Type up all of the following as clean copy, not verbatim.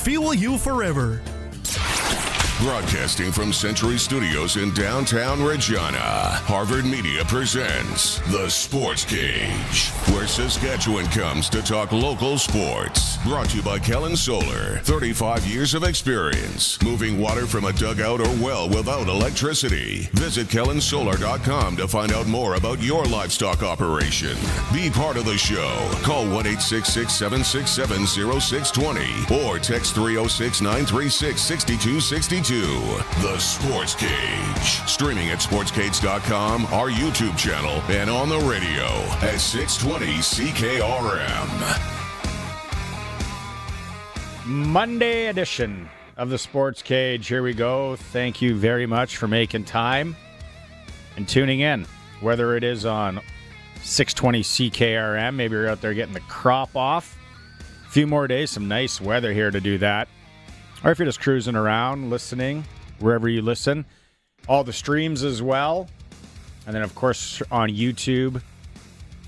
fuel you forever. Broadcasting from Century Studios in downtown Regina, Harvard Media presents The Sports Cage, where Saskatchewan comes to talk local sports. Brought to you by Kellen Solar, 35 years of experience, moving water from a dugout or well without electricity. Visit kellensolar.com to find out more about your livestock operation. Be part of the show. Call 1-866-767-0620 or text 306-936-6262. The Sports Cage. Streaming at sportscage.com, our YouTube channel, and on the radio at 620 CKRM. Monday edition of the Sports Cage. Here we go. Thank you very much for making time and tuning in. Whether it is on 620 CKRM, maybe you're out there getting the crop off. A few more days, some nice weather here to do that. Or if you're just cruising around, listening, wherever you listen. All the streams as well. And then, of course, on YouTube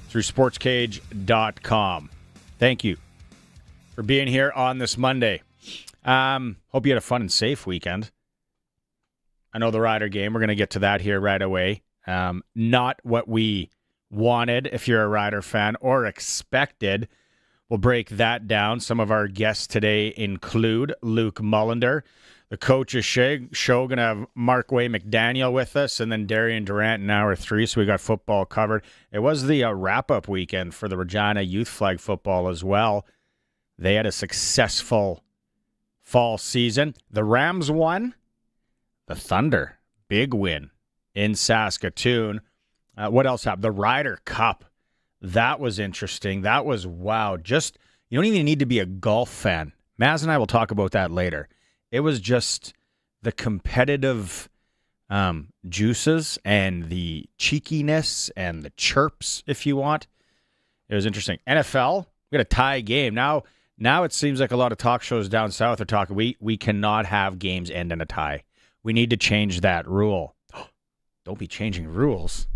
through sportscage.com. Thank you for being here on this Monday. Hope you had a fun and safe weekend. I know the Rider game. We're going to get to that here right away. Not what we wanted, if you're a Rider fan, or expected. We'll break that down. Some of our guests today include Luke Mullinder, the coach's show. Going to have Marquay McDaniels with us, and then Darian Durant in hour 3. So we got football covered. It was the wrap-up weekend for the Regina Youth Flag football as well. They had a successful fall season. The Rams won. The Thunder, big win in Saskatoon. What else happened? The Ryder Cup. That was interesting. That was, wow. Just, you don't even need to be a golf fan. Maz and I will talk about that later. It was just the competitive juices and the cheekiness and the chirps, if you want. It was interesting. NFL, we got a tie game. Now it seems like a lot of talk shows down south are talking, we cannot have games end in a tie. We need to change that rule. Don't be changing rules.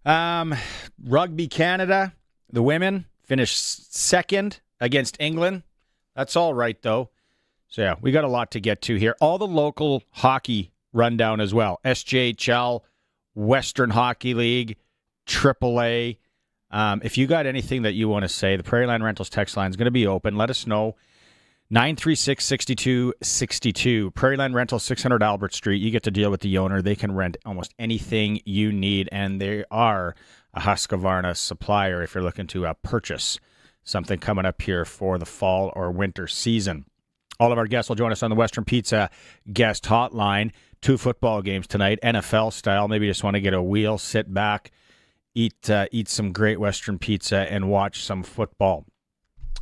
Rugby Canada, the women finished second against England. That's all right, though. So, yeah, we got a lot to get to here. All the local hockey rundown as well. SJHL, Western Hockey League, AAA. If you got anything that you want to say, the Prairie Land Rentals text line is going to be open. Let us know. 936-6262. Prairie Land Rentals, 600 Albert Street. You get to deal with the owner. They can rent almost anything you need, and they are a Husqvarna supplier if you're looking to purchase something coming up here for the fall or winter season. All of our guests will join us on the Western Pizza guest hotline. 2 football games tonight, NFL style. Maybe you just want to get a wheel, sit back, eat some great Western pizza, and watch some football.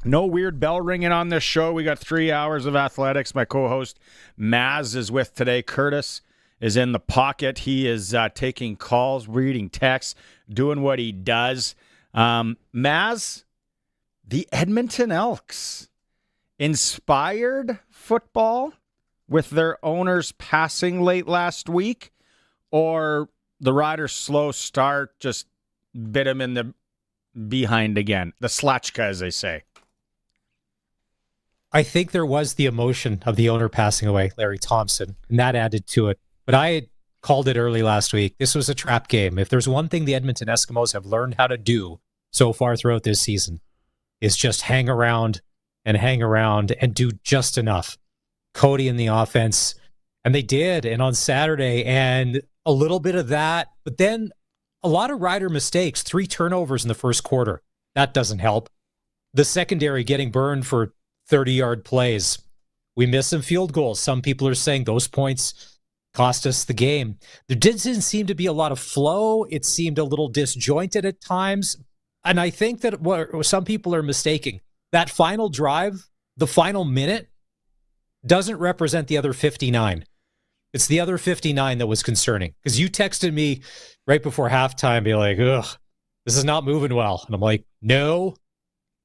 No weird bell ringing on this show. We got 3 hours of athletics. My co-host Maz is with today. Curtis is in the pocket. He is taking calls, reading texts, doing what he does. Maz, the Edmonton Elks inspired football with their owners passing late last week, or the Riders' slow start just bit him in the behind again? The Slachka, as they say. I think there was the emotion of the owner passing away, Larry Thompson, and that added to it. But I had called it early last week. This was a trap game. If there's one thing the Edmonton Eskimos have learned how to do so far throughout this season, is just hang around and do just enough. Cody in the offense, and they did. And on Saturday, and a little bit of that, but then a lot of Rider mistakes, 3 turnovers in the first quarter. That doesn't help. The secondary getting burned for 30-yard plays. We missed some field goals. Some people are saying those points cost us the game. There didn't seem to be a lot of flow. It seemed a little disjointed at times. And I think that what some people are mistaking, that final drive, the final minute, doesn't represent the other 59. It's the other 59 that was concerning. Because you texted me right before halftime, be like, ugh, this is not moving well. And I'm like, no,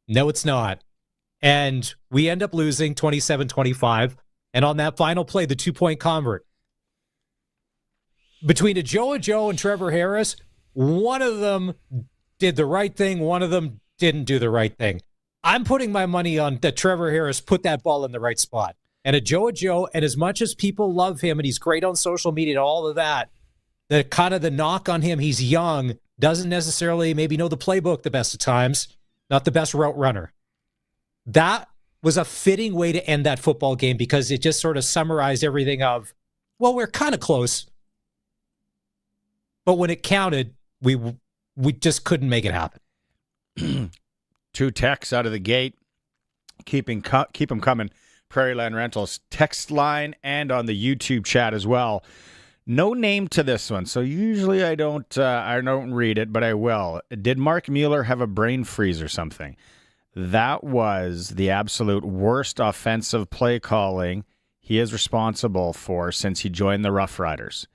it's not. And we end up losing 27-25. And on that final play, the 2-point convert, between Joe and Trevor Harris, one of them did the right thing, one of them didn't do the right thing. I'm putting my money on that Trevor Harris put that ball in the right spot. And a Joe, and as much as people love him and he's great on social media and all of that, the kind of the knock on him, he's young, doesn't necessarily maybe know the playbook the best of times, not the best route runner. That was a fitting way to end that football game because it just sort of summarized everything of, well, we're kind of close. But when it counted, we just couldn't make it happen. 2 texts out of the gate. Keep them coming. Prairie Land Rentals text line and on the YouTube chat as well. No name to this one, so usually I don't read it, but I will. Did Mark Mueller have a brain freeze or something? That was the absolute worst offensive play calling he is responsible for since he joined the Roughriders.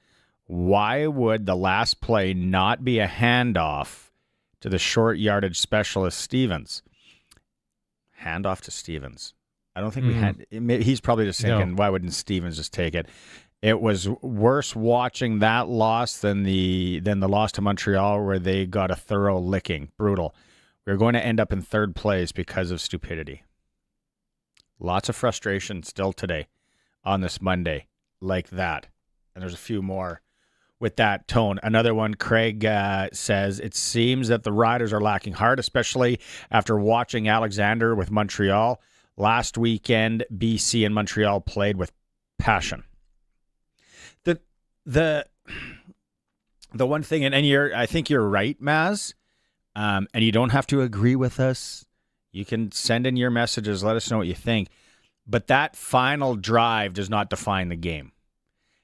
Why would the last play not be a handoff to the short yardage specialist Stevens? Handoff to Stevens. I don't think we had. He's probably just thinking, why wouldn't Stevens just take it? It was worse watching that loss than the loss to Montreal, where they got a thorough licking. Brutal. We're going to end up in third place because of stupidity. Lots of frustration still today on this Monday like that. And there's a few more with that tone. Another one, Craig says, it seems that the Riders are lacking heart, especially after watching Alexander with Montreal. Last weekend, BC and Montreal played with passion. The one thing, and I think you're right, Maz, and you don't have to agree with us. You can send in your messages, let us know what you think. But that final drive does not define the game.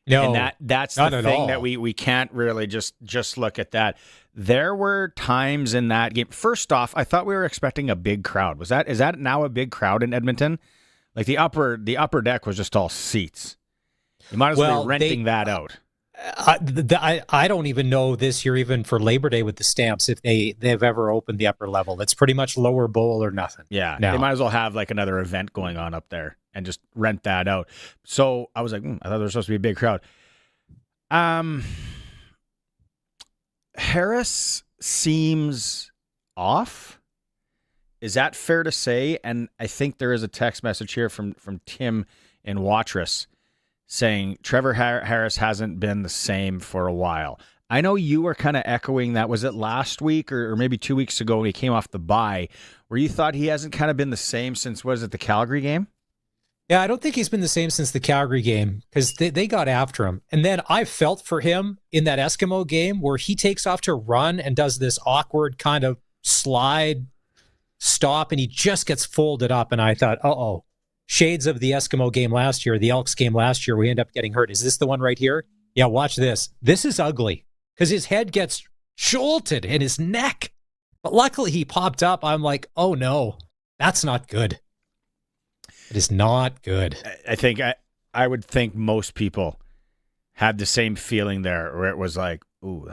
No, and that's the thing that we can't really just look at that. There were times in that game. First off, I thought we were expecting a big crowd. Is that now a big crowd in Edmonton? Like the upper deck was just all seats. You might as well be renting that out. I don't even know this year, even for Labor Day with the Stamps, if they've ever opened the upper level. It's pretty much lower bowl or nothing. Yeah, now. They might as well have like another event going on up there and just rent that out. So I was like, I thought there was supposed to be a big crowd. Harris seems off. Is that fair to say? And I think there is a text message here from Tim in Watrous saying Trevor Harris hasn't been the same for a while. I know you were kind of echoing that. Was it last week or maybe 2 weeks ago when he came off the bye, where you thought he hasn't kind of been the same since, was it the Calgary game? Yeah, I don't think he's been the same since the Calgary game because they got after him. And then I felt for him in that Eskimo game where he takes off to run and does this awkward kind of slide stop and he just gets folded up. And I thought, shades of the Eskimo game last year, the Elks game last year, we end up getting hurt. Is this the one right here? Yeah, watch this. This is ugly because his head gets jolted and his neck. But luckily he popped up. I'm like, oh no, that's not good. It is not good. I think I would think most people had the same feeling there, where it was like, ooh,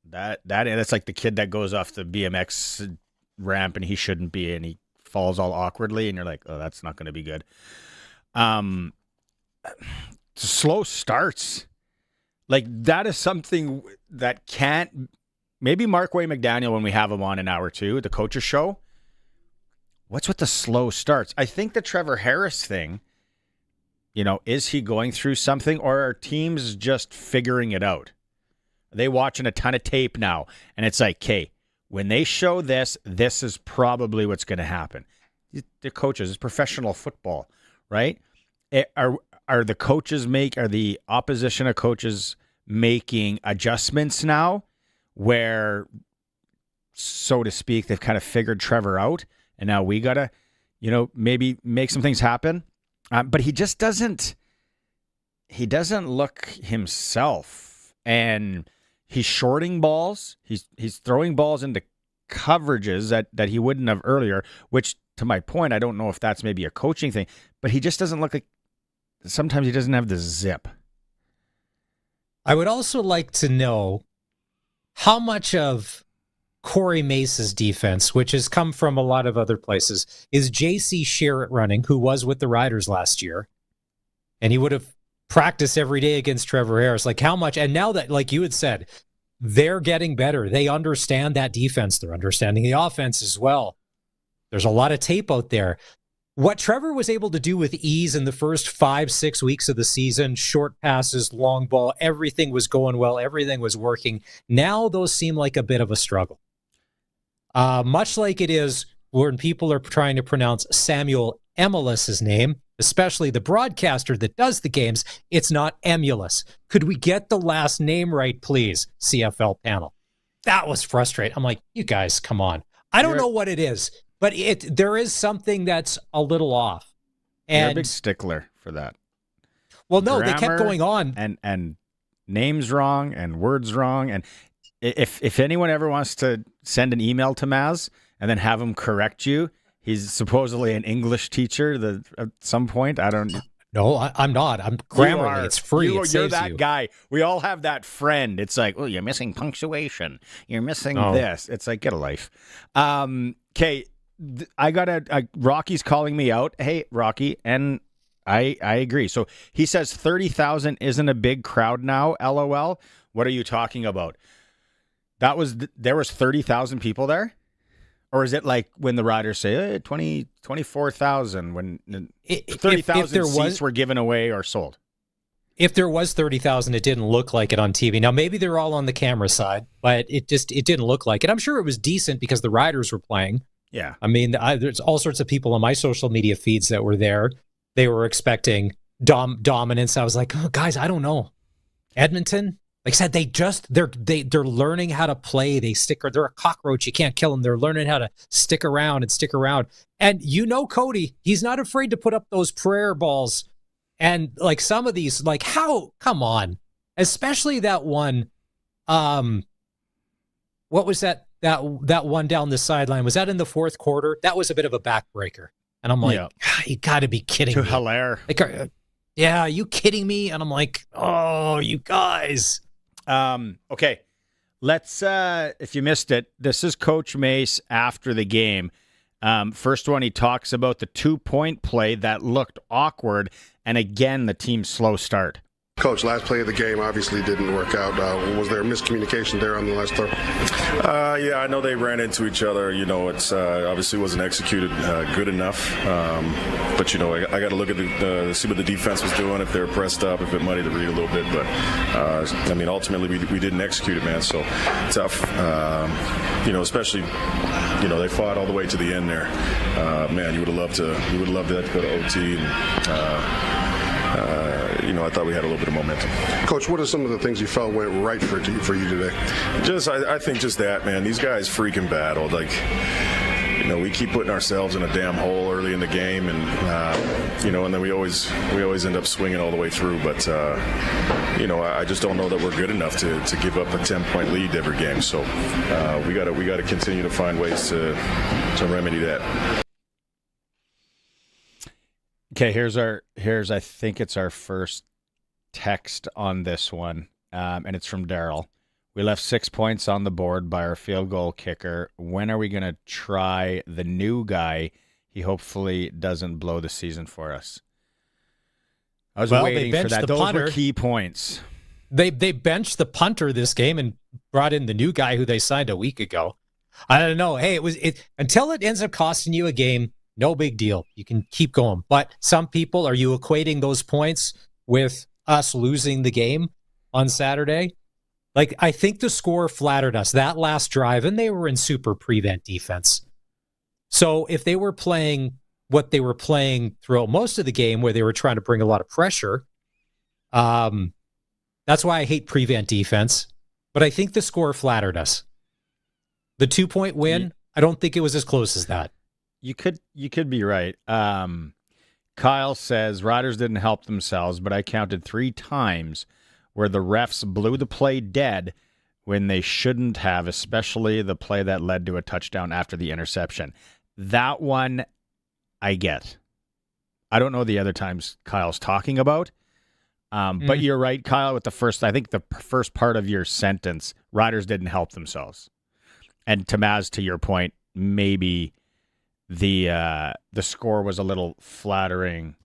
that's like the kid that goes off the BMX ramp and he shouldn't be, and he falls all awkwardly, and you're like, oh, that's not going to be good. Slow starts, like that is something that can't. Maybe Marquay McDaniel when we have him on an hour two at the coaches show. What's with the slow starts? I think the Trevor Harris thing, is he going through something, or are teams just figuring it out? Are they watching a ton of tape now? And it's like, okay, when they show this is probably what's going to happen. The coaches, it's professional football, right? Are the opposition of coaches making adjustments now where, so to speak, they've kind of figured Trevor out? And now we got to, maybe make some things happen. But he just doesn't look himself. And he's shorting balls. He's throwing balls into coverages that he wouldn't have earlier, which, to my point, I don't know if that's maybe a coaching thing. But he just doesn't look like, sometimes he doesn't have the zip. I would also like to know how much of Corey Mace's defense, which has come from a lot of other places, is J.C. Sherritt running, who was with the Riders last year, and he would have practiced every day against Trevor Harris. Like how much? And now that, like you had said, they're getting better. They understand that defense. They're understanding the offense as well. There's a lot of tape out there. What Trevor was able to do with ease in the first 5-6 weeks of the season, short passes, long ball, everything was going well. Everything was working. Now those seem like a bit of a struggle. Much like it is when people are trying to pronounce Samuel Emulus's name, especially the broadcaster that does the games, it's not Emulus. Could we get the last name right, please, CFL panel? That was frustrating. I'm like, you guys, come on. I don't know what it is, but there is something that's a little off. And you're a big stickler for that. Well, no, Grammar they kept going on. And names wrong and words wrong. And if anyone ever wants to send an email to Maz and then have him correct you, he's supposedly an English teacher at some point. I don't. No, I'm not. I'm Grammarly. It's free. You're that guy. We all have that friend. It's like, oh, you're missing punctuation. You're missing this. It's like, get a life. Okay, Rocky's calling me out. Hey, Rocky, and I agree. So he says 30,000 isn't a big crowd now. LOL. What are you talking about? There was 30,000 people there? Or is it like when the Riders say 24,000 when 30,000 seats were given away or sold? If there was 30,000, it didn't look like it on TV. Now, maybe they're all on the camera side, but it didn't look like it. I'm sure it was decent because the Riders were playing. Yeah. I mean, there's all sorts of people on my social media feeds that were there. They were expecting dominance. I was like, oh, guys, I don't know. Edmonton? Like I said, they're learning how to play. They're a cockroach. You can't kill them. They're learning how to stick around. And Cody, he's not afraid to put up those prayer balls. And like some of these, like come on, especially that one. What was that one down the sideline? Was that in the fourth quarter? That was a bit of a backbreaker. And I'm like, you got to be kidding me. Hilaire. Like, yeah, are you kidding me? And I'm like, oh, you guys. Okay, let's, if you missed it, this is Coach Mace after the game. First one, he talks about the 2-point play that looked awkward, and again, the team's slow start. Coach, last play of the game obviously didn't work out. Was there a miscommunication there on the last throw? Yeah, I know they ran into each other. It's obviously wasn't executed good enough. But I got to look at see what the defense was doing, if they were pressed up, if it muddied the read a little bit. But ultimately we didn't execute it, man. So tough. Especially they fought all the way to the end there. Man, you would have loved that to go to OT. And, I thought we had a little bit of momentum. Coach, what are some of the things you felt went right for you today? I think just that, man. These guys freaking battled. Like, we keep putting ourselves in a damn hole early in the game, and and then we always end up swinging all the way through. But I just don't know that we're good enough to give up a 10-point lead every game. So we got to continue to find ways to remedy that. Okay, here's I think it's our first text on this one, and it's from Daryl. We left 6 points on the board by our field goal kicker. When are we going to try the new guy? He hopefully doesn't blow the season for us. I was waiting for that. Those were key points. They benched the punter this game and brought in the new guy who they signed a week ago. I don't know. Hey, until it ends up costing you a game, no big deal. You can keep going. But some people, are you equating those points with us losing the game on Saturday? Like, I think the score flattered us. That last drive, and they were in super prevent defense. So if they were playing what they were playing throughout most of the game, where they were trying to bring a lot of pressure, that's why I hate prevent defense. But I think the score flattered us. The 2-point win, I don't think it was as close as that. You could be right. Kyle says Riders didn't help themselves, but I counted 3 times where the refs blew the play dead when they shouldn't have, especially the play that led to a touchdown after the interception. That one I get. I don't know the other times Kyle's talking about, but you're right, Kyle, with the first part of your sentence, Riders didn't help themselves. And Tamaz, to your point, maybe the score was a little flattering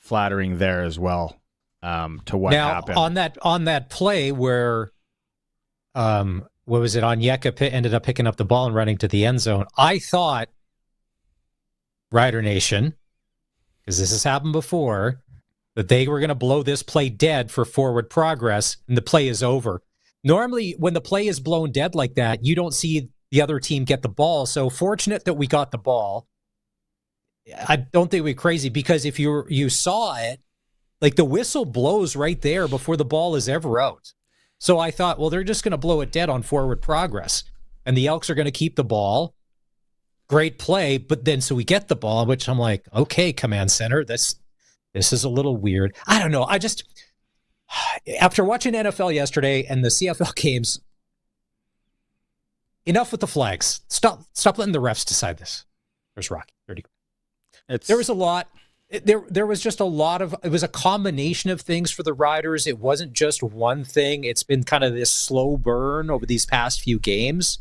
there as well, to what happened. On that play where what was it, Onyeka ended up picking up the ball and running to the end zone, I thought Rider Nation, because this has happened before, that they were going to blow this play dead for forward progress, and the play is over. Normally, when the play is blown dead like that, you don't see the other team get the ball. So fortunate that we got the ball. I don't think we're crazy, because if you saw it, like the whistle blows right there before the ball is ever out. So I thought, well, they're just going to blow it dead on forward progress, and the Elks are going to keep the ball. Great play, but then so we get the ball, which I'm like, okay, command center, this is a little weird. I don't know. I just, after watching NFL yesterday and the CFL games, enough with the flags. Stop letting the refs decide this. There's Rocky. 30. There was a lot. There was just a lot of, it was a combination of things for the Riders. It wasn't just one thing. It's been kind of this slow burn over these past few games.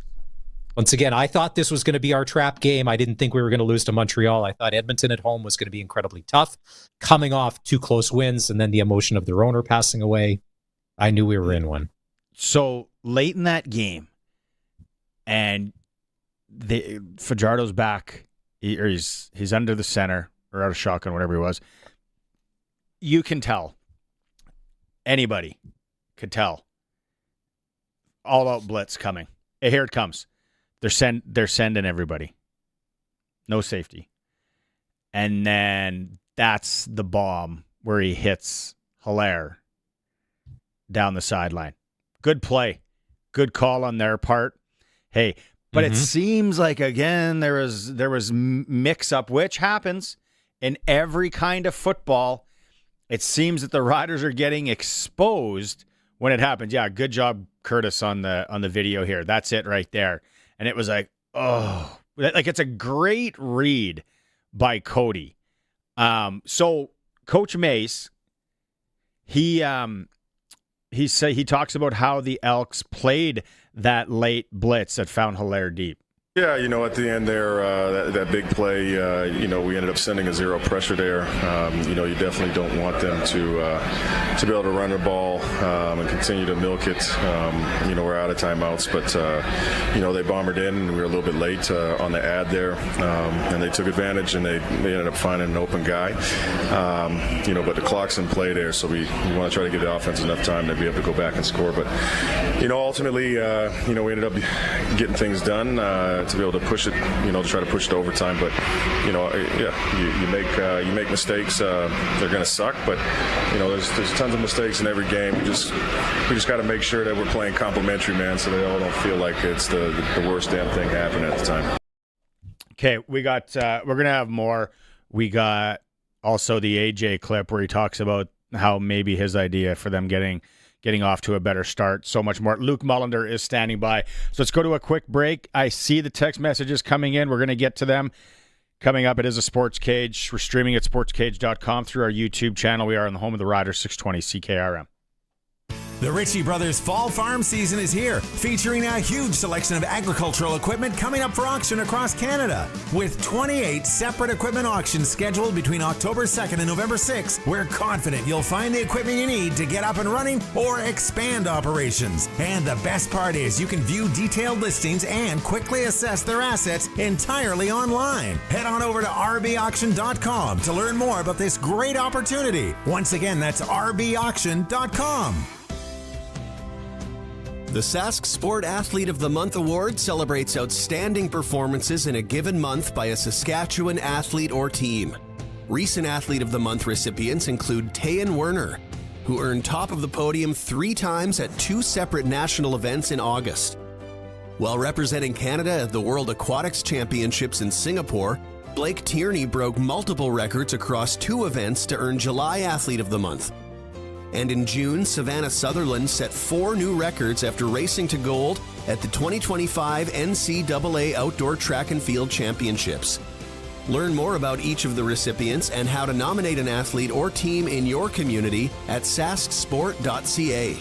Once again, I thought this was going to be our trap game. I didn't think we were going to lose to Montreal. I thought Edmonton at home was going to be incredibly tough. Coming off 2 close wins and then the emotion of their owner passing away, I knew we were in one. So late in that game, and Fajardo's back, he's under the center, or out of shotgun, whatever he was. You can tell. Anybody could tell. All-out blitz coming. Hey, here it comes. They're sending everybody. No safety. And then that's the bomb where he hits Hilaire down the sideline. Good play. Good call on their part. Hey, but it seems like, again, there was mix-up, which happens in every kind of football. It seems that the Riders are getting exposed when it happens. Yeah, good job, Curtis, on the video here. That's it right there. And it was like, oh, like it's a great read by Cody. So Coach Mace, he talks about how the Elks played that late blitz that found Hilaire deep. Yeah, at the end there, that big play, we ended up sending a zero pressure there. You definitely don't want them to be able to run the ball and continue to milk it. We're out of timeouts, but, they bombered in, and we were a little bit late on the ad there, and they took advantage, and they ended up finding an open guy. But the clock's in play there, so we want to try to give the offense enough time to be able to go back and score. But, ultimately, we ended up getting things done to be able to push it, to try to push it to overtime. But, you make mistakes. They're going to suck, but, there's tons of mistakes in every game. We just got to make sure that we're playing complimentary, man, so they all don't feel like it's the worst damn thing happening at the time. Okay, we got, we're going to have more. We got also the AJ clip where he talks about how maybe his idea for them getting off to a better start, so much more. Luke Mullinder is standing by. So let's go to a quick break. I see the text messages coming in. We're going to get to them. Coming up, it is a Sports Cage. We're streaming at sportscage.com through our YouTube channel. We are on the home of the Riders, 620 CKRM. The Ritchie Brothers Fall Farm season is here, featuring a huge selection of agricultural equipment coming up for auction across Canada. With 28 separate equipment auctions scheduled between October 2nd and November 6th, we're confident you'll find the equipment you need to get up and running or expand operations. And the best part is you can view detailed listings and quickly assess their assets entirely online. Head on over to rbauction.com to learn more about this great opportunity. Once again, that's rbauction.com. The Sask Sport Athlete of the Month Award celebrates outstanding performances in a given month by a Saskatchewan athlete or team. Recent Athlete of the Month recipients include Tayan Werner, who earned top of the podium 3 times at 2 separate national events in August. While representing Canada at the World Aquatics Championships in Singapore, Blake Tierney broke multiple records across 2 events to earn July Athlete of the Month. And in June, Savannah Sutherland set 4 new records after racing to gold at the 2025 NCAA Outdoor Track and Field Championships. Learn more about each of the recipients and how to nominate an athlete or team in your community at sasksport.ca.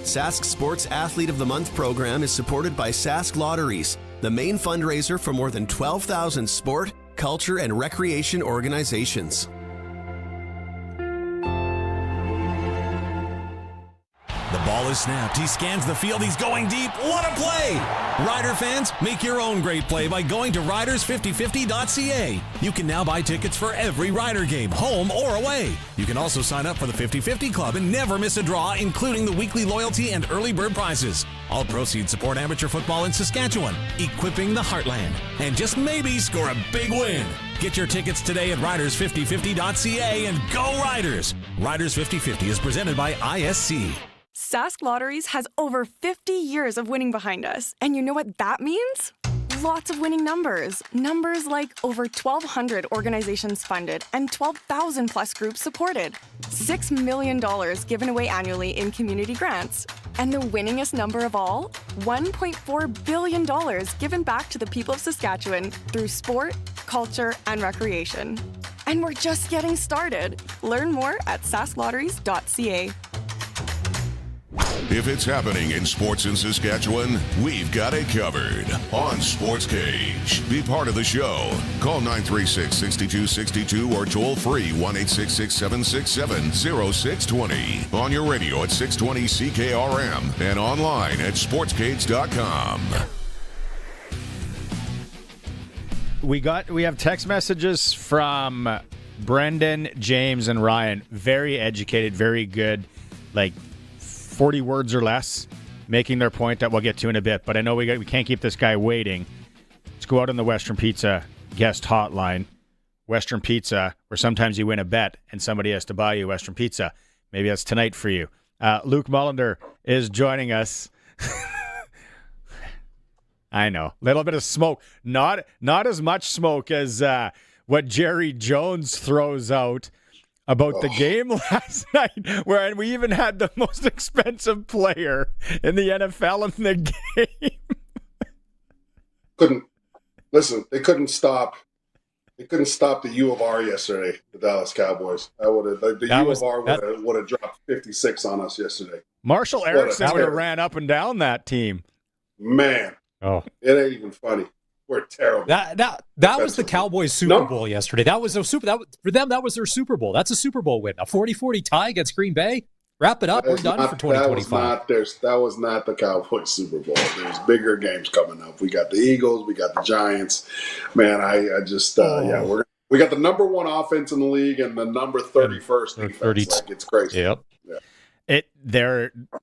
Sask Sports Athlete of the Month program is supported by Sask Lotteries, the main fundraiser for more than 12,000 sport, culture, and recreation organizations. The ball is snapped. He scans the field. He's going deep. What a play! Rider fans, make your own great play by going to riders5050.ca. You can now buy tickets for every Rider game, home or away. You can also sign up for the 50-50 Club and never miss a draw, including the weekly loyalty and early bird prizes. All proceeds support amateur football in Saskatchewan, equipping the heartland, and just maybe score a big win. Get your tickets today at riders5050.ca and go Riders! Riders 5050 is presented by ISC. Sask Lotteries has over 50 years of winning behind us. And you know what that means? Lots of winning numbers. Numbers like over 1,200 organizations funded and 12,000 plus groups supported. $6 million given away annually in community grants. And the winningest number of all? $1.4 billion given back to the people of Saskatchewan through sport, culture, and recreation. And we're just getting started. Learn more at sasklotteries.ca. If it's happening in sports in Saskatchewan, we've got it covered on Sportscage. Be part of the show. Call 936-6262 or toll free 1-866-767-0620. On your radio at 620 CKRM and online at sportscage.com. We have text messages from Brendan, James, and Ryan. Very educated, very good, like 40 words or less, making their point that we'll get to in a bit. But I know we can't keep this guy waiting. Let's go out on the Western Pizza guest hotline. Western Pizza, where sometimes you win a bet and somebody has to buy you Western Pizza. Maybe that's tonight for you. Luke Mullinder is joining us. I know. Little bit of smoke. Not as much smoke as what Jerry Jones throws out about the game last night, where we even had the most expensive player in the NFL in the game. They couldn't stop the U of R yesterday, the Dallas Cowboys. U of R would have dropped 56 on us yesterday. Marshall Erickson would have ran up and down that team. Man. Oh, it ain't even funny. We're terrible. That was the Cowboys Super Bowl yesterday. For them, that was their Super Bowl. That's a Super Bowl win. A 40-40 tie against Green Bay. Wrap it up. We're done for 2025. That was not the Cowboys Super Bowl. There's bigger games coming up. We got the Eagles. We got the Giants. Man, we got the number one offense in the league and the number 31st defense. Like, it's crazy. Yep. Yeah.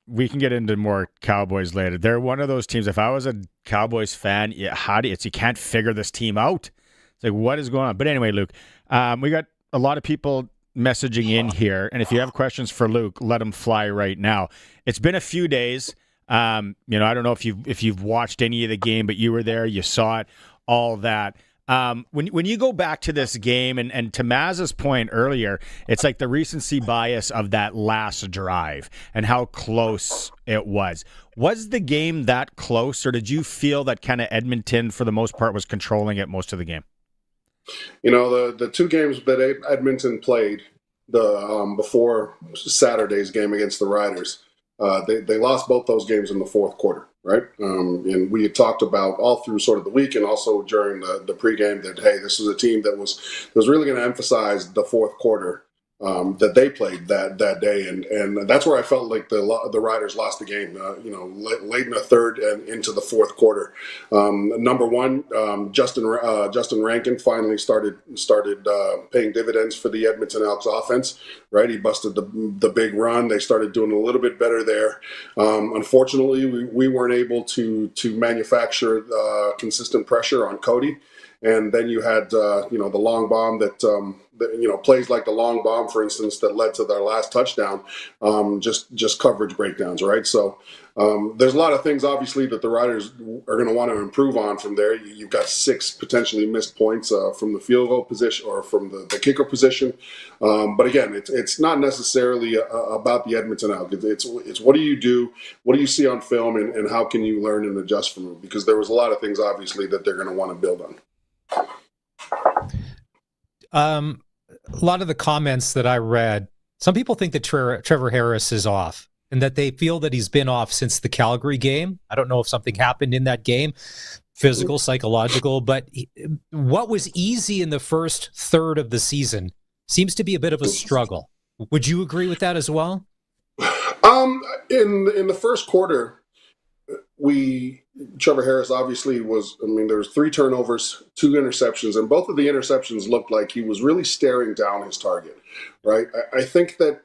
We can get into more Cowboys later. They're one of those teams. If I was a Cowboys fan, you can't figure this team out. It's like, what is going on? But anyway, Luke, we got a lot of people messaging in here, and if you have questions for Luke, let them fly right now. It's been a few days. I don't know if you've watched any of the game, but you were there, you saw it, all that. When you go back to this game, and to Maz's point earlier, it's like the recency bias of that last drive and how close it was. Was the game that close, or did you feel that kind of Edmonton, for the most part, was controlling it most of the game? The two games that Edmonton played before Saturday's game against the Riders, they lost both those games in the fourth quarter. Right. And we had talked about all through sort of the week and also during the pregame that, hey, this was a team that was really going to emphasize the fourth quarter that they played that day. And that's where I felt like the Riders lost the game, late in the third and into the fourth quarter. Number one, Justin Rankin finally started paying dividends for the Edmonton Elks offense. Right. He busted the big run. They started doing a little bit better there. Unfortunately, we weren't able to manufacture consistent pressure on Cody. And then you had, the long bomb that, plays like the long bomb, for instance, that led to their last touchdown, just coverage breakdowns, right? So there's a lot of things, obviously, that the Riders are going to want to improve on from there. You've got 6 potentially missed points from the field goal position or from the kicker position. But again, it's not necessarily about the Edmonton Elks. It's what do you do? What do you see on film? And how can you learn and adjust from it? Because there was a lot of things, obviously, that they're going to want to build on. A lot of the comments that I read, some people think that Trevor Harris is off and that they feel that he's been off since the Calgary game. I don't know if something happened in that game, physical, psychological, but what was easy in the first third of the season seems to be a bit of a struggle. Would you agree with that as well? In the first quarter, Trevor Harris obviously there was 3 turnovers, 2 interceptions, and both of the interceptions looked like he was really staring down his target, right? I think that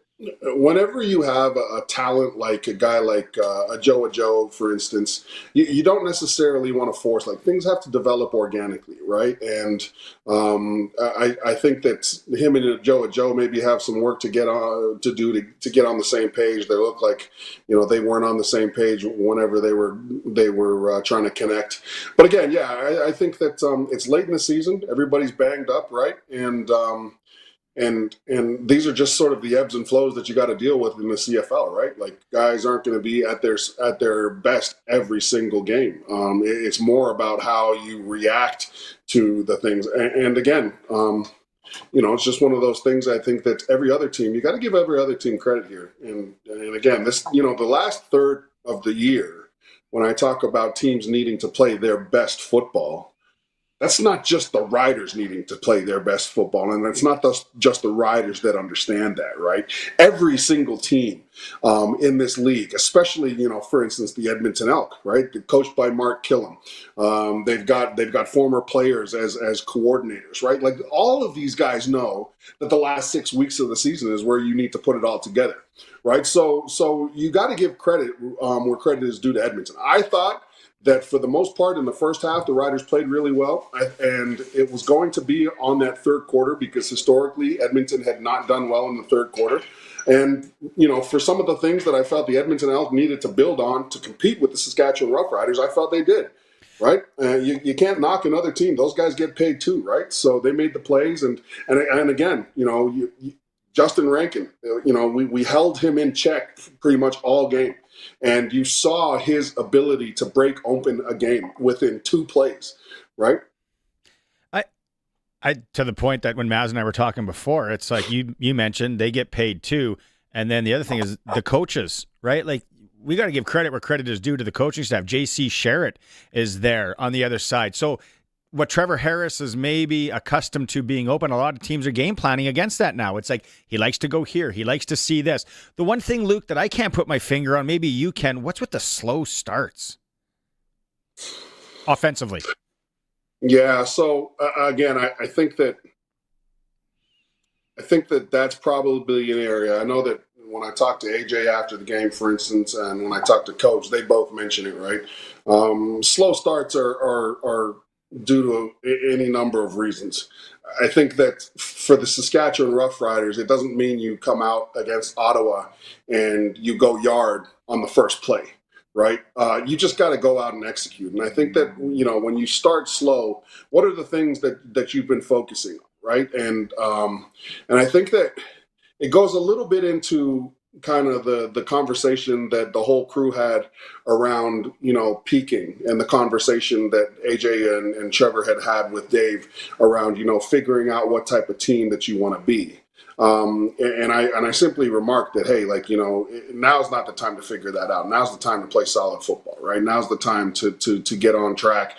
whenever you have a talent like a guy like a Joe, for instance, you don't necessarily want to force, like, things have to develop organically, right? And I think that him and Joe maybe have some work to get on to do to get on the same page. They look like, they weren't on the same page whenever they were trying to connect. But again, yeah, I think that it's late in the season. Everybody's banged up, right? And these are just sort of the ebbs and flows that you got to deal with in the CFL, right? Like, guys aren't going to be at their best every single game. It's more about how you react to the things. And again, it's just one of those things. I think that every other team, you got to give every other team credit here. And again, this, the last third of the year, when I talk about teams needing to play their best football, that's not just the riders needing to play their best football, and it's not just the riders that understand that, right? Every single team in this league, especially, for instance, the Edmonton Elk, right? Coached by Mark Killam. They've got former players as coordinators, right? Like, all of these guys know that the last 6 weeks of the season is where you need to put it all together, right? So you got to give credit where credit is due to Edmonton. I thought that for the most part in the first half, the Riders played really well, and it was going to be on that third quarter because historically Edmonton had not done well in the third quarter. And, for some of the things that I felt the Edmonton Elks needed to build on to compete with the Saskatchewan Roughriders, I felt they did, right? You can't knock another team. Those guys get paid too, right? So they made the plays. And again, Justin Rankin, we held him in check pretty much all game. And you saw his ability to break open a game within 2 plays, right? I to the point that when Maz and I were talking before, it's like you mentioned they get paid too. And then the other thing is the coaches, right? Like, we got to give credit where credit is due to the coaching staff. JC Sherritt is there on the other side. So what Trevor Harris is maybe accustomed to being open, a lot of teams are game planning against that now. It's like, he likes to go here. He likes to see this. The one thing, Luke, that I can't put my finger on, maybe you can, what's with the slow starts offensively? Yeah. So again, I think that that's probably an area. I know that when I talked to AJ after the game, for instance, and when I talked to Coach, they both mention it, right? Slow starts are due to any number of reasons. I think that for the Saskatchewan Roughriders, it doesn't mean you come out against Ottawa and you go yard on the first play, right? You just got to go out and execute. And I think that, when you start slow, what are the things that you've been focusing on, right? And I think that it goes a little bit into kind of the conversation that the whole crew had around, peaking, and the conversation that AJ and Trevor had with Dave around, figuring out what type of team that you want to be. And I simply remarked that, hey, now's not the time to figure that out. Now's the time to play solid football, right? Now's the time to get on track,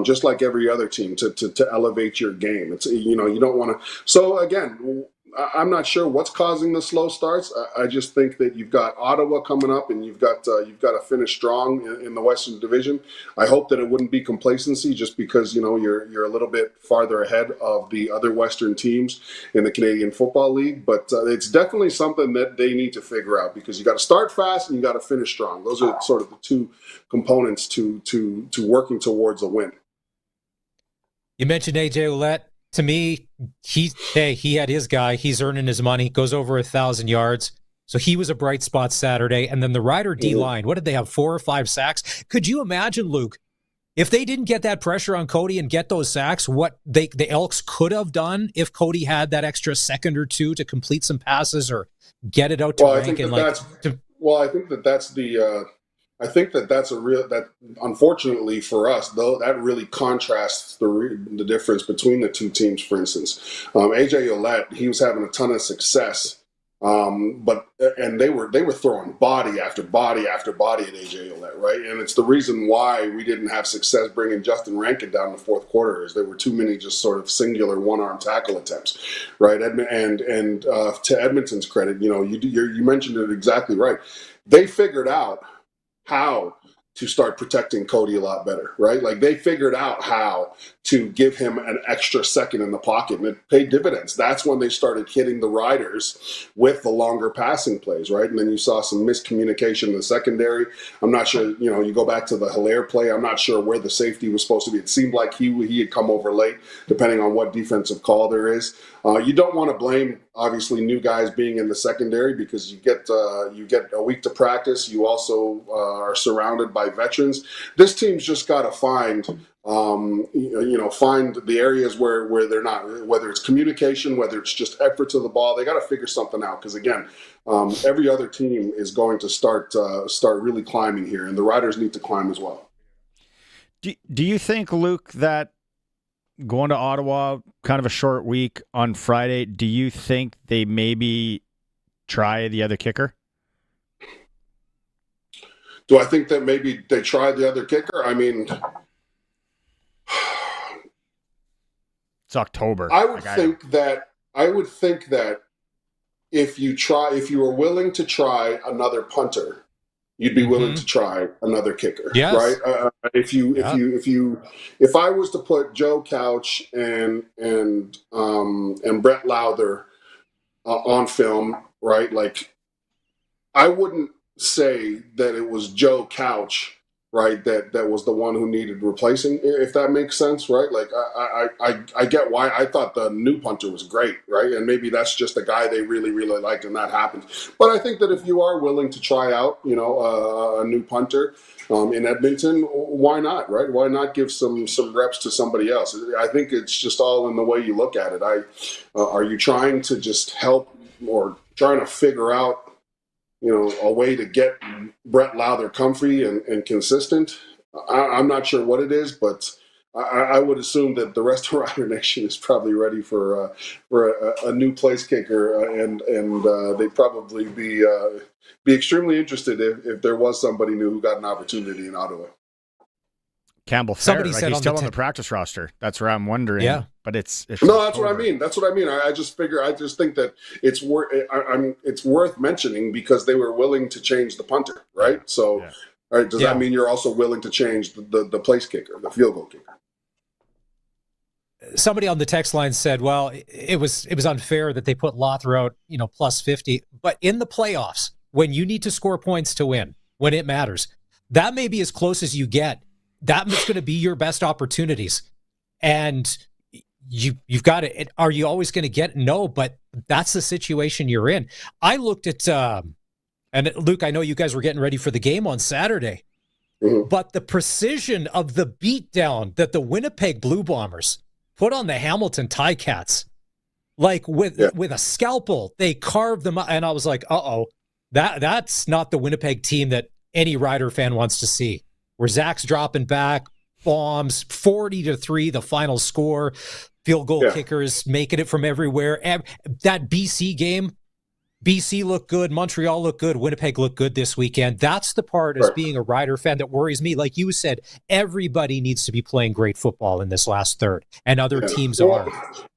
just like every other team, to elevate your game. It's, you don't want to. So again, I'm not sure what's causing the slow starts. I just think that you've got Ottawa coming up, and you've got to finish strong in the Western Division. I hope that it wouldn't be complacency, just because you're a little bit farther ahead of the other Western teams in the Canadian Football League. But it's definitely something that they need to figure out, because you got to start fast and you got to finish strong. Those are sort of the 2 components to working towards a win. You mentioned AJ Ouellette. To me, he had his guy. He's earning his money, goes over 1,000 yards. So he was a bright spot Saturday. And then the Rider D-line, what did they have, 4 or 5 sacks? Could you imagine, Luke, if they didn't get that pressure on Cody and get those sacks, what the Elks could have done if Cody had that extra second or 2 to complete some passes or get it out to Rank? I think that's that unfortunately for us, though, that really contrasts the difference between the 2 teams. For instance, AJ Ouellette, he was having a ton of success And they were throwing body after body after body at AJ Ouellette, right? And it's the reason why we didn't have success bringing Justin Rankin down in the fourth quarter, is there were too many just sort of singular one-arm tackle attempts, right? And to Edmonton's credit, you mentioned it exactly right. They figured out how to start protecting Cody a lot better, right? Like, they figured out how to give him an extra second in the pocket, and it paid dividends. That's when they started hitting the Riders with the longer passing plays, right? And then you saw some miscommunication in the secondary. I'm not sure, you go back to the Hilaire play, I'm not sure where the safety was supposed to be. It seemed like he had come over late, depending on what defensive call there is. You don't want to blame, obviously, new guys being in the secondary, because you get a week to practice. You also are surrounded by veterans. This team's just got to find the areas where they're not, whether it's communication, whether it's just effort to the ball. They got to figure something out, because again, every other team is going to start really climbing here, and the Riders need to climb as well. Do you think, Luke, that going to Ottawa, kind of a short week on Friday, do you think they maybe try the other kicker? Do I think that maybe they try the other kicker? I mean, it's October. I would think that if you were willing to try another punter, you'd be willing to try another kicker, yes. Right? If I was to put Joe Couch and Brett Lowther on film, right? Like, I wouldn't say that it was Joe Couch, right, that was the one who needed replacing, if that makes sense, right? Like, I get why. I thought the new punter was great, right? And maybe that's just a guy they really, really liked, and that happened. But I think that if you are willing to try out, a new punter in Edmonton, why not, right? Why not give some reps to somebody else? I think it's just all in the way you look at it. Are you trying to just help, or trying to figure out a way to get Brett Lowther comfy and consistent? I'm not sure what it is, but I would assume that the rest of Rider Nation is probably ready for a new place kicker, and they'd probably be extremely interested if there was somebody new who got an opportunity in Ottawa. Campbell Fair, he's still on the practice roster. That's where I'm wondering. Yeah, but it's no, that's what I mean. That's what I mean. I just think that it's worth mentioning, because they were willing to change the punter, right? So, all right, does that mean you're also willing to change the place kicker, the field goal kicker? Somebody on the text line said, well, it was unfair that they put Lowther out, plus 50, but in the playoffs, when you need to score points to win, when it matters, that may be as close as you get. That's going to be your best opportunities. And you've got to, are you always going to get? No, but that's the situation you're in. I looked at, and Luke, I know you guys were getting ready for the game on Saturday, but the precision of the beatdown that the Winnipeg Blue Bombers put on the Hamilton Ticats, like with a scalpel, they carved them up. And I was like, that's not the Winnipeg team that any Rider fan wants to see. Where Zach's dropping back, bombs, 40-3, the final score, field goal kickers making it from everywhere. That BC game, BC looked good, Montreal looked good, Winnipeg looked good this weekend. That's the part as being a Rider fan that worries me. Like you said, everybody needs to be playing great football in this last third, and other teams are.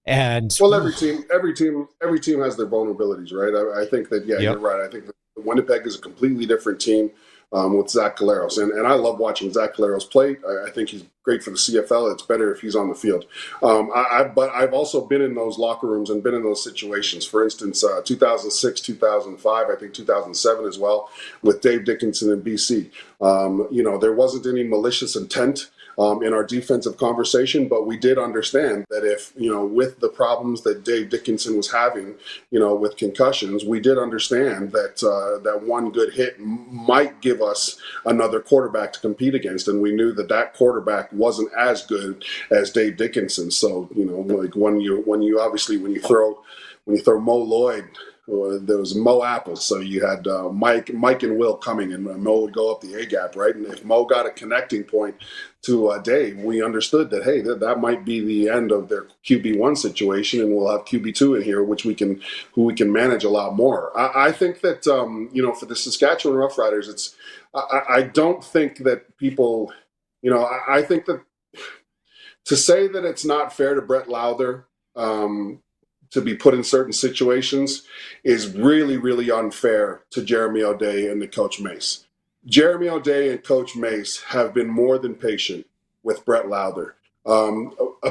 And every team has their vulnerabilities, right? I think that you're right. I think that Winnipeg is a completely different team. With Zach Collaros. And I love watching Zach Collaros play. I think he's great for the CFL. It's better if he's on the field. But I've also been in those locker rooms and been in those situations. For instance, 2006, 2005, I think 2007 as well, with Dave Dickinson in BC. There wasn't any malicious intent in our defensive conversation, but we did understand that if, with the problems that Dave Dickinson was having, with concussions, we did understand that that one good hit might give us another quarterback to compete against, and we knew that quarterback wasn't as good as Dave Dickinson. So, like when you throw Mo Lloyd there was Mo Apples, so you had Mike and Will coming, and Mo would go up the A gap, right? And if Mo got a connecting point to Dave, we understood that, hey, that might be the end of their QB1 situation, and we'll have QB2 in here, who we can manage a lot more. I think that for the Saskatchewan Roughriders, I don't think that people, I think that to say that it's not fair to Brett Lowther to be put in certain situations is really, really unfair to Jeremy O'Day and to Coach Mace. Jeremy O'Day and Coach Mace have been more than patient with Brett Lowther,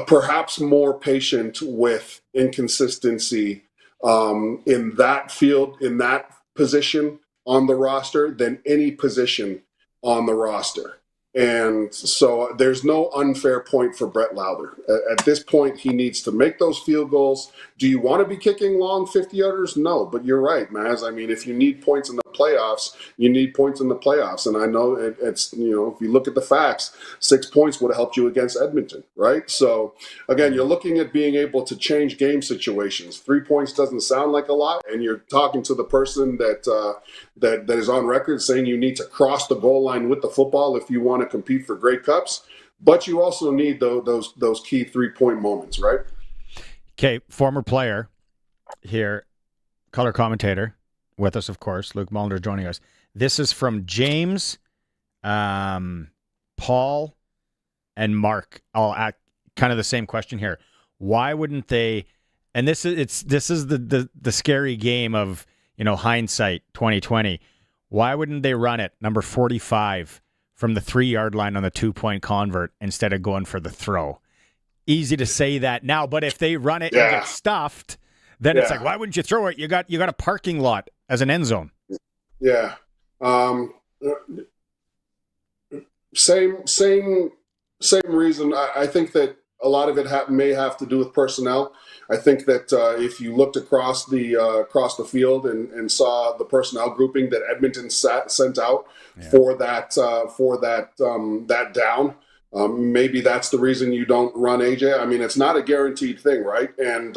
perhaps more patient with inconsistency in that field, in that position on the roster than any position on the roster. And so there's no unfair point for Brett Lowther. At this point, he needs to make those field goals. Do you want to be kicking long 50-yarders? No, but you're right, Maz. I mean, if you need points in the playoffs, you need points in the playoffs. And I know it's, if you look at the facts, 6 points would have helped you against Edmonton, right? So, again, you're looking at being able to change game situations. 3 points doesn't sound like a lot, and you're talking to the person that is on record saying you need to cross the goal line with the football if you want to compete for Grey Cups, but you also need those key 3-point moments, right? Okay, former player here, color commentator with us, of course. Luke Mullinder joining us. This is from James, Paul, and Mark. I'll ask kind of the same question here. Why wouldn't they? And this is the scary game of hindsight 2020. Why wouldn't they run it number 45 from the 3-yard line on the 2-point convert instead of going for the throw? Easy to say that now, but if they run it and get stuffed, then it's like, why wouldn't you throw it? You got a parking lot as an end zone. Yeah. Same reason. I think that a lot of it may have to do with personnel. I think that if you looked across the field and saw the personnel grouping that Edmonton sent out for that down, maybe that's the reason you don't run AJ. I mean, it's not a guaranteed thing, right? And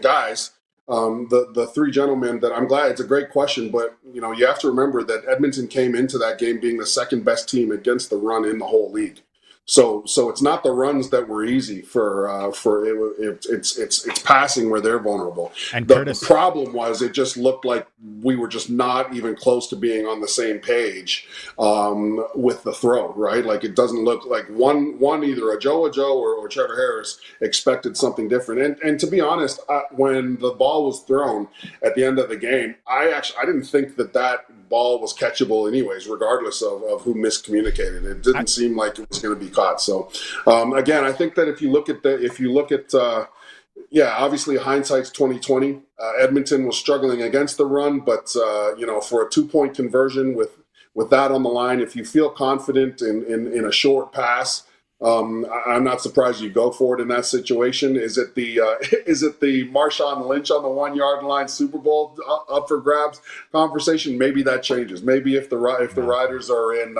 guys, the three gentlemen that I'm glad, it's a great question, but you have to remember that Edmonton came into that game being the second best team against the run in the whole league. So it's not the runs that were easy it's passing where they're vulnerable. And the problem was it just looked like we were just not even close to being on the same page with the throw, right? Like it doesn't look like one either a Joe or Trevor Harris expected something different. And to be honest, when the ball was thrown at the end of the game, I didn't think that ball was catchable anyways, regardless of who miscommunicated. It didn't seem like it was going to be caught. So again, I think that if you look at obviously hindsight's 2020. Edmonton was struggling against the run, but for a 2-point conversion with that on the line, if you feel confident in a short pass, I'm not surprised you go for it in that situation. Is it the Marshawn Lynch on the 1-yard line Super Bowl up for grabs conversation? Maybe that changes. Maybe if the Riders are in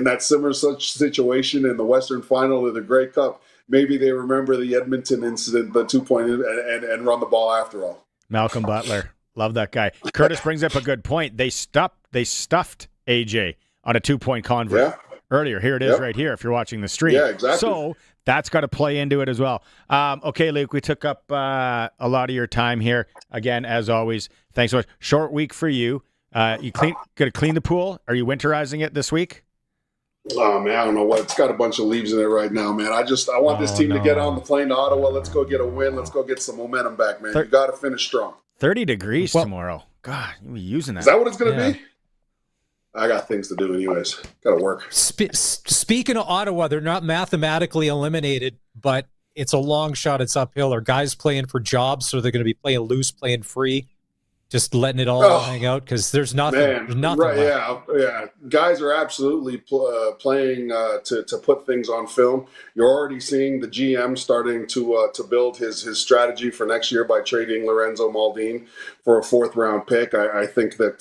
that similar such situation in the Western Final of the Grey Cup, maybe they remember the Edmonton incident, the 2-point, and run the ball after all. Malcolm Butler, love that guy. Curtis brings up a good point. They stuffed AJ on a 2-point convert. Yeah. Earlier. Here it is right here if you're watching the stream. Yeah, exactly. So that's got to play into it as well. Okay, Luke, we took up a lot of your time here. Again, as always, thanks so much. Short week for you. You going to clean the pool? Are you winterizing it this week? Oh, man, I don't know what. It's got a bunch of leaves in it right now, man. I want this team to get on the plane to Ottawa. Let's go get a win. Let's go get some momentum back, man. You got to finish strong. 30 degrees tomorrow. God, you'll be using that. Is that what it's going to be? I got things to do anyways. Got to work. Speaking of Ottawa, they're not mathematically eliminated, but it's a long shot. It's uphill. Are guys playing for jobs, so they're going to be playing loose, playing free, just letting it all hang out? Because there's nothing. There's nothing right, left. Yeah. Guys are absolutely playing to put things on film. You're already seeing the GM starting to build his strategy for next year by trading Lorenzo Maldini for a 4th-round pick. I think that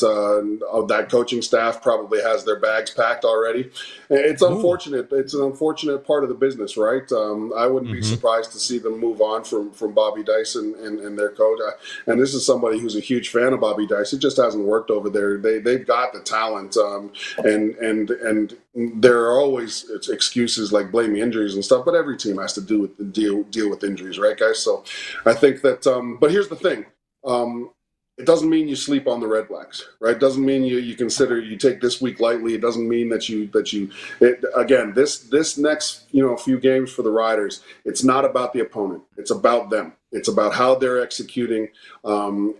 that coaching staff probably has their bags packed already. It's unfortunate. It's an unfortunate part of the business, right? I wouldn't be surprised to see them move on from Bobby Dyson and their coach. And this is somebody who's a huge fan fan of Bobby Dice. It just hasn't worked over there. They've got the talent, and there are always excuses like blaming injuries and stuff. But every team has to deal with injuries, right, guys? So I think that. But here's the thing. It doesn't mean you sleep on the Red Blacks, right? It doesn't mean you consider you take this week lightly. It doesn't mean that again, this next few games for the Riders, it's not about the opponent. It's about them. It's about how they're executing and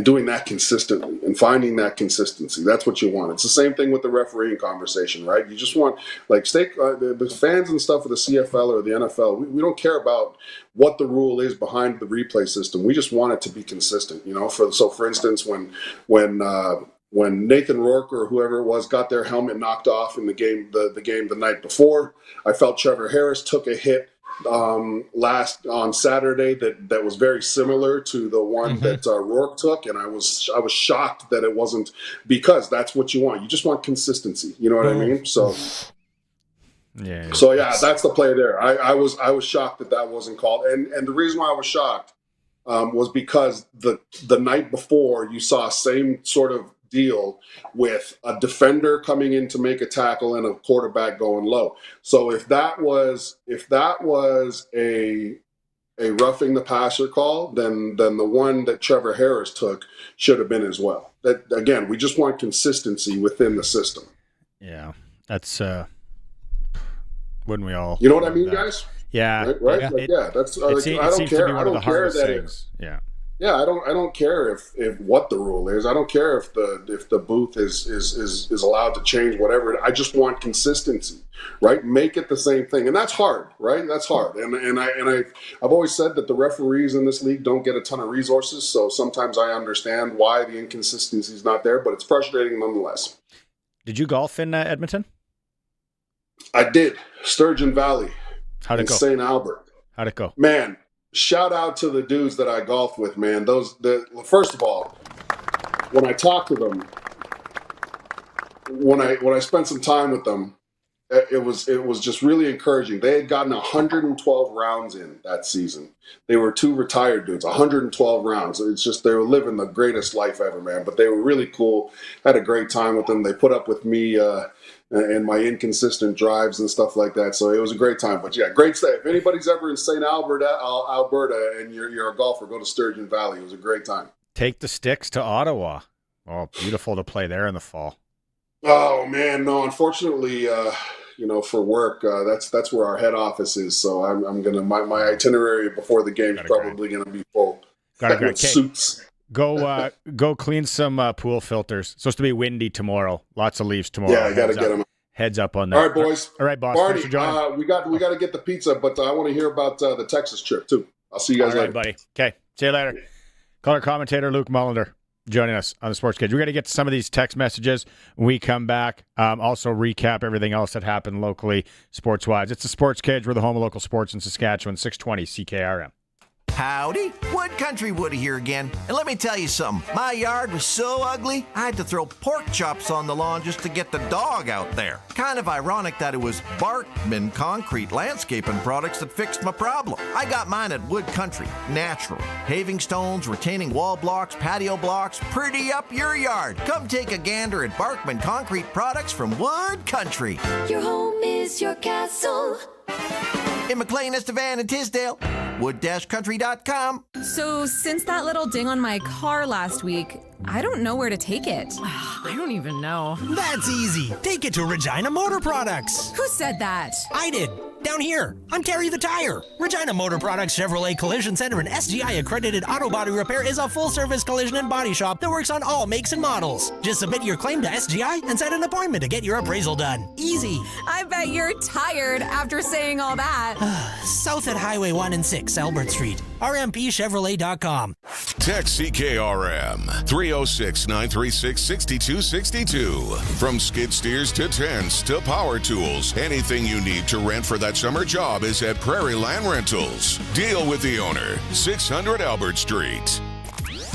doing that consistently and finding that consistency. That's what you want. It's the same thing with the refereeing conversation, right? You just want the fans and stuff of the CFL or the NFL. We don't care about what the rule is behind the replay system. We just want it to be consistent. For instance, when Nathan Rourke or whoever it was got their helmet knocked off in the game the night before, I felt Trevor Harris took a hit last on Saturday that was very similar to the one that Rourke took, and I was shocked that it wasn't, because that's what you want. You just want consistency. You know what I mean? So that's the play there. I was shocked that wasn't called, and the reason why I was shocked was because the night before you saw same sort of deal with a defender coming in to make a tackle and a quarterback going low. So if that was a roughing the passer call, then the one that Trevor Harris took should have been as well. That, again, we just want consistency within the system. Yeah, that's wouldn't we all? You know what I mean, guys? Yeah, right. Yeah. That's I don't care. I don't care that things. Yeah, I don't care if what the rule is. I don't care if the booth is allowed to change whatever. I just want consistency, right? Make it the same thing, and that's hard, right? That's hard. And I've always said that the referees in this league don't get a ton of resources, so sometimes I understand why the inconsistency is not there, but it's frustrating nonetheless. Did you golf in Edmonton? I did. Sturgeon Valley. How'd it go? St. Albert. How'd it go? Man. Shout out to the dudes that I golf with, man. First of all, when I talked to them, when I spent some time with them, it was just really encouraging. They had gotten 112 rounds in that season. They were two retired dudes, 112 rounds. It's just, they were living the greatest life ever, man. But they were really cool. Had a great time with them. They put up with me and my inconsistent drives and stuff like that. So it was a great time. But yeah, great stay. If anybody's ever in St. Albert, Alberta, and you're a golfer, go to Sturgeon Valley. It was a great time. Take the sticks to Ottawa. Oh, beautiful to play there in the fall. Oh man, no. Unfortunately, for work, that's where our head office is. So I'm gonna my itinerary before the game is probably gonna be full. With suits. Go clean some pool filters. It's supposed to be windy tomorrow. Lots of leaves tomorrow. Yeah, I got to get them. Heads up on that. All right, boys. All right, boss. Barney, Thanks for joining. we got to get the pizza, but I want to hear about the Texas trip too. I'll see you guys later. All right, buddy. Okay, see you later. Color commentator Luke Mullinder joining us on the Sportscage. We're going to get to some of these text messages when we come back. Also recap everything else that happened locally, sports-wise. It's the Sportscage. We're the home of local sports in Saskatchewan, 620 CKRM. Howdy, Wood Country Woody here again. And let me tell you something, my yard was so ugly, I had to throw pork chops on the lawn just to get the dog out there. Kind of ironic that it was Barkman Concrete landscaping products that fixed my problem. I got mine at Wood Country, natural. Paving stones, retaining wall blocks, patio blocks, pretty up your yard. Come take a gander at Barkman Concrete products from Wood Country. Your home is your castle. In McLean, Estevan, and Tisdale, wood-country.com. So since that little ding on my car last week, I don't know where to take it. I don't even know. That's easy. Take it to Regina Motor Products. Who said that? I did. Down here. I'm Terry the Tire. Regina Motor Products Chevrolet Collision Center and SGI accredited auto body repair is a full-service collision and body shop that works on all makes and models. Just submit your claim to SGI and set an appointment to get your appraisal done. Easy. I bet you're tired after saying all that. South at Highway 1 and 6, Albert Street. RMPChevrolet.com. Text CKRM 306-936-6262. From skid steers to tents to power tools, anything you need to rent for that summer job is at Prairie Land Rentals. Deal with the owner. 600 Albert Street.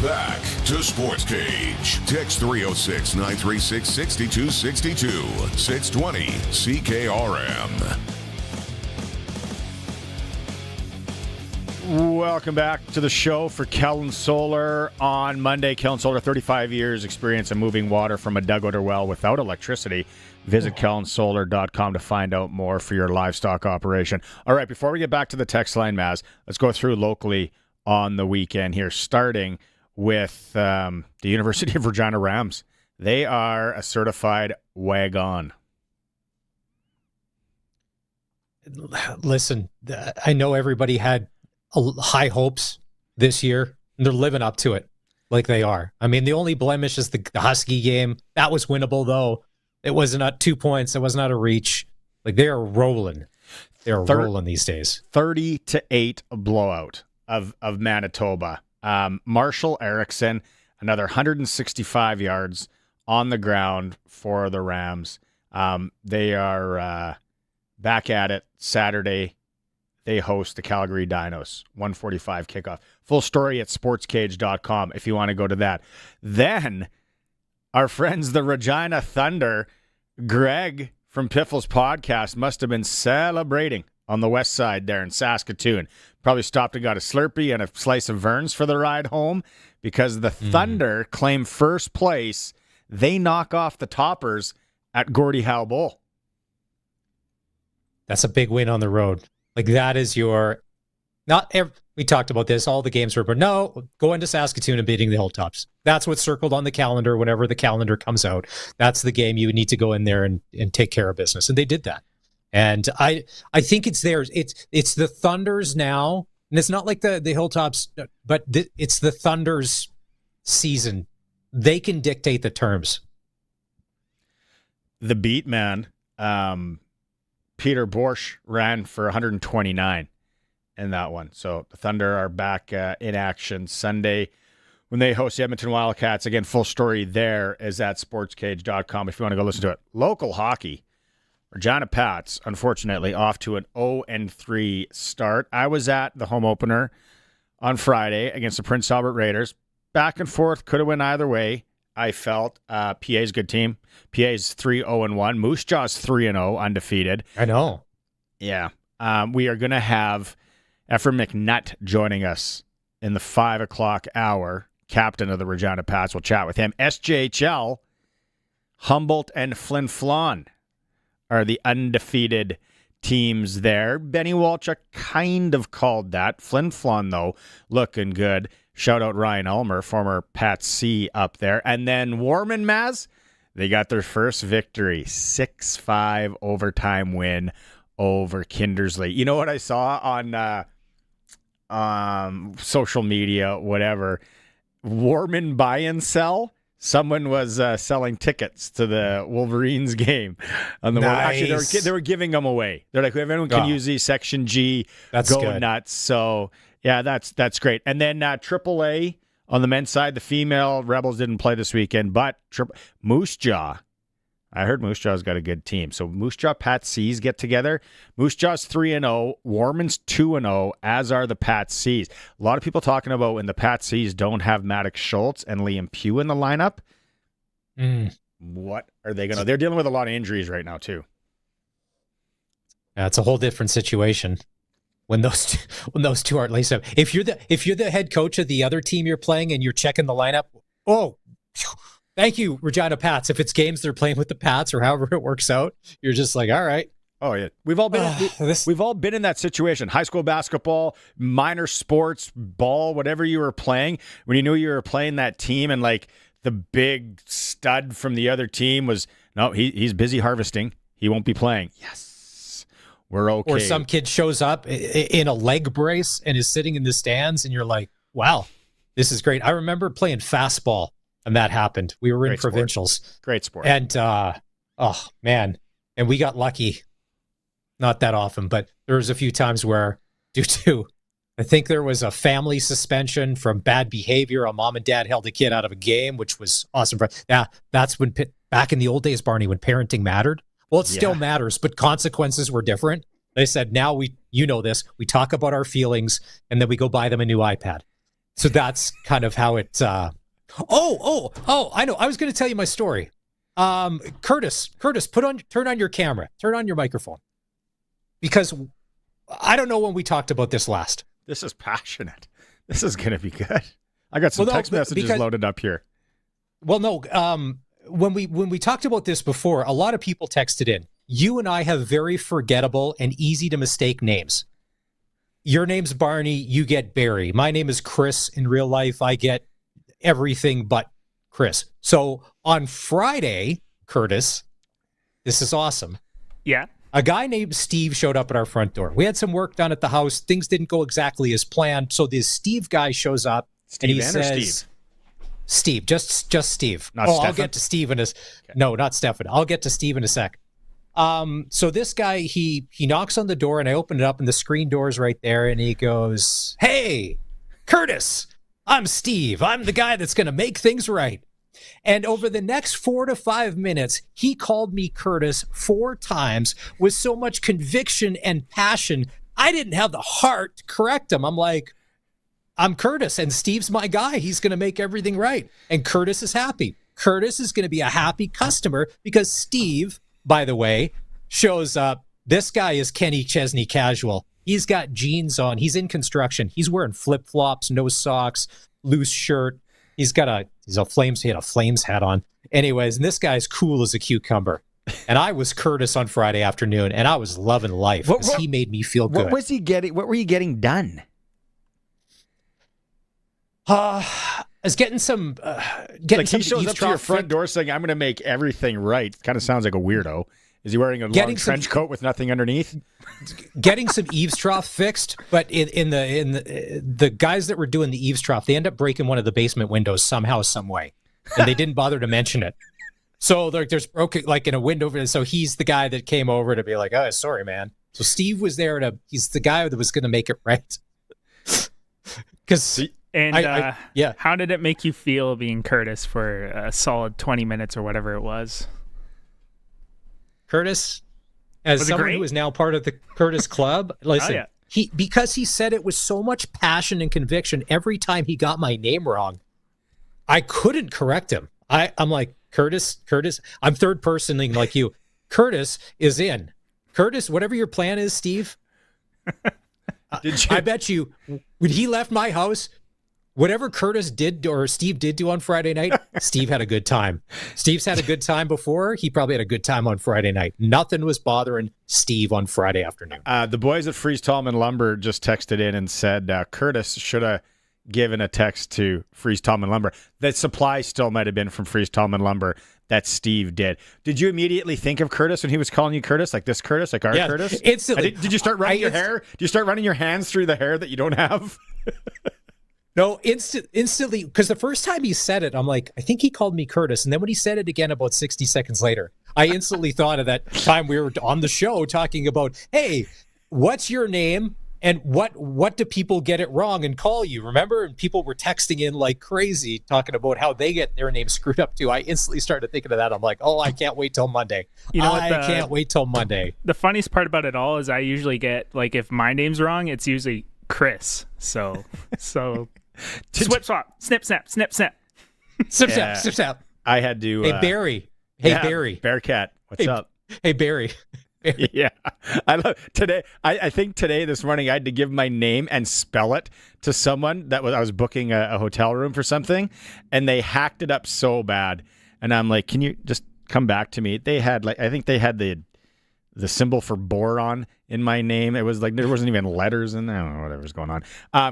Back to Sports Cage. Text 306-936-6262. 620 CKRM. Welcome back to the show for Kellen Solar on Monday. Kellen Solar, 35 years experience in moving water from a dugout or well without electricity. Visit kellensolar.com to find out more for your livestock operation. All right, before we get back to the text line, Maz, let's go through locally on the weekend here, starting with the University of Regina Rams. They are a certified wagon. Listen, I know everybody had high hopes this year, and they're living up to it like they are. I mean, the only blemish is the Husky game. That was winnable, though. It wasn't at 2 points. It was not a reach. Like, they are rolling. They're rolling these days. 30-8 blowout of Manitoba. Marshall Erickson, another 165 yards on the ground for the Rams. They are back at it Saturday. They host the Calgary Dinos, 1:45 kickoff. Full story at sportscage.com if you want to go to that. Then our friends, the Regina Thunder, Greg from Piffle's podcast must have been celebrating on the west side there in Saskatoon. Probably stopped and got a Slurpee and a slice of Verns for the ride home because the Thunder claim first place. They knock off the Toppers at Gordie Howe Bowl. That's a big win on the road. Like, that is your... we talked about this, all the games were, but no, going to Saskatoon and beating the Hilltops. That's what's circled on the calendar whenever the calendar comes out. That's the game you need to go in there and take care of business. And they did that. And I think it's theirs. It's the Thunder's now, and it's not like the Hilltops, but it's the Thunder's season. They can dictate the terms. The beat man, Peter Borsch ran for 129 in that one. So the Thunder are back in action Sunday when they host the Edmonton Wildcats. Again, full story there is at sportscage.com if you want to go listen to it. Local hockey, Regina Pats, unfortunately, off to an 0-3 start. I was at the home opener on Friday against the Prince Albert Raiders. Back and forth, could have went either way. I felt PA's good team. PA's 3-0-1. Moose Jaw's 3-0, undefeated. I know. Yeah. We are going to have Ephraim McNutt joining us in the 5 o'clock hour. Captain of the Regina Pats. We'll chat with him. SJHL, Humboldt and Flin Flon are the undefeated teams there. Benny Walchuk kind of called that. Flin Flon, though, looking good. Shout out Ryan Ulmer, former Pat C up there. And then Warman Maz, they got their first victory, 6-5 overtime win over Kindersley. You know what I saw on social media, whatever? Warman buy and sell. Someone was selling tickets to the Wolverines game on the nice. Actually, they were giving them away. They're like, everyone can use these Section G. That's go good. Nuts. So yeah, that's great. And then AAA on the men's side, the female Rebels didn't play this weekend, but Moose Jaw. I heard Moose Jaw's got a good team. So Moose Jaw Pat C's get together. Moose Jaw's 3-0. Warman's 2-0, as are the Pat C's. A lot of people talking about when the Pat C's don't have Maddox Schultz and Liam Pugh in the lineup. What are they going to... They're dealing with a lot of injuries right now, too. Yeah, it's a whole different situation when those two aren't laced up. If you're the head coach of the other team you're playing and you're checking the lineup, thank you, Regina Pats. If it's games they're playing with the Pats or however it works out, you're just like, all right. Oh yeah, we've all been in that situation. High school basketball, minor sports, ball, whatever you were playing. When you knew you were playing that team, and like the big stud from the other team was he's busy harvesting. He won't be playing. Yes, we're okay. Or some kid shows up in a leg brace and is sitting in the stands, and you're like, wow, this is great. I remember playing fastball. And that happened. We were in provincials. Great sport. And, oh, man. And we got lucky. Not that often, but there was a few times where, due to, I think there was a family suspension from bad behavior. A mom and dad held a kid out of a game, which was awesome. Yeah, that's when, back in the old days, Barney, when parenting mattered. Well, it still matters, but consequences were different. They said, now you know this, we talk about our feelings, and then we go buy them a new iPad. So that's kind of how it... Oh, I know. I was going to tell you my story. Curtis, turn on your camera. Turn on your microphone. Because I don't know when we talked about this last. This is passionate. This is going to be good. I got some text messages loaded up here. Well, no. When we talked about this before, a lot of people texted in. You and I have very forgettable and easy to mistake names. Your name's Barney. You get Barry. My name is Chris. In real life, I get everything but Chris. So on Friday, Curtis, this is awesome. Yeah. A guy named Steve showed up at our front door. We had some work done at the house. Things didn't go exactly as planned. So this Steve guy shows up and he says, Steve, just Steve. Not Stefan? I'll get to Steve in a No, not Stefan. I'll get to Steve in a sec. So this guy, he knocks on the door and I open it up and the screen door's right there and he goes, "Hey, Curtis, I'm Steve. I'm the guy that's going to make things right." And over the next 4 to 5 minutes, he called me Curtis 4 times with so much conviction and passion. I didn't have the heart to correct him. I'm like, I'm Curtis and Steve's my guy. He's going to make everything right. And Curtis is happy. Curtis is going to be a happy customer because Steve, by the way, shows up. This guy is Kenny Chesney casual. He's got jeans on. He's in construction. He's wearing flip-flops, no socks, loose shirt. He had a Flames hat on. Anyways, and this guy's cool as a cucumber. And I was Curtis on Friday afternoon, and I was loving life because he made me feel good. What was he getting? What were you getting done? I was getting some. He shows up to your front door saying, "I'm going to make everything right." Kind of sounds like a weirdo. Is he wearing a long trench coat with nothing underneath? Getting some eaves trough fixed, but in the guys that were doing the eaves trough, they end up breaking one of the basement windows somehow, some way, and they didn't bother to mention it. So there's broken in a window. So he's the guy that came over to be like, "Oh, sorry, man." So Steve was there he's the guy that was going to make it right. Because how did it make you feel being Curtis for a solid 20 minutes or whatever it was? Curtis, as someone who is now part of the Curtis Club, listen, because he said it with so much passion and conviction every time he got my name wrong, I couldn't correct him. I'm like, Curtis, I'm third personing like you. Curtis is in. Curtis, whatever your plan is, Steve, I bet you when he left my house, whatever Curtis did or Steve did do on Friday night, Steve had a good time. Steve's had a good time before. He probably had a good time on Friday night. Nothing was bothering Steve on Friday afternoon. The boys at Freeze Tallman Lumber just texted in and said Curtis should have given a text to Freeze Tallman Lumber. The supply still might have been from Freeze Tallman Lumber that Steve did. Did you immediately think of Curtis when he was calling you Curtis? Like this Curtis? Like our Curtis? Instantly. Did you start running your hair? Do you start running your hands through the hair that you don't have? No, instantly, because the first time he said it, I'm like, I think he called me Curtis. And then when he said it again about 60 seconds later, I instantly thought of that time we were on the show talking about, hey, what's your name? And what do people get it wrong and call you? Remember? And people were texting in like crazy, talking about how they get their name screwed up too. I instantly started thinking of that. I'm like, oh, I can't wait till Monday. I can't wait till Monday. The funniest part about it all is I usually get, like, if my name's wrong, it's usually Chris. So swip swap, snip snap, snip snap. Snip snap, snip snap. I had to Hey Barry. Hey Barry. Bearcat. What's up? Hey Barry. Yeah. I love today. I think this morning I had to give my name and spell it to someone I was booking a hotel room for something, and they hacked it up so bad. And I'm like, can you just come back to me? They had I think they had the symbol for boron in my name. It was like there wasn't even letters in there. I don't know whatever's going on.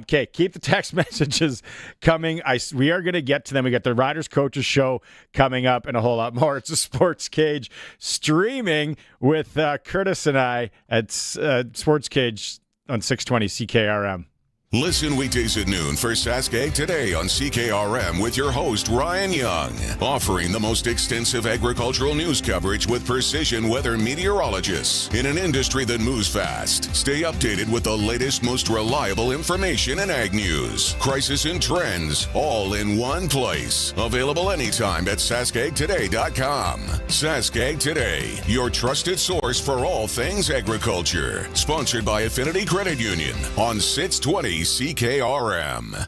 Okay, keep the text messages coming. We are going to get to them. We got the Riders Coaches Show coming up and a whole lot more. It's a Sports Cage streaming with Curtis and I at Sports Cage on 620 CKRM. Listen weekdays at noon for Saskatchewan Today on CKRM with your host, Ryan Young, offering the most extensive agricultural news coverage with precision weather meteorologists in an industry that moves fast. Stay updated with the latest, most reliable information in ag news, crisis and trends, all in one place. Available anytime at SaskagToday.com. Saskag Today, your trusted source for all things agriculture. Sponsored by Affinity Credit Union on 620 CKRM.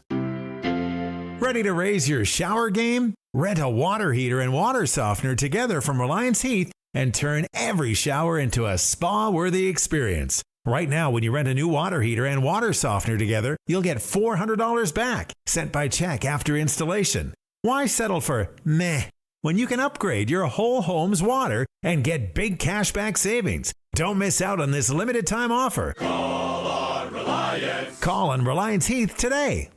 Ready to raise your shower game? Rent a water heater and water softener together from Reliance Heath and turn every shower into a spa-worthy experience. Right now, when you rent a new water heater and water softener together, you'll get $400 back, sent by check after installation. Why settle for meh when you can upgrade your whole home's water and get big cashback savings? Don't miss out on this limited time offer. Call on Reliance. Call on Reliance Heath today.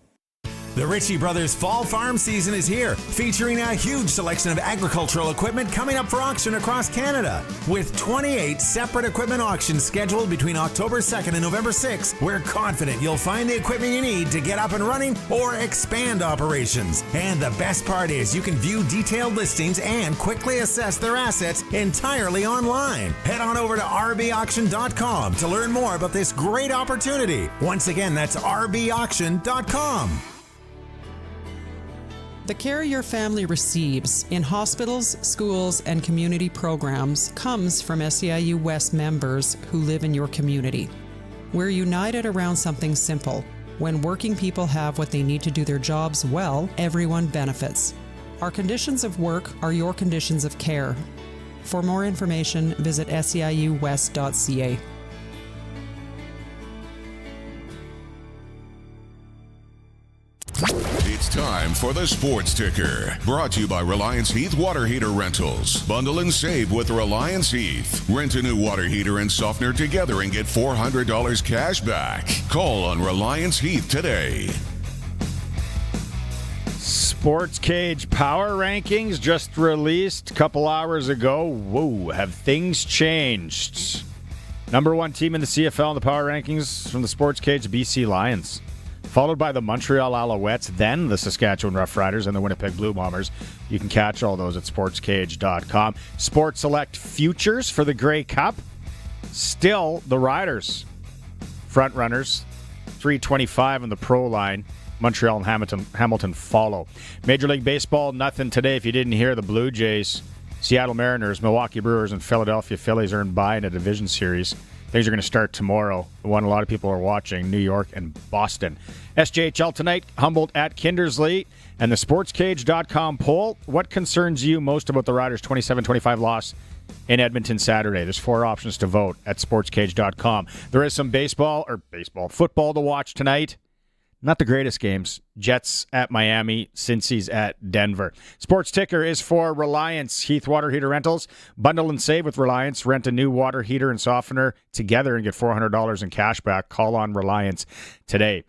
The Ritchie Brothers Fall Farm season is here, featuring a huge selection of agricultural equipment coming up for auction across Canada. With 28 separate equipment auctions scheduled between October 2nd and November 6th, we're confident you'll find the equipment you need to get up and running or expand operations. And the best part is you can view detailed listings and quickly assess their assets entirely online. Head on over to rbauction.com to learn more about this great opportunity. Once again, that's rbauction.com. The care your family receives in hospitals, schools, and community programs comes from SEIU West members who live in your community. We're united around something simple. When working people have what they need to do their jobs well, everyone benefits. Our conditions of work are your conditions of care. For more information, visit seiuwest.ca. It's time for the Sports Ticker, brought to you by Reliance Heath Water Heater Rentals. Bundle and save with Reliance Heath. Rent a new water heater and softener together and get $400 cash back. Call on Reliance Heath today. Sportscage Power Rankings just released a couple hours ago. Whoa, have things changed? Number one team in the CFL in the Power Rankings from the Sportscage, BC Lions. Followed by the Montreal Alouettes, then the Saskatchewan Roughriders and the Winnipeg Blue Bombers. You can catch all those at sportscage.com. Sports Select Futures for the Grey Cup. Still the Riders. Front runners, 325 on the pro line. Montreal and Hamilton follow. Major League Baseball, nothing today. If you didn't hear, the Blue Jays, Seattle Mariners, Milwaukee Brewers, and Philadelphia Phillies are in bye in a division series. Things are going to start tomorrow. The one a lot of people are watching, New York and Boston. SJHL tonight, Humboldt at Kindersley. And the Sportscage.com poll, what concerns you most about the Riders' 27-25 loss in Edmonton Saturday? There's 4 options to vote at Sportscage.com. There is some football to watch tonight. Not the greatest games. Jets at Miami, Cincy's at Denver. Sports Ticker is for Reliance Heath Water Heater Rentals. Bundle and save with Reliance. Rent a new water heater and softener together and get $400 in cash back. Call on Reliance today.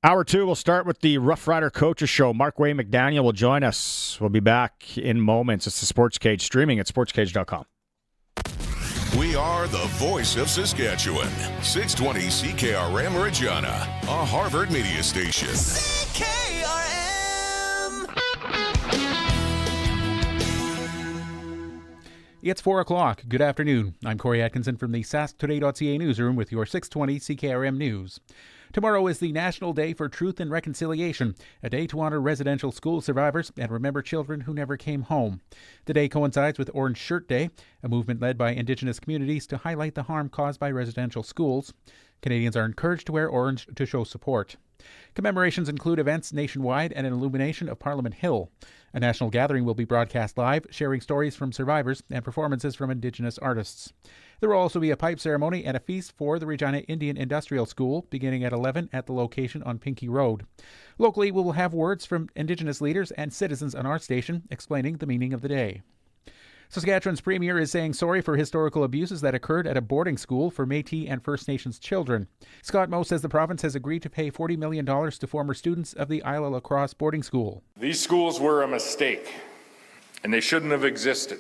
Hour 2, we'll start with the Roughrider Coaches Show. Marquay McDaniel will join us. We'll be back in moments. It's the Sports Cage, streaming at sportscage.com. We are the voice of Saskatchewan. 620 CKRM Regina, a Harvard media station. It's 4 o'clock. Good afternoon. I'm Corey Atkinson from the sasktoday.ca newsroom with your 620 CKRM News. Tomorrow is the National Day for Truth and Reconciliation, a day to honor residential school survivors and remember children who never came home. The day coincides with Orange Shirt Day, a movement led by Indigenous communities to highlight the harm caused by residential schools. Canadians are encouraged to wear orange to show support. Commemorations include events nationwide and an illumination of Parliament Hill. A national gathering will be broadcast live, sharing stories from survivors and performances from Indigenous artists. There will also be a pipe ceremony and a feast for the Regina Indian Industrial School, beginning at 11 at the location on Pinkey Road. Locally, we will have words from Indigenous leaders and citizens on our station explaining the meaning of the day. Saskatchewan's Premier is saying sorry for historical abuses that occurred at a boarding school for Métis and First Nations children. Scott Moe says the province has agreed to pay $40 million to former students of the Isla Lacrosse boarding school. These schools were a mistake, and they shouldn't have existed.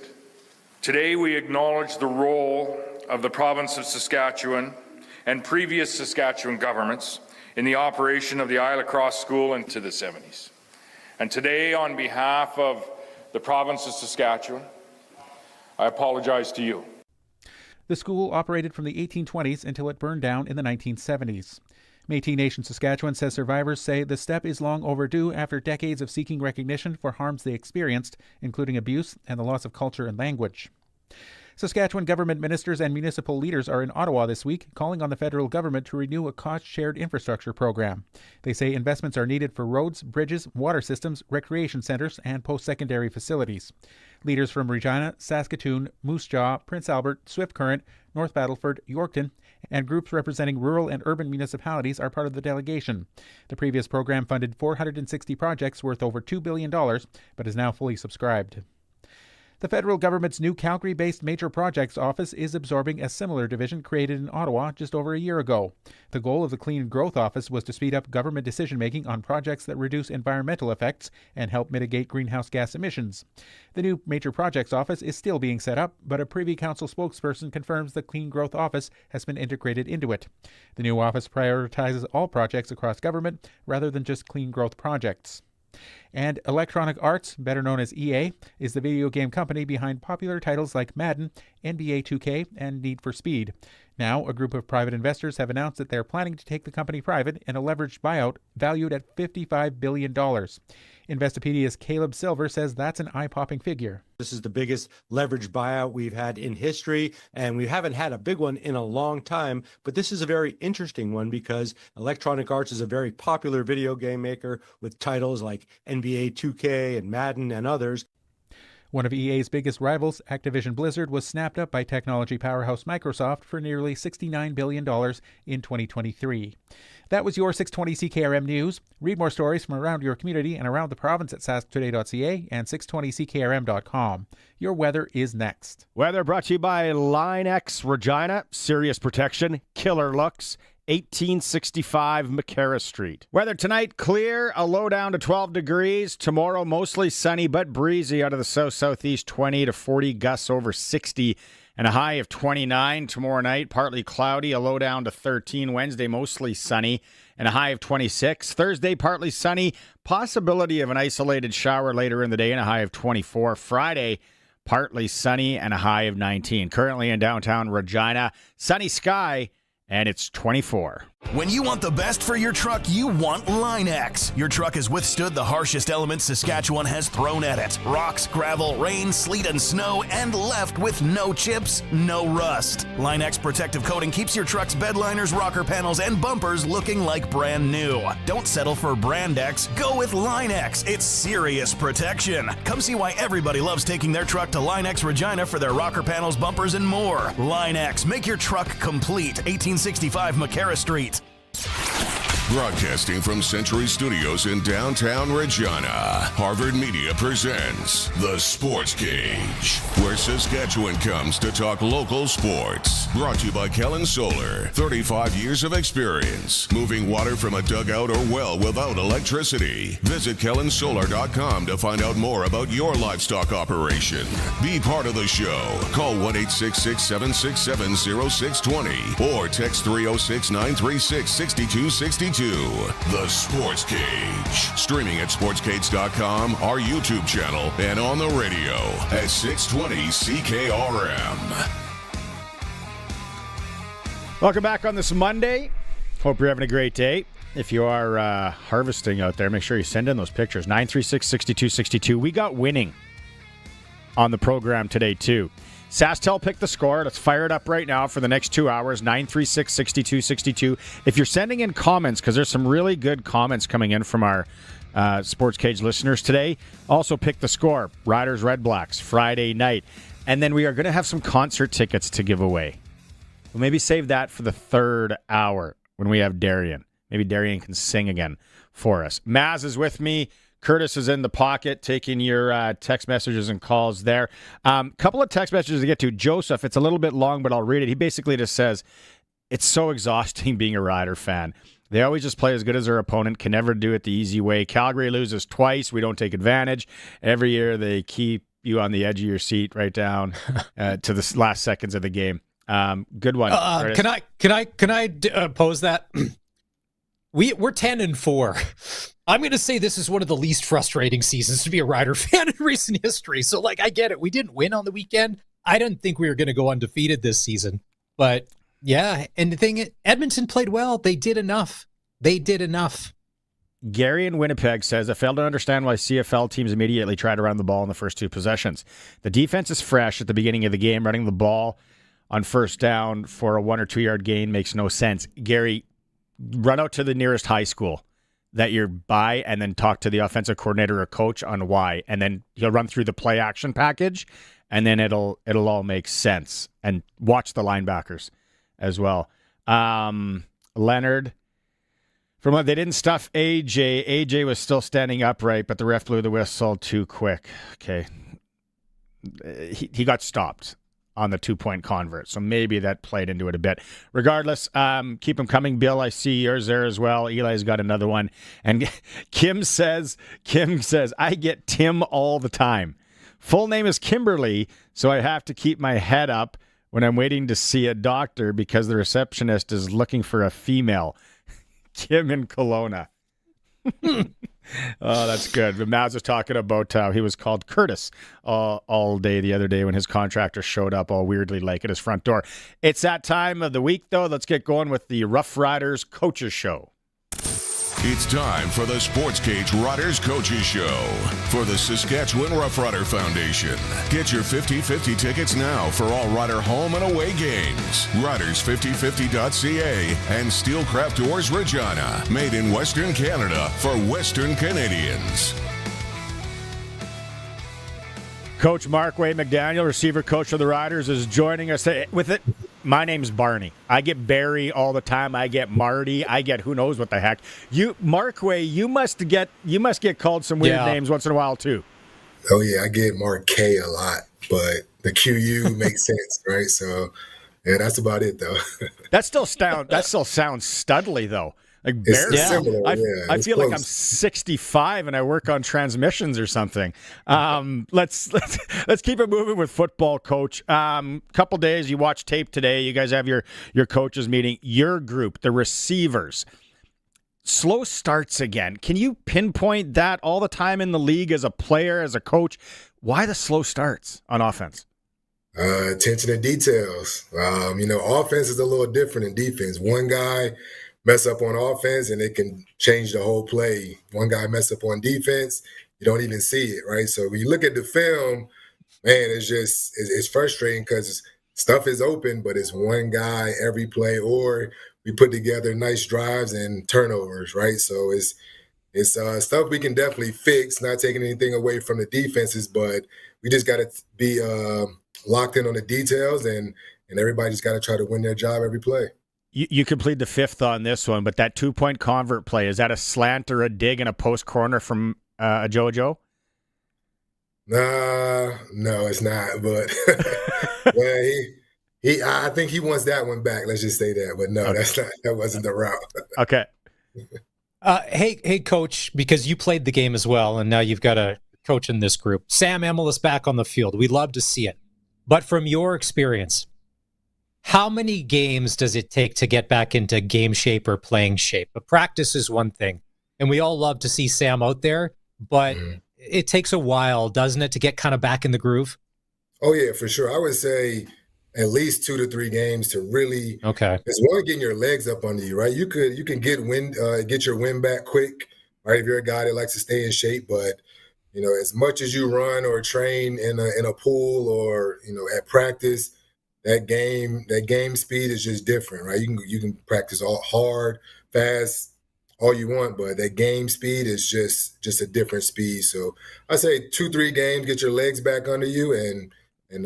Today we acknowledge the role of the province of Saskatchewan and previous Saskatchewan governments in the operation of the Isla Lacrosse School into the 70s. And today, on behalf of the province of Saskatchewan, I apologize to you. The school operated from the 1820s until it burned down in the 1970s. Métis Nation Saskatchewan says survivors say the step is long overdue after decades of seeking recognition for harms they experienced, including abuse and the loss of culture and language. Saskatchewan government ministers and municipal leaders are in Ottawa this week, calling on the federal government to renew a cost-shared infrastructure program. They say investments are needed for roads, bridges, water systems, recreation centres, and post-secondary facilities. Leaders from Regina, Saskatoon, Moose Jaw, Prince Albert, Swift Current, North Battleford, Yorkton, and groups representing rural and urban municipalities are part of the delegation. The previous program funded 460 projects worth over $2 billion, but is now fully subscribed. The federal government's new Calgary-based Major Projects Office is absorbing a similar division created in Ottawa just over a year ago. The goal of the Clean Growth Office was to speed up government decision-making on projects that reduce environmental effects and help mitigate greenhouse gas emissions. The new Major Projects Office is still being set up, but a Privy Council spokesperson confirms the Clean Growth Office has been integrated into it. The new office prioritizes all projects across government rather than just clean growth projects. And Electronic Arts, better known as EA, is the video game company behind popular titles like Madden, NBA 2K, and Need for Speed. Now, a group of private investors have announced that they're planning to take the company private in a leveraged buyout valued at $55 billion. Investopedia's Caleb Silver says that's an eye-popping figure. This is the biggest leveraged buyout we've had in history, and we haven't had a big one in a long time, but this is a very interesting one because Electronic Arts is a very popular video game maker with titles like NBA 2K and Madden and others. One of EA's biggest rivals, Activision Blizzard, was snapped up by technology powerhouse Microsoft for nearly $69 billion in 2023. That was your 620 CKRM News. Read more stories from around your community and around the province at sasktoday.ca and 620ckrm.com. Your weather is next. Weather brought to you by Line X Regina. Serious protection, killer looks. 1865 McCarra Street. Weather tonight, clear, a low down to 12 degrees. Tomorrow, mostly sunny but breezy out of the south-southeast, 20 to 40, gusts over 60, and a high of 29. Tomorrow night, partly cloudy, a low down to 13. Wednesday, mostly sunny, and a high of 26. Thursday, partly sunny, possibility of an isolated shower later in the day, and a high of 24. Friday, partly sunny, and a high of 19. Currently in downtown Regina, sunny sky, and it's 24. When you want the best for your truck, you want Line X. Your truck has withstood the harshest elements Saskatchewan has thrown at it. Rocks, gravel, rain, sleet, and snow, and left with no chips, no rust. Line X protective coating keeps your truck's bed liners, rocker panels, and bumpers looking like brand new. Don't settle for Brand X. Go with Line X. It's serious protection. Come see why everybody loves taking their truck to Line X Regina for their rocker panels, bumpers, and more. Line X. Make your truck complete. 1865 McCarra Street. Broadcasting from Century Studios in downtown Regina, Harvard Media presents The Sports Cage, where Saskatchewan comes to talk local sports. Brought to you by Kellen Solar, 35 years of experience, moving water from a dugout or well without electricity. Visit kellensolar.com to find out more about your livestock operation. Be part of the show. Call 1-866-767-0620 or text 306-936-6262. The Sports Cage. Streaming at sportscage.com, our YouTube channel, and on the radio at 620 CKRM. Welcome back on this Monday. Hope you're having a great day. If you are harvesting out there, make sure you send in those pictures. 936-6262. We got winning on the program today, too. SaskTel picked the score. Let's fire it up right now for the next 2 hours, 936-6262. If you're sending in comments, because there's some really good comments coming in from our Sports Cage listeners today, also pick the score. Riders, Red Blacks, Friday night. And then we are going to have some concert tickets to give away. We'll maybe save that for the third hour when we have Darian. Maybe Darian can sing again for us. Maz is with me. Curtis is in the pocket taking your text messages and calls there. Couple of text messages to get to. Joseph, it's a little bit long, but I'll read it. He basically just says, it's so exhausting being a Rider fan. They always just play as good as their opponent, can never do it the easy way. Calgary loses twice. We don't take advantage. Every year they keep you on the edge of your seat right down to the last seconds of the game. Good one. Can I pose that? We're 10-4. I'm going to say this is one of the least frustrating seasons to be a Rider fan in recent history. So, I get it. We didn't win on the weekend. I didn't think we were going to go undefeated this season. But, yeah, and the thing, Edmonton played well. They did enough. Gary in Winnipeg says, I fail to understand why CFL teams immediately try to run the ball in the first two possessions. The defense is fresh at the beginning of the game. Running the ball on first down for a 1 or 2 yard gain makes no sense. Gary, run out to the nearest high school. that you're by and then talk to the offensive coordinator or coach on why. And then he'll run through the play action package, and then it'll all make sense. And watch the linebackers as well. Leonard, from what they didn't stuff AJ. AJ was still standing upright, but the ref blew the whistle too quick. Okay. He got stopped on the 2-point convert, so maybe that played into it a bit. Regardless, keep them coming. Bill, I see yours there as well. Eli's got another one. And Kim says, I get Tim all the time. Full name is Kimberly, so I have to keep my head up when I'm waiting to see a doctor because the receptionist is looking for a female. Kim in Kelowna. Oh, that's good. But Maz was talking about how he was called Curtis all day the other day when his contractor showed up all weirdly like at his front door. It's that time of the week, though. Let's get going with the Roughriders Coaches Show. It's time for the Sportscage Riders Coaches Show for the Saskatchewan Roughrider Foundation. Get your 50-50 tickets now for all Rider home and away games. Riders5050.ca and Steelcraft Doors Regina, made in Western Canada for Western Canadians. Coach Marquay McDaniel, receiver coach of the Riders, is joining us with it. My name's Barney. I get Barry all the time. I get Marty. I get who knows what the heck. Marquay, you must get called some weird names once in a while too. Oh yeah, I get Marquay a lot, but the QU makes sense, right? So yeah, that's about it though. That still sounds studly though. Like it's similar, I feel close. Like I'm 65 and I work on transmissions or something. Let's keep it moving with football, Coach. Couple days, you watch tape today. You guys have your coaches meeting. Your group, the receivers, slow starts again. Can you pinpoint that all the time in the league as a player, as a coach? Why the slow starts on offense? Attention to details. Offense is a little different than defense. One guy mess up on offense and it can change the whole play. One guy mess up on defense, you don't even see it, right? So when you look at the film, man, it's frustrating because stuff is open, but it's one guy every play, or we put together nice drives and turnovers, right? So it's stuff we can definitely fix, not taking anything away from the defenses, but we just got to be locked in on the details, and everybody just got to try to win their job every play. You can plead the fifth on this one, but that 2-point convert play, is that a slant or a dig in a post corner from a JoJo? No, it's not. But yeah, I think he wants that one back. Let's just say that. But no, okay. That wasn't the route. Okay. Hey, Coach, because you played the game as well, and now you've got a coach in this group. Sam Emmel is back on the field. We love to see it. But from your experience, how many games does it take to get back into game shape or playing shape? But practice is one thing, and we all love to see Sam out there, but it takes a while, doesn't it, to get kind of back in the groove? Oh, yeah, for sure. I would say at least 2 to 3 games to really. Okay. It's one getting your legs up under you, right? You can get your wind back quick, right? If you're a guy that likes to stay in shape, but as much as you run or train in a pool or at practice, that game speed is just different, right? You can practice all hard, fast, all you want, but that game speed is just a different speed. So I say 2-3 games, get your legs back under you, and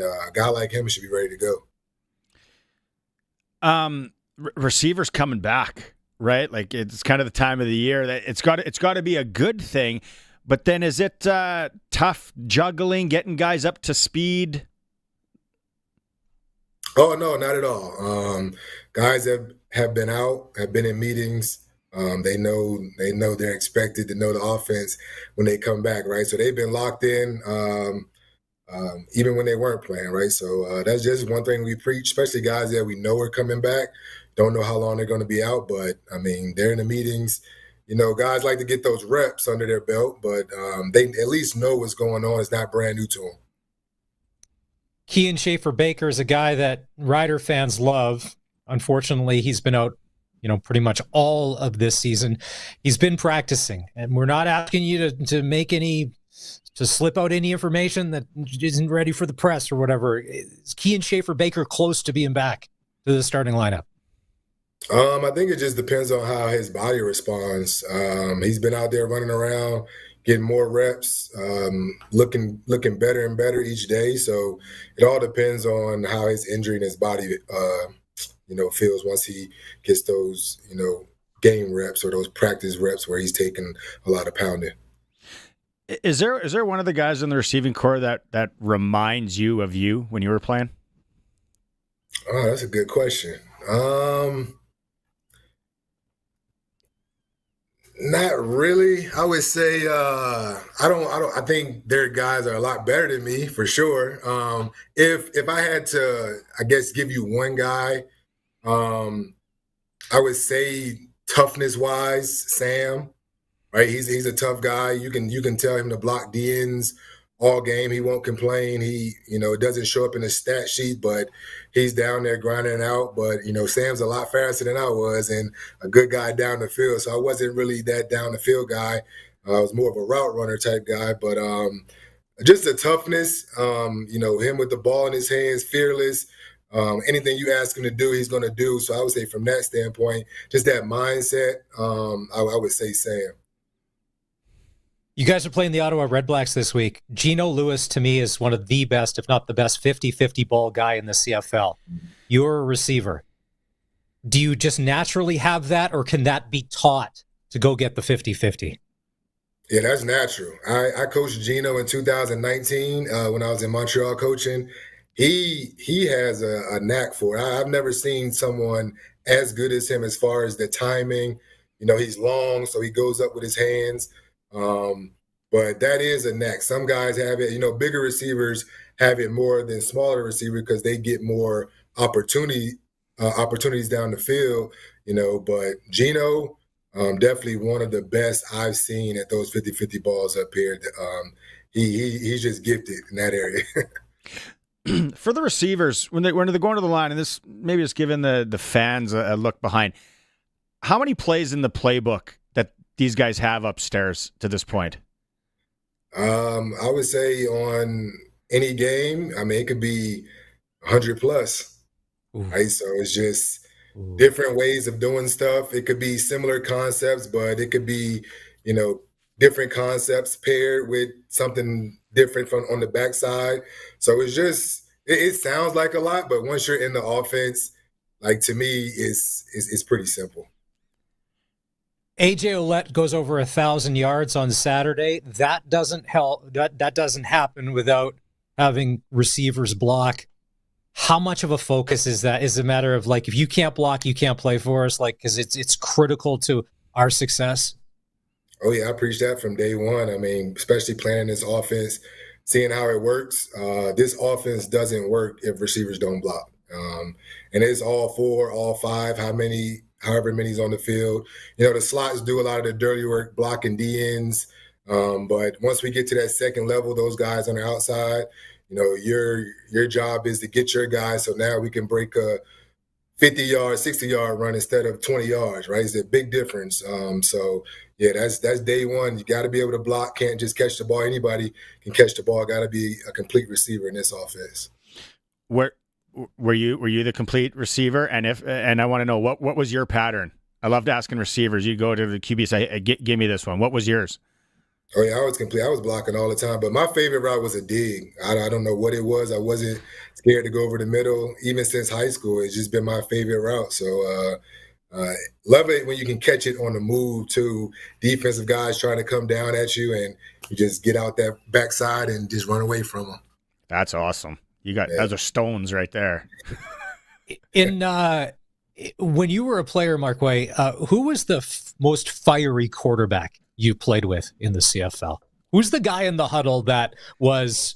a guy like him should be ready to go. Receivers coming back, right? Like it's kind of the time of the year that it's got to be a good thing. But then is it tough juggling, getting guys up to speed? Oh, no, not at all. Guys have been out, have been in meetings. They know they're expected to know the offense when they come back, right? So they've been locked in even when they weren't playing, right? So that's just one thing we preach, especially guys that we know are coming back. Don't know how long they're going to be out, but, they're in the meetings. Guys like to get those reps under their belt, but they at least know what's going on. It's not brand new to them. Kean Schaefer-Baker is a guy that Rider fans love. Unfortunately, he's been out, pretty much all of this season. He's been practicing, and we're not asking you to slip out any information that isn't ready for the press or whatever. Is Kean Schaefer-Baker close to being back to the starting lineup? I think it just depends on how his body responds. He's been out there running around, getting more reps, looking better and better each day. So it all depends on how his injury and his body, feels once he gets those, game reps or those practice reps where he's taking a lot of pounding. Is there one of the guys in the receiving corps that reminds you of you when you were playing? Oh, that's a good question. Not really. I would say I think their guys are a lot better than me for sure. If I had to, I guess, give you one guy, I would say toughness wise, Sam. Right, he's a tough guy. You can tell him to block DNs all game. He won't complain. He it doesn't show up in the stat sheet, but he's down there grinding it out. But Sam's a lot faster than I was, and a good guy down the field. So I wasn't really that down the field guy. I was more of a route runner type guy. But just the toughness. Him with the ball in his hands, fearless. Anything you ask him to do, he's going to do. So I would say from that standpoint, just that mindset. I would say Sam. You guys are playing the Ottawa Redblacks this week. Gino Lewis, to me, is one of the best, if not the best, 50-50 ball guy in the CFL. You're a receiver. Do you just naturally have that, or can that be taught to go get the 50-50? Yeah, that's natural. I coached Gino in 2019 when I was in Montreal coaching. He has a knack for it. I've never seen someone as good as him as far as the timing. He's long, so he goes up with his hands. But that is a knack. Some guys have it. Bigger receivers have it more than smaller receivers because they get more opportunities down the field. But Gino, definitely one of the best I've seen at those 50-50 balls up here. He's just gifted in that area. For the receivers, when they're going to the line, and this maybe it's giving the fans a look behind, how many plays in the playbook that these guys have upstairs to this point? I would say on any game, it could be 100 plus. Right? So it's just different ways of doing stuff. It could be similar concepts, but it could be, different concepts paired with something different from on the backside. So it's just, it sounds like a lot, but once you're in the offense, like to me, it's pretty simple. AJ Ouellette goes over 1,000 yards on Saturday. That doesn't help. That doesn't happen without having receivers block. How much of a focus is that? Is it a matter of if you can't block, you can't play for us? Because it's critical to our success. Oh yeah, I preach that from day one. Especially playing this offense, seeing how it works. This offense doesn't work if receivers don't block. And it's all 4, all 5, however many's on the field. The slots do a lot of the dirty work, blocking DNs. But once we get to that second level, those guys on the outside, your job is to get your guys. So now we can break a 50-yard, 60-yard run instead of 20 yards, right? It's a big difference. So yeah, that's day one. You got to be able to block. Can't just catch the ball. Anybody can catch the ball. Got to be a complete receiver in this offense. Were you the complete receiver? And I want to know what was your pattern? I loved asking receivers. You go to the QB, say, hey, give me this one. What was yours? Oh yeah, I was complete. I was blocking all the time. But my favorite route was a dig. I don't know what it was. I wasn't scared to go over the middle. Even since high school, it's just been my favorite route. So love it when you can catch it on the move too. Defensive guys trying to come down at you, and you just get out that backside and just run away from them. That's awesome. Those are stones right there. When you were a player, Marquay, who was the most fiery quarterback you played with in the CFL? Who's the guy in the huddle that was,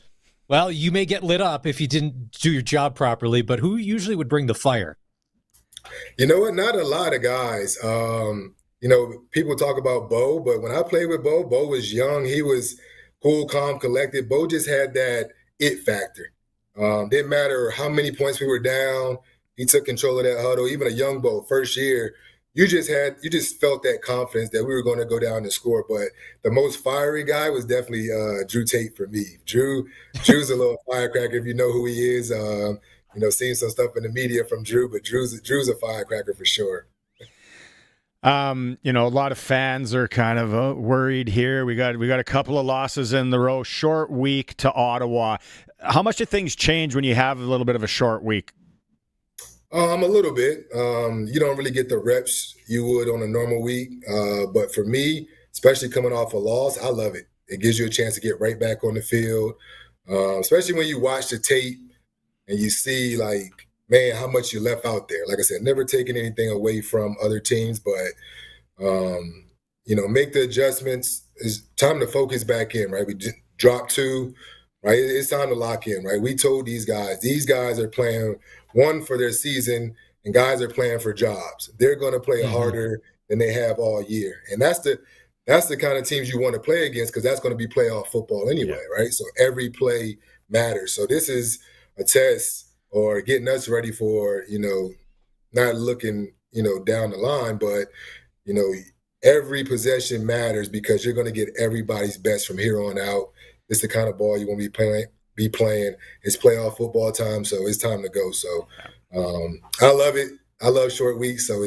well, you may get lit up if you didn't do your job properly, but who usually would bring the fire? You know what? Not a lot of guys. People talk about Bo, but when I played with Bo was young. He was cool, calm, collected. Bo just had that it factor. Didn't matter how many points we were down. He took control of that huddle. Even a young Bo, first year, you just felt that confidence that we were going to go down and score. But the most fiery guy was definitely Drew Tate for me. Drew's a little firecracker if you know who he is. Seen some stuff in the media from Drew, but Drew's a firecracker for sure. You know, a lot of fans are kind of worried here. We got a couple of losses in the row. Short week to Ottawa. How much do things change when you have a little bit of a short week? A little bit. You don't really get the reps you would on a normal week. But for me, especially coming off a loss, I love it. It gives you a chance to get right back on the field, especially when you watch the tape and you see, like, man, how much you left out there. Like I said, never taking anything away from other teams, but, you know, make the adjustments. It's time to focus back in, right? We dropped 2, right? It's time to lock in, right? We told these guys are playing one for their season, and guys are playing for jobs. They're going to play harder than they have all year. And that's the kind of teams you want to play against, because that's going to be playoff football anyway, right? So every play matters. So this is a test or getting us ready for, you know, not looking, you know, down the line, but, you know, every possession matters because you're going to get everybody's best from here on out. It's the kind of ball you want to be playing. It's playoff football time, so it's time to go. So I love it. I love short weeks, so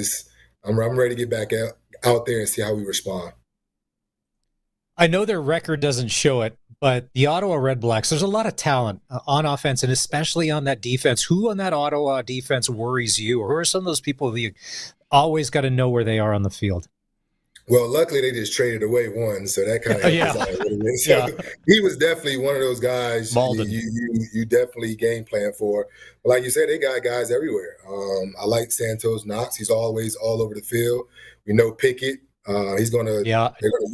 I'm ready to get back out there and see how we respond. I know their record doesn't show it, but the Ottawa Red Blacks, there's a lot of talent on offense and especially on that defense. Who on that Ottawa defense worries you? Or who are some of those people that you always got to know where they are on the field? Well, luckily they just traded away one, so that kind of helps out a little bit. So he was definitely one of those guys you definitely game plan for. But like you said, they got guys everywhere. I like Santos Knox. He's always all over the field. We know Pickett. They're gonna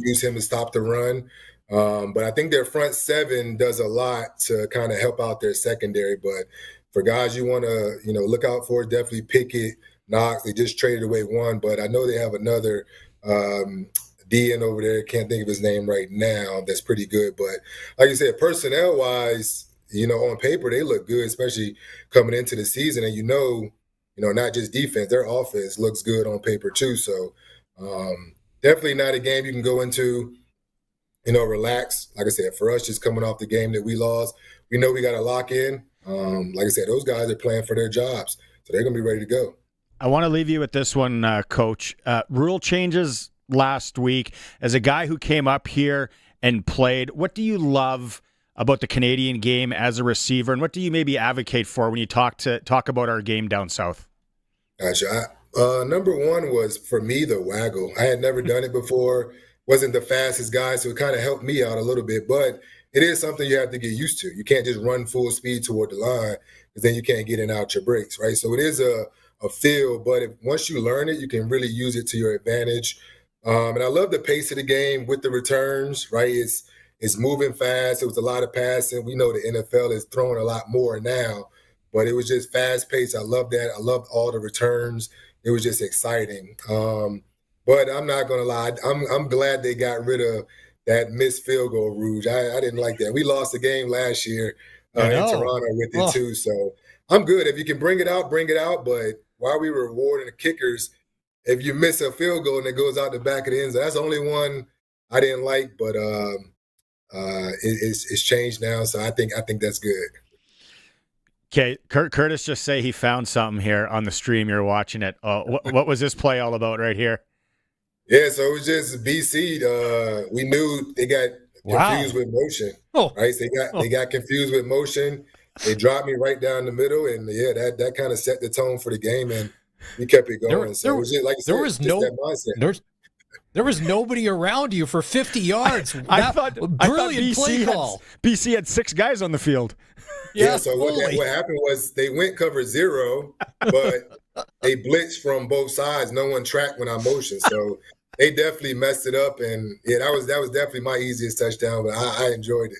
use him to stop the run. But I think their front 7 does a lot to kind of help out their secondary. But for guys you want to, you know, look out for, definitely Pickett, Knox. They just traded away one, but I know they have another DN over there. Can't think of his name right now. That's pretty good. But like you said, personnel wise, you know, on paper they look good, especially coming into the season. And you know, not just defense, their offense looks good on paper too. So definitely not a game you can go into, you know, relax. Like I said, for us, just coming off the game that we lost, we know we got to lock in. Like I said, those guys are playing for their jobs, so they're going to be ready to go. I want to leave you with this one, Coach. Rule changes last week. As a guy who came up here and played, what do you love about the Canadian game as a receiver, and what do you maybe advocate for when you talk about our game down south? Gotcha. Number one was, for me, the waggle. I had never done it before. Wasn't the fastest guy, so it kind of helped me out a little bit. But it is something you have to get used to. You can't just run full speed toward the line, because then you can't get in and out your breaks, right? So it is a feel, but once you learn it, you can really use it to your advantage. And I love the pace of the game with the returns, right? It's moving fast. It was a lot of passing. We know the NFL is throwing a lot more now, but it was just fast paced. I love that. I loved all the returns. It was just exciting. But I'm not gonna lie, I'm glad they got rid of that missed field goal rouge. I didn't like that. We lost the game last year in Toronto with it too. So I'm good. If you can bring it out, bring it out. But while we were rewarding the kickers, if you miss a field goal and it goes out the back of the end zone, that's the only one I didn't like. But it's changed now, so I think that's good. Okay, Curtis just say he found something here on the stream. You're watching it. What was this play all about right here? Yeah, so it was just BC. We knew they got confused with motion. Right? So they got confused with motion. They dropped me right down the middle, and that kind of set the tone for the game, and we kept it going. So it was just, like you said, that mindset. There was nobody around you for 50 yards. I thought brilliant play call. BC had 6 guys on the field. Yeah, so what happened was they went cover 0, but they blitzed from both sides. No one tracked when I motioned, so they definitely messed it up. And that was definitely my easiest touchdown, but I enjoyed it.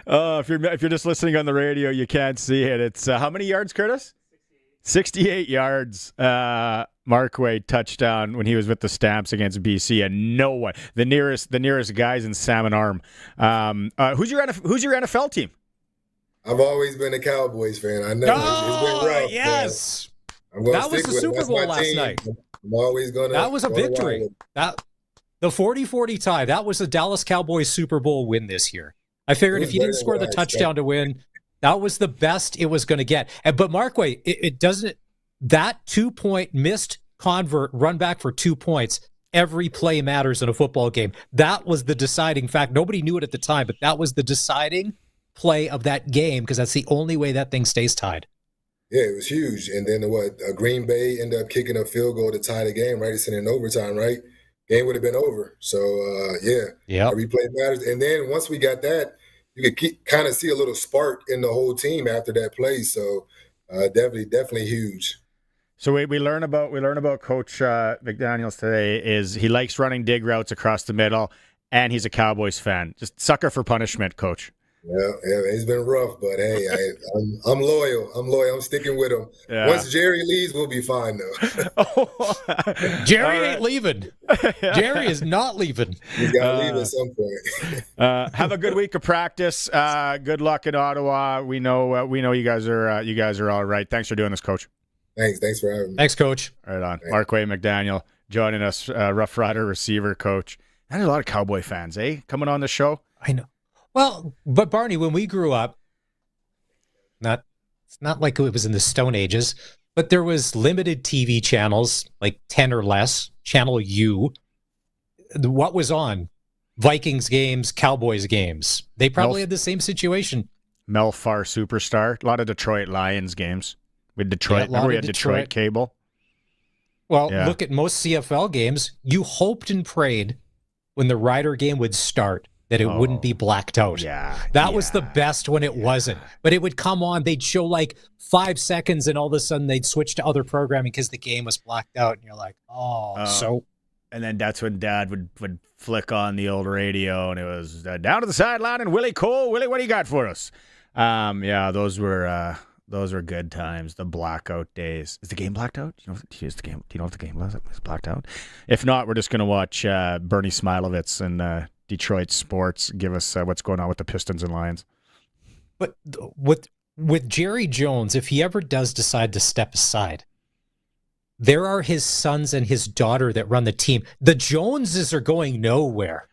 If you're just listening on the radio, you can't see it. It's how many yards, Curtis? 68 yards. Marquay touchdown when he was with the Stamps against BC, and no one, the nearest guys in salmon arm. Who's your NFL team? I've always been a Cowboys fan. I know it's been rough. Yes, that was the Super Bowl last night. I'm always gonna. That was a victory. The 40-40 tie. That was the Dallas Cowboys Super Bowl win this year. I figured if you didn't score the touchdown to win, that was the best it was going to get. But Marquay, it doesn't. That 2-point missed convert run back for 2 points every play matters in a football game. That was the deciding fact. Nobody knew it at the time, but that was the deciding play of that game because that's the only way that thing stays tied. Yeah, it was huge. And then Green Bay ended up kicking a field goal to tie the game, right? It's in overtime, right? Game would have been over. So, every play matters. And then once we got that, you could kind of see a little spark in the whole team after that play. So, definitely huge. So we learn about Coach McDaniels today is he likes running dig routes across the middle, and he's a Cowboys fan. Just sucker for punishment, Coach. Yeah, it's been rough, but hey, I'm loyal. I'm sticking with him. Yeah. Once Jerry leaves, we'll be fine, though. Jerry ain't leaving. Jerry is not leaving. He's got to leave at some point. Have a good week of practice. Good luck in Ottawa. We know you guys are all right. Thanks for doing this, Coach. Thanks for having me. Thanks, Coach. Right on. Marquay McDaniel joining us, Roughrider receiver coach. And a lot of Cowboy fans, coming on the show. I know. Well, but Barney, when we grew up, it's not like it was in the Stone Ages, but there was limited TV channels, like 10 or less, Channel U. What was on? Vikings games, Cowboys games. They probably had the same situation. Mel Farr Superstar. A lot of Detroit Lions games. With Detroit. Remember we had Detroit cable? Well, look at most CFL games. You hoped and prayed when the Rider game would start that it wouldn't be blacked out. Yeah. That was the best when it wasn't. But it would come on, they'd show like 5 seconds, and all of a sudden they'd switch to other programming because the game was blacked out. And you're like, And then that's when Dad would flick on the old radio, and it was down to the sideline, and Willie Cole. Willie, what do you got for us? Those were good times. The blackout days. Is the game blacked out? Do you know if the game was blacked out? If not, we're just going to watch Bernie Smilovitz and Detroit Sports give us what's going on with the Pistons and Lions. But with Jerry Jones, if he ever does decide to step aside, there are his sons and his daughter that run the team. The Joneses are going nowhere.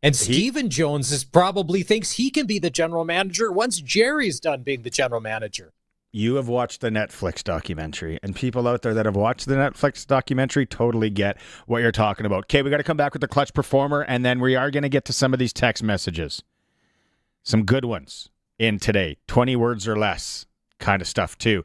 And Stephen Jones probably thinks he can be the general manager once Jerry's done being the general manager. You have watched the Netflix documentary, and people out there that have watched the Netflix documentary totally get what you're talking about. Okay, we got to come back with the clutch performer, and then we are going to get to some of these text messages. Some good ones in today. 20 words or less kind of stuff, too.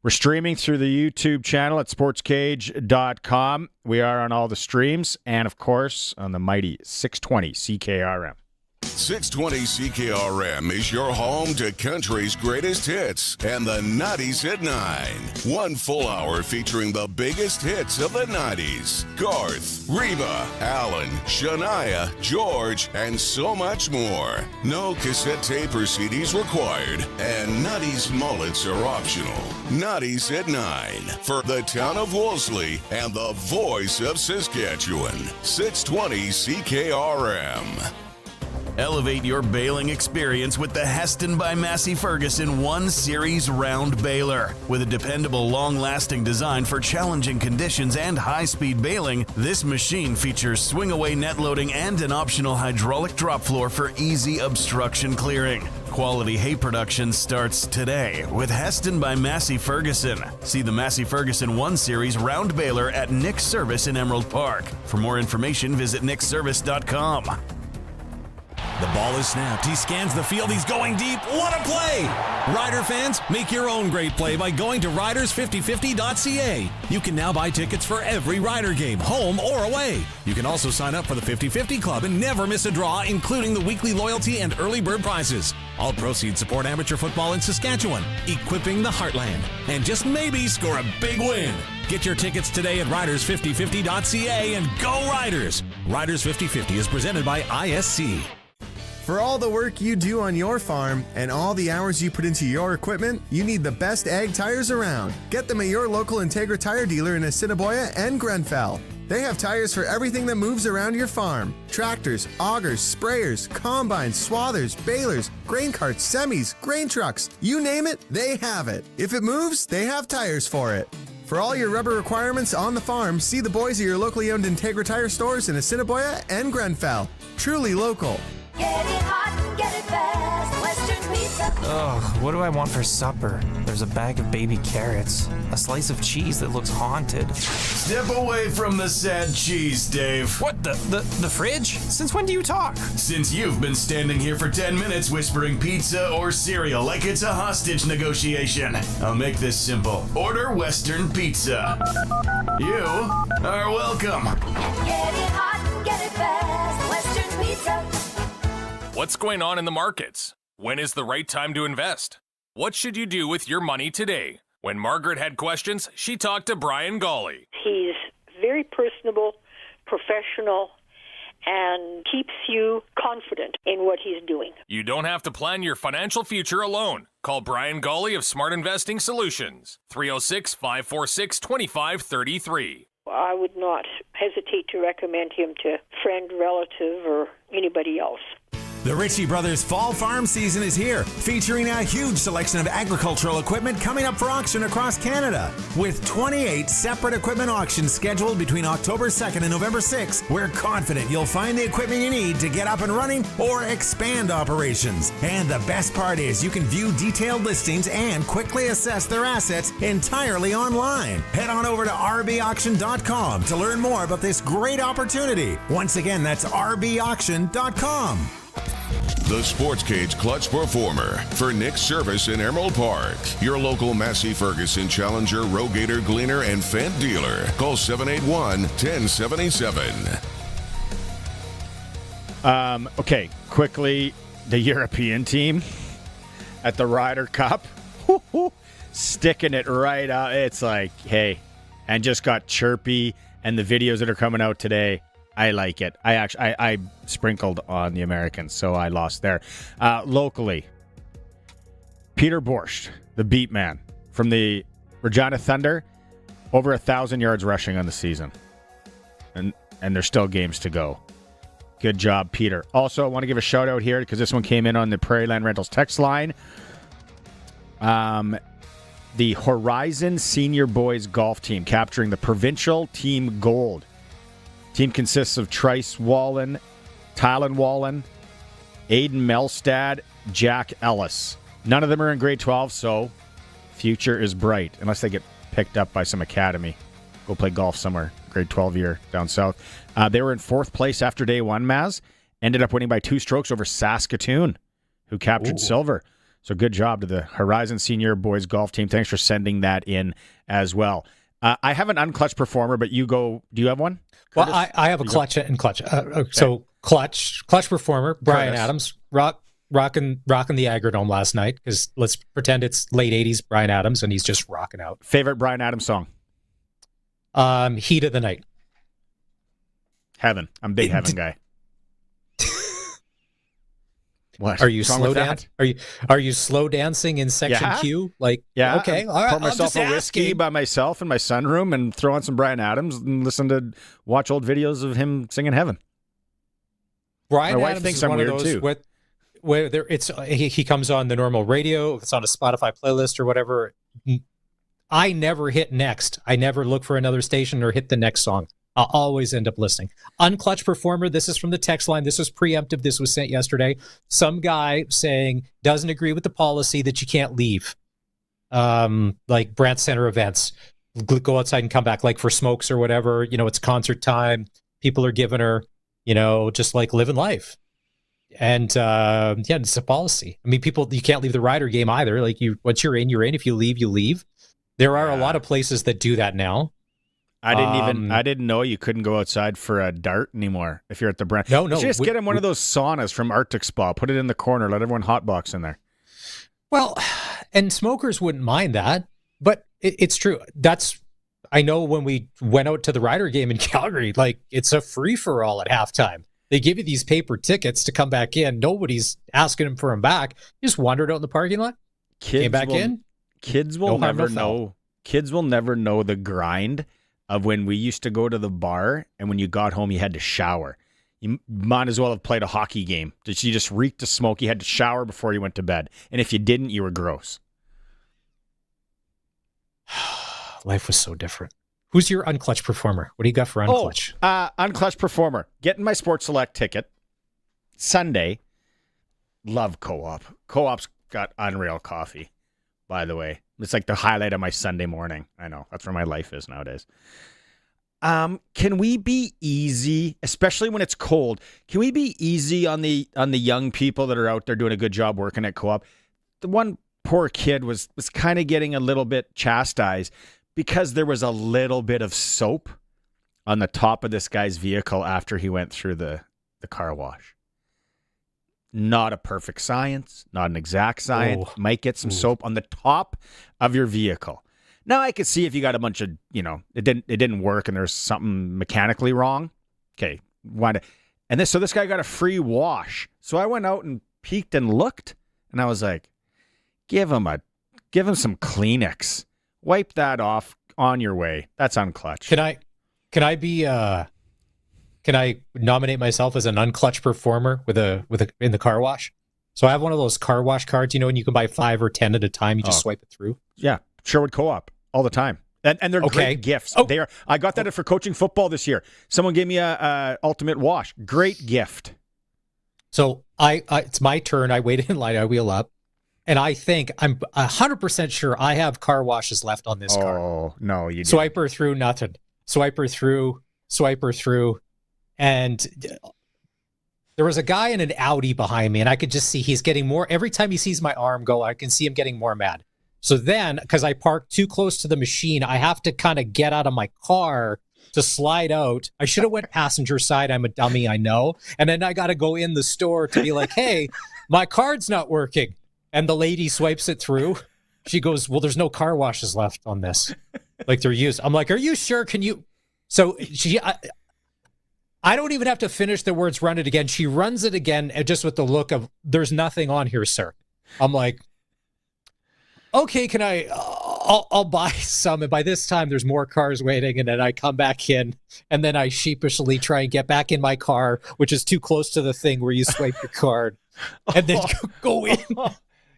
We're streaming through the YouTube channel at sportscage.com. We are on all the streams, and, of course, on the mighty 620 CKRM. 620 CKRM is your home to country's greatest hits and the 90s at 9. 1 full hour featuring the biggest hits of the 90s. Garth, Reba, Alan, Shania, George, and so much more. No cassette tape or CDs required, and 90s mullets are optional. 90s at 9 for the town of Wolseley and the voice of Saskatchewan. 620 CKRM. Elevate your baling experience with the Heston by Massey Ferguson 1 Series Round Baler. With a dependable, long-lasting design for challenging conditions and high-speed baling, this machine features swing-away net loading and an optional hydraulic drop floor for easy obstruction clearing. Quality hay production starts today with Heston by Massey Ferguson. See the Massey Ferguson 1 Series Round Baler at Nick's Service in Emerald Park. For more information, visit nicksservice.com. The ball is snapped. He scans the field. He's going deep. What a play! Rider fans, make your own great play by going to riders5050.ca. You can now buy tickets for every Rider game, home or away. You can also sign up for the 50/50 Club and never miss a draw, including the weekly loyalty and early bird prizes. All proceeds support amateur football in Saskatchewan, equipping the heartland, and just maybe score a big win. Get your tickets today at riders5050.ca and go Riders! Riders 50/50 is presented by ISC. For all the work you do on your farm and all the hours you put into your equipment, you need the best ag tires around. Get them at your local Integra tire dealer in Assiniboia and Grenfell. They have tires for everything that moves around your farm. Tractors, augers, sprayers, combines, swathers, balers, grain carts, semis, grain trucks. You name it, they have it. If it moves, they have tires for it. For all your rubber requirements on the farm, see the boys at your locally owned Integra tire stores in Assiniboia and Grenfell. Truly local. Get it hot and get it fast. Western Pizza Ugh, what do I want for supper? There's a bag of baby carrots, a slice of cheese that looks haunted. Step away from the sad cheese, Dave. What, the fridge? Since when do you talk? Since you've been standing here for 10 minutes whispering pizza or cereal like it's a hostage negotiation. I'll make this simple. Order Western pizza. You are welcome. Get it hot and get it fast. Western Pizza. What's going on in the markets? When is the right time to invest? What should you do with your money today? When Margaret had questions, she talked to Brian Golly. He's very personable, professional, and keeps you confident in what he's doing. You don't have to plan your financial future alone. Call Brian Golly of Smart Investing Solutions, 306-546-2533. I would not hesitate to recommend him to friend, relative, or anybody else. The Ritchie Brothers Fall Farm season is here, featuring a huge selection of agricultural equipment coming up for auction across Canada. With 28 separate equipment auctions scheduled between October 2nd and November 6th, we're confident you'll find the equipment you need to get up and running or expand operations. And the best part is you can view detailed listings and quickly assess their assets entirely online. Head on over to rbauction.com to learn more about this great opportunity. Once again, that's rbauction.com. The Sportscage Clutch Performer for Nick's Service in Emerald Park. Your local Massey Ferguson Challenger, Rogator, Gleaner, and Fendt dealer. Call 781-1077. Okay, quickly, the European team at the Ryder Cup. Sticking it right out. It's like, hey, and just got chirpy. And the videos that are coming out today, I like it. I sprinkled on the Americans, so I lost there. Locally, Peter Borscht, the beat man from the Regina Thunder, over 1,000 yards rushing on the season. And there's still games to go. Good job, Peter. Also, I want to give a shout out here because this one came in on the Prairie Land Rentals text line. The Horizon Senior Boys Golf Team capturing the Provincial Team Gold. Team consists of Trice Wallen, Tylen Wallen, Aiden Melstad, Jack Ellis. None of them are in grade 12, so future is bright, unless they get picked up by some academy. Go play golf somewhere, grade 12 year down south. They were in fourth place after day one, Maz. Ended up winning by 2 strokes over Saskatoon, who captured silver. So good job to the Horizon Senior Boys Golf Team. Thanks for sending that in as well. I have an unclutched performer, but you go. Do you have one? Curtis? Well, I have a clutch and clutch. So clutch performer, Brian Curtis. Adams, rocking the Agrodome last night, because let's pretend it's late 80s Brian Adams, and he's just rocking out. Favorite Brian Adams song? Heat of the Night. Heaven. I'm a big Heaven guy. What? Are you slow dance? Are you slow dancing in section Q? Like, yeah, okay, all right. Pour myself a whiskey by myself in my sunroom and throw on some Brian Adams and watch old videos of him singing Heaven. Brian My wife Adams thinks is I'm one weird of those too. Where he comes on the normal radio, if it's on a Spotify playlist or whatever. I never hit next. I never look for another station or hit the next song. I'll always end up listening. Unclutched performer. This is from the text line. This was preemptive. This was sent yesterday. Some guy saying doesn't agree with the policy that you can't leave. Like Brant Center events, go outside and come back. Like for smokes or whatever. It's concert time. People are giving her, just like living life. And it's a policy. I mean, you can't leave the Rider game either. Like once you're in, you're in. If you leave, you leave. There are a lot of places that do that now. I didn't know you couldn't go outside for a dart anymore if you're at the Brent. No. Just get him one of those saunas from Arctic Spa. Put it in the corner. Let everyone hotbox in there. Well, and smokers wouldn't mind that, but it's true. I know when we went out to the Rider game in Calgary, like it's a free for all at halftime. They give you these paper tickets to come back in. Nobody's asking them for them back. You just wandered out in the parking lot, came back in. Kids will never know. Kids will never know the grind of when we used to go to the bar and when you got home, you had to shower. You might as well have played a hockey game. You just reeked of smoke. You had to shower before you went to bed. And if you didn't, you were gross. Life was so different. Who's your unclutched performer? What do you got for unclutch? Unclutched performer. Getting my Sports Select ticket Sunday. Love Co-op. Co-op's got unreal coffee, by the way. It's like the highlight of my Sunday morning. I know. That's where my life is nowadays. Can we be easy, especially when it's cold? Can we be easy on the young people that are out there doing a good job working at Co-op? The one poor kid was kind of getting a little bit chastised because there was a little bit of soap on the top of this guy's vehicle after he went through the car wash. Not a perfect science, not an exact science. Might get some soap on the top of your vehicle. Now I could see if you got a bunch of, it didn't work and there's something mechanically wrong. Okay, so this guy got a free wash. So I went out and peeked and looked, and I was like, give him some Kleenex. Wipe that off on your way. That's unclutch. Can I nominate myself as an unclutch performer in the car wash? So I have one of those car wash cards, and you can buy 5 or 10 at a time. You just swipe it through. Yeah, Sherwood Co-op all the time, and they're great gifts. They are. I got that for coaching football this year. Someone gave me a ultimate wash. Great gift. So it's my turn. I wait in line. I wheel up, and I think I'm 100% sure I have car washes left on this car. Oh no, you swipe her through, nothing. Swipe her through, and there was a guy in an Audi behind me, and I could just see he's getting more. Every time he sees my arm go, I can see him getting more mad. So then, because I parked too close to the machine, I have to kind of get out of my car to slide out. I should have went passenger side. I'm a dummy, I know. And then I got to go in the store to be like, hey, my card's not working. And the lady swipes it through. She goes, well, there's no car washes left on this. Like they're used. I'm like, are you sure? Can you? So I don't even have to finish the words, run it again. She runs it again, and just with the look of, there's nothing on here, sir. I'm like, okay, can I'll buy some. And by this time, there's more cars waiting. And then I come back in, and then I sheepishly try and get back in my car, which is too close to the thing where you swipe your card, and then go in.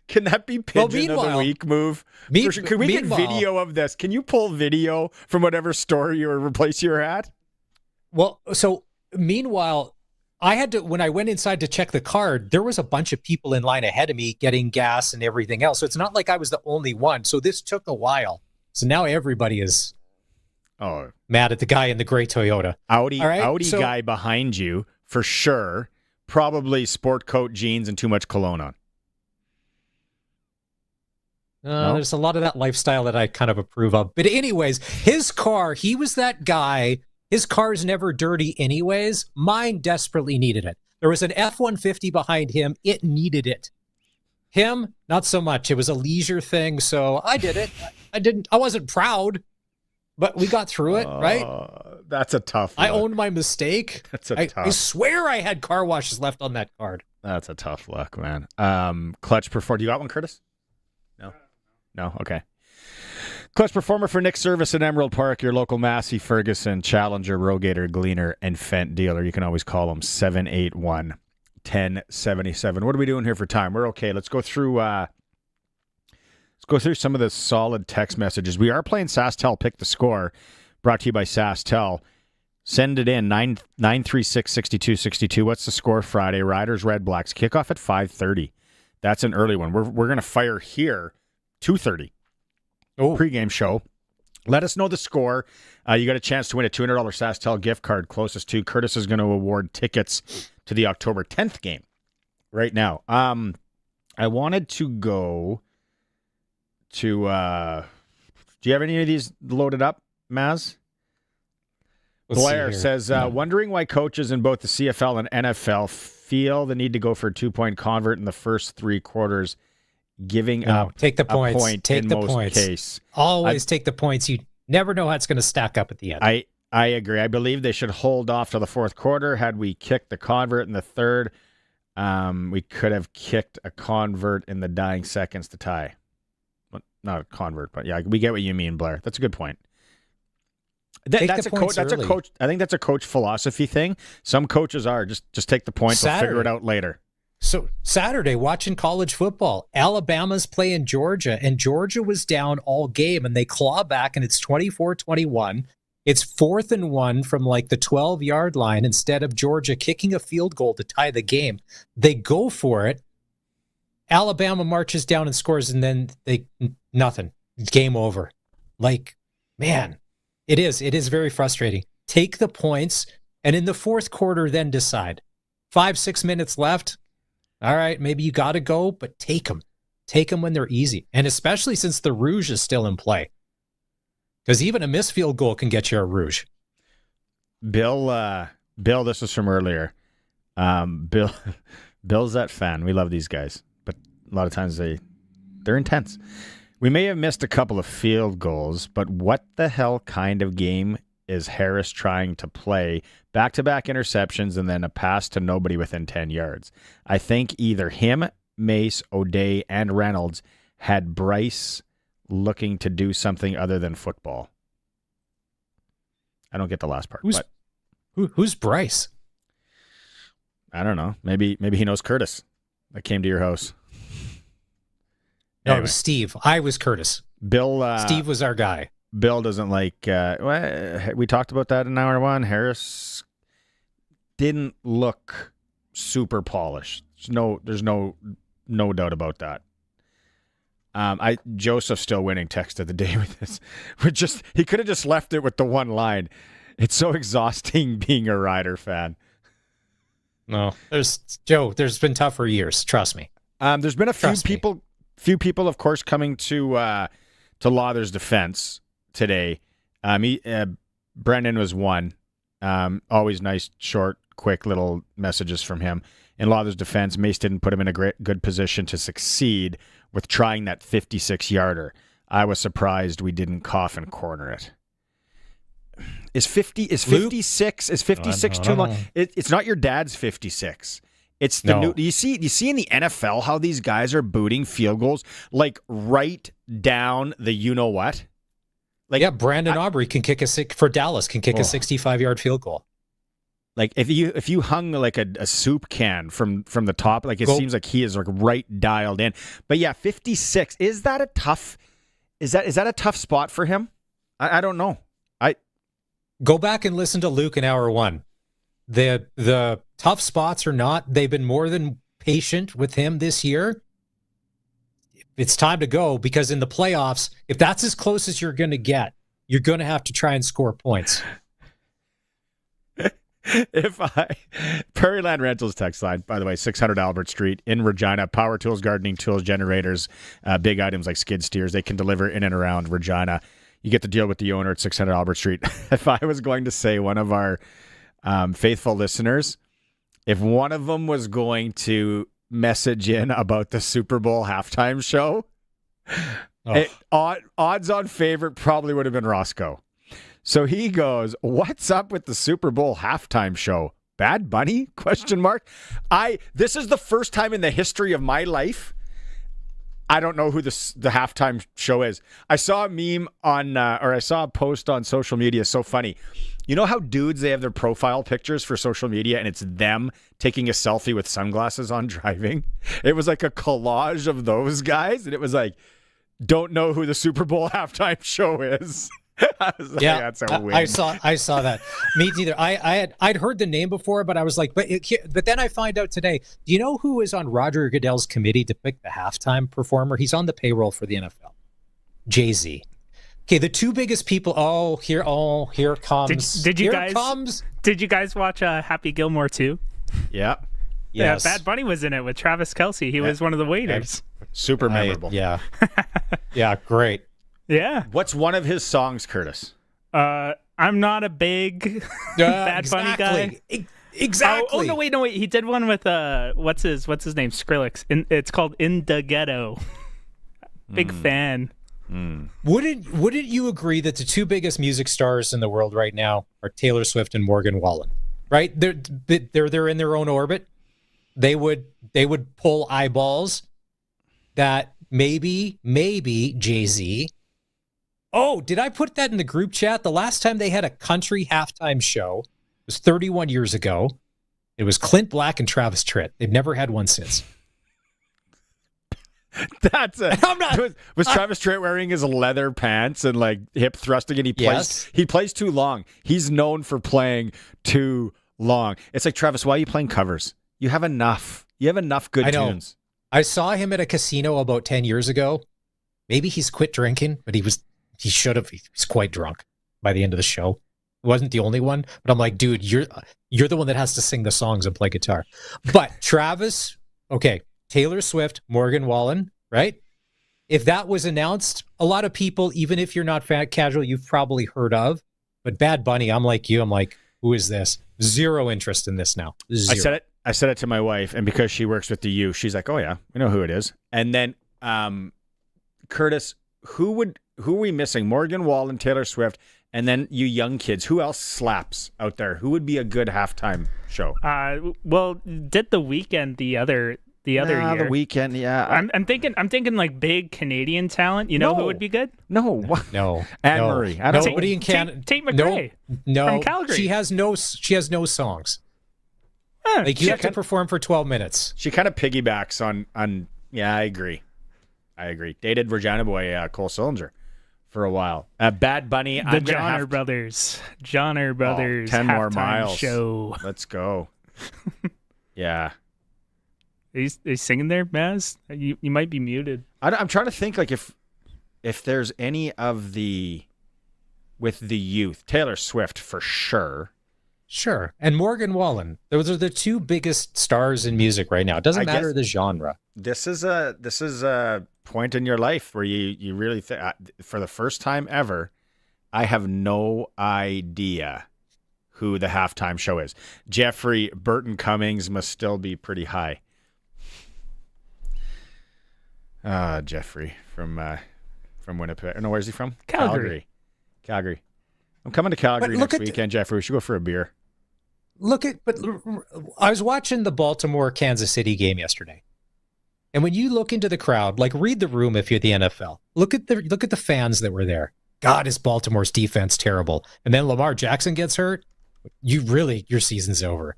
Can that be pigeon of the week move? Can we get video of this? Can you pull video from whatever store or place you're at? Well, so meanwhile, I had to, when I went inside to check the card, there was a bunch of people in line ahead of me getting gas and everything else. So it's not like I was the only one. So this took a while. So now everybody is mad at the guy in the gray Toyota. Audi guy behind you, for sure. Probably sport coat, jeans, and too much cologne on. No? There's a lot of that lifestyle that I kind of approve of. But anyways, his car, he was that guy. His car's never dirty anyways. Mine desperately needed it. There was an F-150 behind him. It needed it. Him, not so much. It was a leisure thing, so I did it. I wasn't proud, but we got through it, right? That's a tough look. I owned my mistake. I swear I had car washes left on that card. That's a tough look, man. Clutch performer. Do you got one, Curtis? No? Okay. Clutch performer for Nick Service in Emerald Park, your local Massey, Ferguson, Challenger, Rogator, Gleaner, and Fent dealer. You can always call them 781-1077. What are we doing here for time? We're okay. Let's go through some of the solid text messages. We are playing SaskTel Pick the Score, brought to you by SaskTel. Send it in, 936-6262. What's the score Friday? Riders, Red Blacks. Kickoff at 5:30. That's an early one. We're going to fire here 2:30. Pre-game show. Let us know the score. You got a chance to win a $200 SaskTel gift card closest to. Curtis is going to award tickets to the October 10th game right now. I wanted to go to... do you have any of these loaded up, Maz? Blair says, wondering why coaches in both the CFL and NFL feel the need to go for a 2-point convert in the first 3 quarters, giving up take the points. Point take in the most points. Case. Always take the points. You never know how it's going to stack up at the end. I agree. I believe they should hold off to the 4th quarter. Had we kicked the convert in the 3rd, we could have kicked a convert in the dying seconds to tie. Well, not a convert, but yeah, we get what you mean, Blair. That's a good point. That's a coach. That's a coach. I think that's a coach philosophy thing. Some coaches are just take the points. We'll figure it out later. So Saturday, watching college football, Alabama's playing Georgia, and Georgia was down all game, and they claw back, and it's 24-21. It's 4th and 1 from like the 12-yard line. Instead of Georgia kicking a field goal to tie the game, they go for it, Alabama marches down and scores, and then nothing. Game over. Like, man, it is very frustrating. Take the points, and in the fourth quarter, then decide. 5-6 minutes left. All right, maybe you got to go, but take them. Take them when they're easy, and especially since the Rouge is still in play. Because even a missed field goal can get you a Rouge. Bill, this was from earlier. Bill's that fan. We love these guys, but a lot of times they're intense. We may have missed a couple of field goals, but what the hell kind of game is Harris trying to play? Back-to-back interceptions and then a pass to nobody within 10 yards. I think either him, Mace, O'Day, and Reynolds had Bryce looking to do something other than football. I don't get the last part. Who's Bryce? I don't know. Maybe he knows Curtis that came to your house. No, it was Steve. I was Curtis. Bill. Steve was our guy. Bill doesn't like. We talked about that in hour one. Harris didn't look super polished. There's no doubt about that. Joseph's still winning text of the day with this. He could have just left it with the one line. It's so exhausting being a Rider fan. No, there's been tougher years. Trust me. There's been a few people, of course, coming to Lawther's defense today. Brendan was one. Always nice, short, quick little messages from him. In Lawther's defense, Mace didn't put him in a good position to succeed with trying that 56-yarder. I was surprised we didn't cough and corner it. Is 56 too long? It's not your dad's 56. It's the new. You see in the NFL how these guys are booting field goals like right down the you know what. Like Brandon Aubrey can kick a 65-yard field goal. Like if you hung like a soup can from the top, like it seems like he is like right dialed in. But yeah, 56 is that a tough spot for him? I don't know. Go back and listen to Luke in hour one. The tough spots or not, they've been more than patient with him this year. It's time to go because in the playoffs, if that's as close as you're going to get, you're going to have to try and score points. Prairieland Rentals text line, by the way, 600 Albert Street in Regina, power tools, gardening tools, generators, big items like skid steers, they can deliver in and around Regina. You get to deal with the owner at 600 Albert Street. If I was going to say one of our faithful listeners, if one of them was going to message in about the Super Bowl halftime show, odds on favorite probably would have been Roscoe. So he goes, "What's up with the Super Bowl halftime show? Bad Bunny? ? This is the first time in the history of my life I don't know who the halftime show is. I saw a meme I saw a post on social media. So funny. You know how dudes, they have their profile pictures for social media and it's them taking a selfie with sunglasses on driving? It was like a collage of those guys. And it was like, don't know who the Super Bowl halftime show is. I was like, that's a win. I saw that. Me neither. I'd heard the name before, but I was like, but then I find out today. Do you know who is on Roger Goodell's committee to pick the halftime performer? He's on the payroll for the NFL. Jay-Z. Okay, the two biggest people. Here comes. Did you guys watch Happy Gilmore too? Yeah. Yes. Yeah, Bad Bunny was in it with Travis Kelce. He was one of the waiters. Super memorable. Yeah, great. Yeah. What's one of his songs, Curtis? I'm not a big Bad Bunny guy. Exactly. Oh no, wait. He did one with what's his name? Skrillex. It's called In the Ghetto. Big fan. Wouldn't you agree that the two biggest music stars in the world right now are Taylor Swift and Morgan Wallen? Right? They're in their own orbit. They would pull eyeballs that maybe Jay-Z. Oh, did I put that in the group chat? The last time they had a country halftime show was 31 years ago. It was Clint Black and Travis Tritt. They've never had one since. Was Travis Tritt wearing his leather pants and like hip thrusting, and he plays too long. He's known for playing too long. It's like, Travis, why are you playing covers? You have enough. You have enough good tunes. I saw him at a casino about 10 years ago. Maybe he's quit drinking, but he should have. He was quite drunk by the end of the show. He wasn't the only one, but I'm like, dude, you're the one that has to sing the songs and play guitar. But Travis, okay, Taylor Swift, Morgan Wallen, right? If that was announced, a lot of people, even if you're not casual, you've probably heard of. But Bad Bunny, I'm like you. I'm like, who is this? Zero interest in this now. Zero. I said it to my wife, and because she works with the U, she's like, "Oh yeah, we know who it is." And then, Curtis, who are we missing? Morgan Wallen, Taylor Swift, and then you young kids. Who else slaps out there? Who would be a good halftime show? Well, did The Weeknd the other year? The Weeknd, yeah. I'm thinking like big Canadian talent. You know who would be good? No. Anne-Marie. Nobody in Canada. Tate McRae. No. From Calgary. She has no songs. Like you have to perform for 12 minutes. She kind of piggybacks on. Yeah, I agree. Dated Regina boy Cole Sillinger for a while. Bad Bunny. The Johnner Brothers. 10 more miles. Show. Let's go. Yeah. Are you singing there, Maz? You might be muted. I'm trying to think like if there's any of the with the youth. Taylor Swift for sure. Sure. And Morgan Wallen. Those are the two biggest stars in music right now. It doesn't matter the genre. This is a point in your life where you really think, for the first time ever, I have no idea who the halftime show is. Jeffrey Burton Cummings must still be pretty high. Jeffrey from Winnipeg. No, where's he from? Calgary. I'm coming to Calgary next weekend, Jeffrey. We should go for a beer. I was watching the Baltimore-Kansas City game yesterday. And when you look into the crowd, like read the room if you're the NFL. Look at the fans that were there. God, is Baltimore's defense terrible. And then Lamar Jackson gets hurt. Your season's over.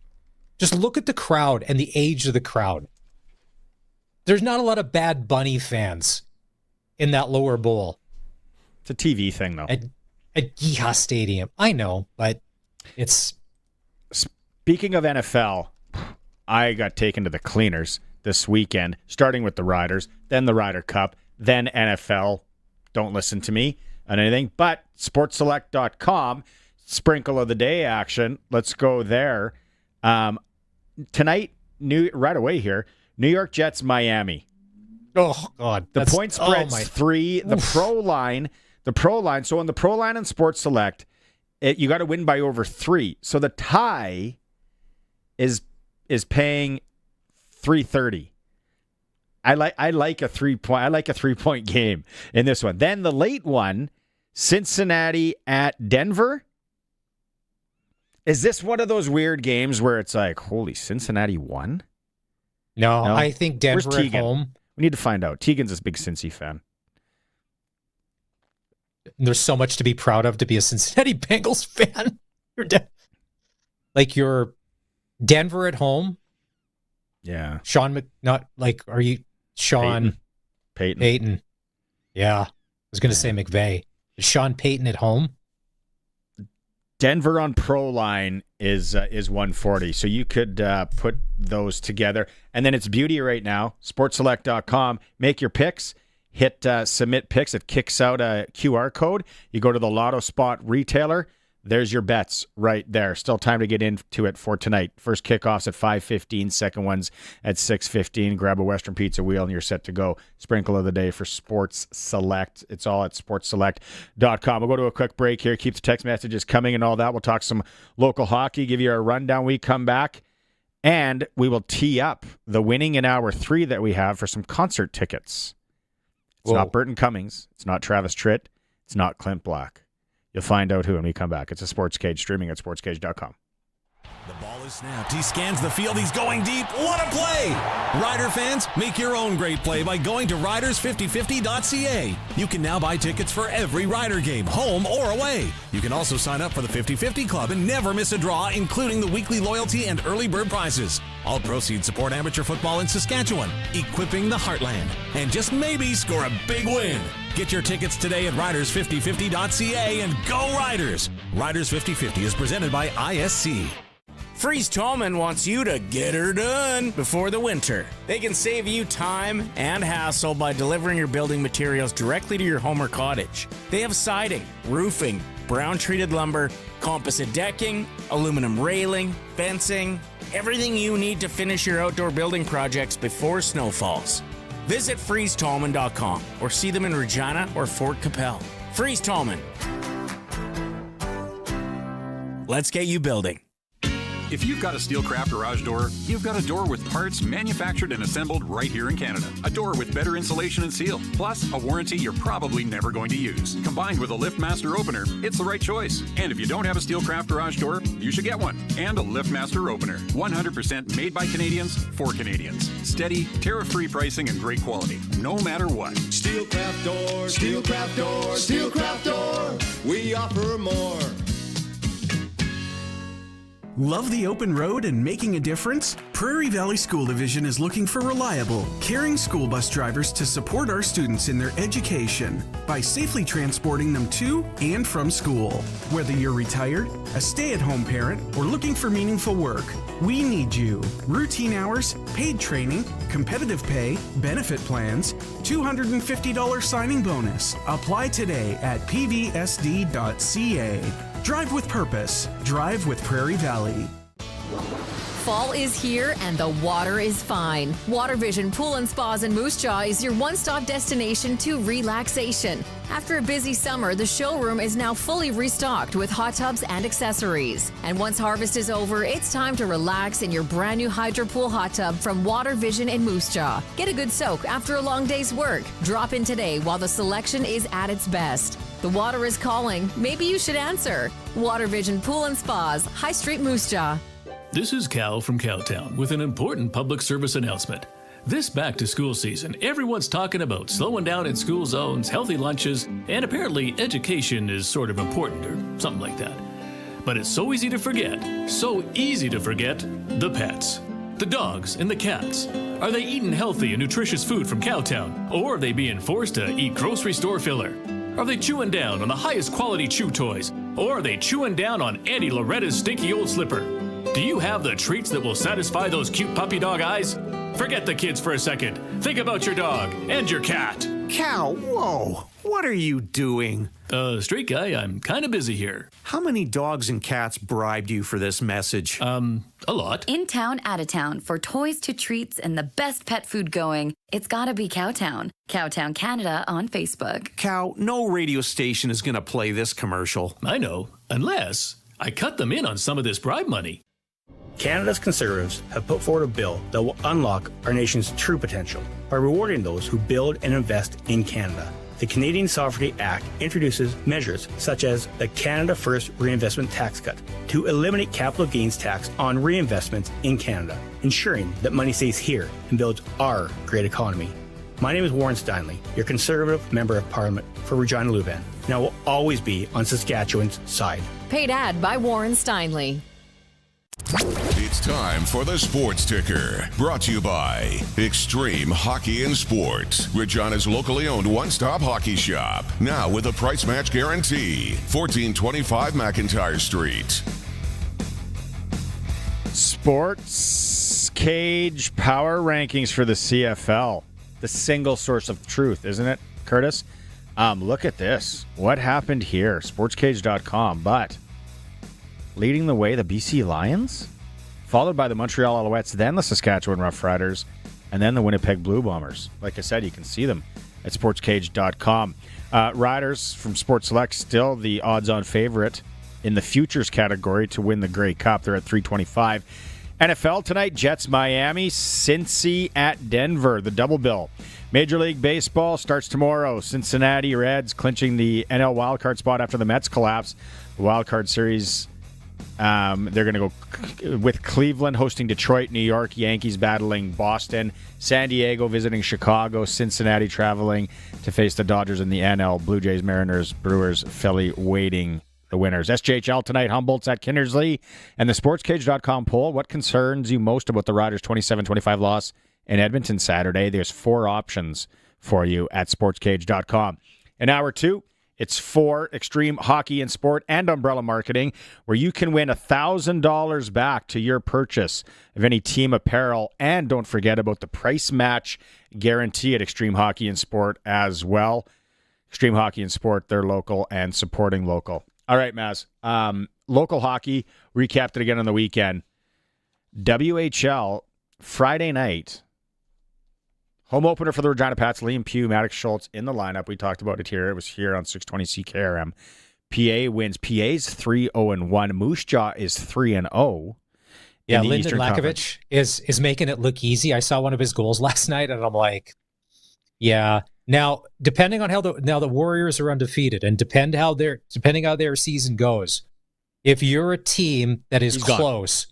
Just look at the crowd and the age of the crowd. There's not a lot of Bad Bunny fans in that lower bowl. It's a TV thing, though. At Yeehaw Stadium. I know, but it's... Speaking of NFL, I got taken to the cleaners this weekend, starting with the Riders, then the Ryder Cup, then NFL. Don't listen to me on anything, but sportselect.com, sprinkle of the day action. Let's go there. Tonight, right away here, New York Jets, Miami. Oh, God. The point spread's 3. The pro line. So on the pro line and Sports Select, you got to win by over 3. So the tie is paying $3.30. I like a 3-point game in this one. Then the late one, Cincinnati at Denver. Is this one of those weird games where it's like, holy, Cincinnati won? No, I think Denver at home. We need to find out. Tegan's a big Cincy fan. There's so much to be proud of to be a Cincinnati Bengals fan. You're Denver at home. Yeah. Are you Sean Payton? Yeah. I was going to say McVay. Is Sean Payton at home? Denver on pro line is 140. So you could put those together. And then it's beauty right now. Sportselect.com. Make your picks. Hit submit picks. It kicks out a QR code. You go to the Lotto Spot retailer. There's your bets right there. Still time to get into it for tonight. First kickoffs at 5:15. Second ones at 6:15. Grab a Western Pizza wheel and you're set to go. Sprinkle of the day for Sports Select. It's all at sportselect.com. We'll go to a quick break here. Keep the text messages coming and all that. We'll talk some local hockey, give you a rundown. We come back, and we will tee up the winning in hour 3 that we have for some concert tickets. It's not Burton Cummings. It's not Travis Tritt. It's not Clint Black. You'll find out who when we come back. It's a Sports Cage, streaming at sportscage.com. The ball is snapped. He scans the field. He's going deep. What a play! Rider fans, make your own great play by going to riders5050.ca. You can now buy tickets for every Rider game, home or away. You can also sign up for the 50-50 Club and never miss a draw, including the weekly loyalty and early bird prizes. All proceeds support amateur football in Saskatchewan, equipping the heartland, and just maybe score a big win. Get your tickets today at riders5050.ca and go Riders! Riders 50-50 is presented by ISC. Freeze Tallman wants you to get her done before the winter. They can save you time and hassle by delivering your building materials directly to your home or cottage. They have siding, roofing, brown-treated lumber, composite decking, aluminum railing, fencing, everything you need to finish your outdoor building projects before snow falls. Visit freezetallman.com or see them in Regina or Fort Capel. Freeze Tallman. Let's get you building. If you've got a Steelcraft garage door, you've got a door with parts manufactured and assembled right here in Canada. A door with better insulation and seal, plus a warranty you're probably never going to use. Combined with a LiftMaster opener, it's the right choice. And if you don't have a Steelcraft garage door, you should get one. And a LiftMaster opener. 100% made by Canadians for Canadians. Steady, tariff-free pricing and great quality, no matter what. Steelcraft door, Steelcraft door, Steelcraft door. We offer more. Love the open road and making a difference? Prairie Valley School Division is looking for reliable, caring school bus drivers to support our students in their education by safely transporting them to and from school. Whether you're retired, a stay-at-home parent, or looking for meaningful work, we need you. Routine hours, paid training, competitive pay, benefit plans, $250 signing bonus. Apply today at pvsd.ca. Drive with purpose. Drive with Prairie Valley. Fall is here and the water is fine. Water Vision Pool and Spas in Moose Jaw is your one-stop destination to relaxation. After a busy summer, the showroom is now fully restocked with hot tubs and accessories. And once harvest is over, it's time to relax in your brand new Hydro Pool hot tub from Water Vision in Moose Jaw. Get a good soak after a long day's work. Drop in today while the selection is at its best. The water is calling. Maybe you should answer. Water Vision Pool and Spas, High Street, Moose Jaw. This is Cal from Cowtown with an important public service announcement. This back-to-school season, everyone's talking about slowing down in school zones, healthy lunches, and apparently education is sort of important or something like that. But it's so easy to forget the pets. The dogs and the cats. Are they eating healthy and nutritious food from Cowtown? Or are they being forced to eat grocery store filler? Are they chewing down on the highest quality chew toys? Or are they chewing down on Auntie Loretta's stinky old slipper? Do you have the treats that will satisfy those cute puppy dog eyes? Forget the kids for a second. Think about your dog and your cat. Cal, whoa. What are you doing? Straight guy, I'm kind of busy here. How many dogs and cats bribed you for this message? A lot. In town, out of town, for toys to treats and the best pet food going, it's gotta be Cowtown. Cowtown Canada on Facebook. Cow, no radio station is gonna play this commercial. I know, unless I cut them in on some of this bribe money. Canada's Conservatives have put forward a bill that will unlock our nation's true potential by rewarding those who build and invest in Canada. The Canadian Sovereignty Act introduces measures such as the Canada First Reinvestment Tax Cut to eliminate capital gains tax on reinvestments in Canada, ensuring that money stays here and builds our great economy. My name is Warren Steinley, your Conservative Member of Parliament for Regina Luban, and I will always be on Saskatchewan's side. Paid ad by Warren Steinley. It's time for the Sports Ticker, brought to you by Extreme Hockey and Sports, Regina's locally owned one-stop hockey shop. Now with a price match guarantee. 1425 McIntyre Street. Sportscage power rankings for the CFL. The single source of truth, isn't it, Curtis? Look at this. What happened here? Sportscage.com, but leading the way, the BC Lions, followed by the Montreal Alouettes, then the Saskatchewan Roughriders, and then the Winnipeg Blue Bombers. Like I said, you can see them at sportscage.com. Riders from Sports Select still the odds-on favorite in the futures category to win the Grey Cup. They're at 325. NFL tonight, Jets Miami, Cincy at Denver, the double bill. Major League Baseball starts tomorrow. Cincinnati Reds clinching the NL wildcard spot after the Mets collapse. The wildcard series, they're going to go with Cleveland hosting Detroit, New York, Yankees battling Boston, San Diego visiting Chicago, Cincinnati traveling to face the Dodgers in the NL, Blue Jays, Mariners, Brewers, Philly waiting the winners. SJHL tonight, Humboldt's at Kindersley. And the Sportscage.com poll, what concerns you most about the Riders' 27-25 loss in Edmonton Saturday? There's 4 options for you at Sportscage.com. In hour 2, It's for Extreme Hockey and Sport and Umbrella Marketing, where you can win $1,000 back to your purchase of any team apparel. And don't forget about the price match guarantee at Extreme Hockey and Sport as well. Extreme Hockey and Sport, they're local and supporting local. All right, Maz. Local hockey, recapped it again on the weekend. WHL, Friday night. Home opener for the Regina Pats, Liam Pugh, Maddox Schultz in the lineup. We talked about it here. It was here on 620 CKRM. PA wins. PA's 3-0-1. Moose Jaw is 3-0. Yeah, Lyndon Lakovich is making it look easy. I saw one of his goals last night, and I'm like, yeah. Now, depending on how the Warriors are undefeated, and depending how their season goes, if you're a team that is close.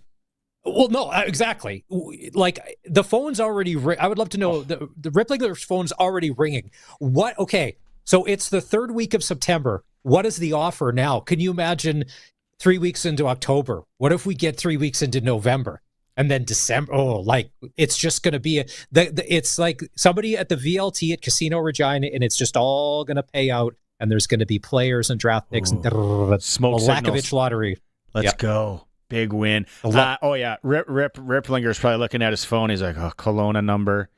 Well, no, exactly. Like, the phone's already I would love to know, the Ripplinger phone's already ringing. What? Okay, so it's the third week of September. What is the offer now? Can you imagine 3 weeks into October? What if we get 3 weeks into November? And then December? Oh, like, it's just going to be it's like somebody at the VLT at Casino Regina, and it's just all going to pay out, and there's going to be players and draft picks and smoke Lakovich lottery. Let's go. Big win. Oh, yeah. Ripplinger's probably looking at his phone. He's like, oh, Kelowna number.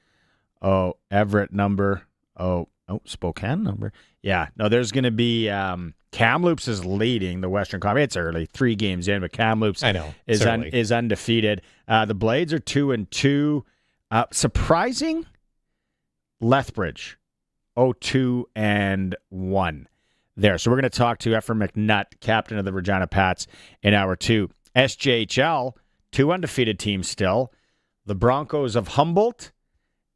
Oh, Everett number. Oh, Spokane number. Yeah. No, there's going to be Kamloops is leading the Western Conference. It's early, 3 games in, but Kamloops is undefeated. The Blades are 2-2. Surprising, Lethbridge, 0-2-1 there. So we're going to talk to Ephraim McNutt, captain of the Regina Pats, in hour 2. SJHL, 2 undefeated teams still. The Broncos of Humboldt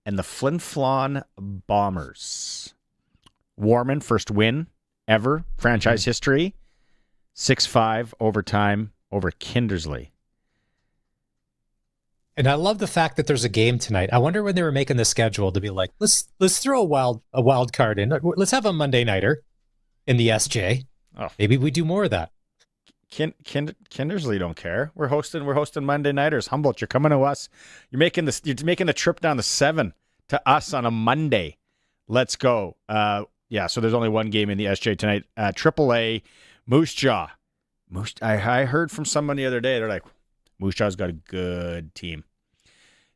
and the Flin Flon Bombers. Warman, first win ever, franchise history. 6-5 overtime over Kindersley. And I love the fact that there's a game tonight. I wonder when they were making the schedule to be like, let's throw a wild card in. Let's have a Monday nighter in the SJ. Oh. Maybe we do more of that. Kindersley don't care. We're hosting Monday nighters. Humboldt, you're coming to us. You're making the trip down the 7 to us on a Monday. Let's go. Yeah, so there's only one game in the SJ tonight. AAA, Moose Jaw. I heard from someone the other day, they're like, Moose Jaw's got a good team.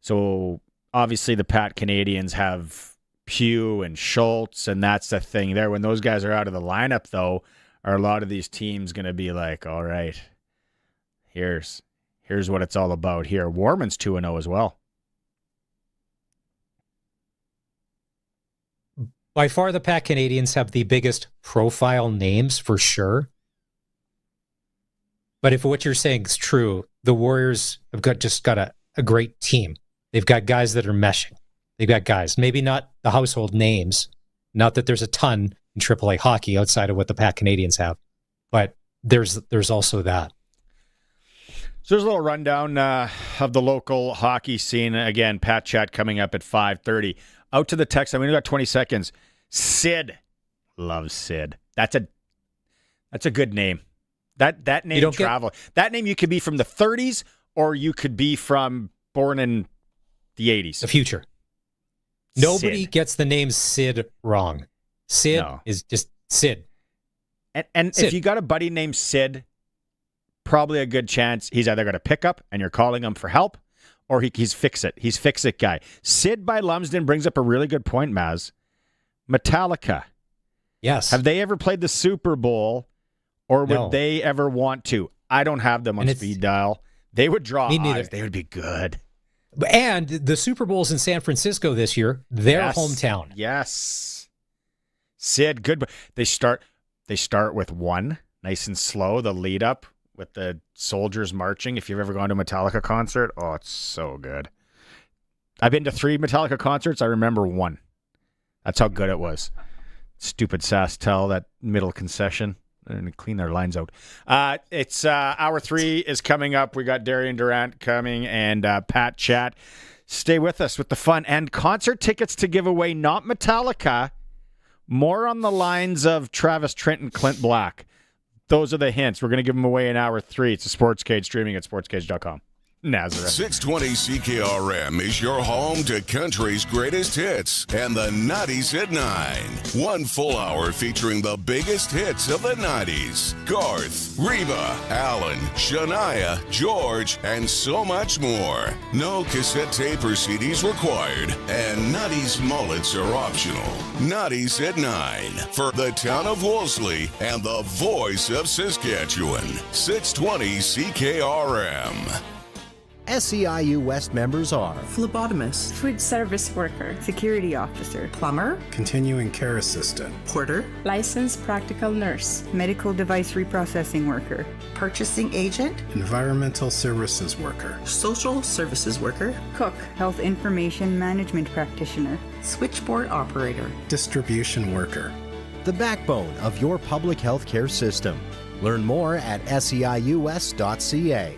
So obviously the Pat Canadians have Pugh and Schultz, and that's the thing there. When those guys are out of the lineup, though, are a lot of these teams going to be like, all right, here's what it's all about here. Warman's 2-0 as well. By far, the Pat Canadians have the biggest profile names for sure. But if what you're saying is true, the Warriors have got a great team. They've got guys that are meshing. They've got guys, maybe not the household names, not that there's a ton in AAA hockey outside of what the Pat Canadians have, but there's also that. So there's a little rundown of the local hockey scene. Again, Pat Chat coming up at 5:30. Out to the text. I mean, we got 20 seconds. Sid. Love Sid. That's a good name. That name travel. That name, you could be from the 30s or you could be born in the 80s. The future. Nobody gets the name Sid wrong. Sid is just Sid. And Sid. If you got a buddy named Sid, probably a good chance he's either got a pickup and you're calling him for help, or he's fix-it. He's fix-it guy. Sid by Lumsden brings up a really good point, Maz. Metallica. Yes. Have they ever played the Super Bowl, or would they ever want to? I don't have them on speed dial. They would draw eyes. They would be good. And the Super Bowl's in San Francisco this year. Their hometown. Yes. Sid, good. They start with one, nice and slow, the lead up with the soldiers marching. If you've ever gone to a Metallica concert, oh, it's so good. I've been to 3 Metallica concerts. I remember one. That's how good it was. Stupid SaskTel, that middle concession. And clean their lines out. It's hour 3 is coming up. We got Darian Durant coming and Pat Chat. Stay with us with the fun and concert tickets to give away. Not Metallica. More on the lines of Travis Trent and Clint Black. Those are the hints. We're going to give them away in hour 3. It's a Sportscage, streaming at sportscage.com. Nazareth. 620 CKRM is your home to country's greatest hits and the 90s at 9. One full hour featuring the biggest hits of the 90s. Garth, Reba, Alan, Shania, George, and so much more. No cassette tape or CDs required, and 90s mullets are optional. 90s at 9 for the town of Wolseley and the voice of Saskatchewan. 620 CKRM. SEIU West members are phlebotomist, food service worker, security officer, plumber, continuing care assistant, porter, licensed practical nurse, medical device reprocessing worker, purchasing agent, environmental services worker, social services worker, cook, health information management practitioner, switchboard operator, distribution worker. The backbone of your public health care system. Learn more at seiuwest.ca.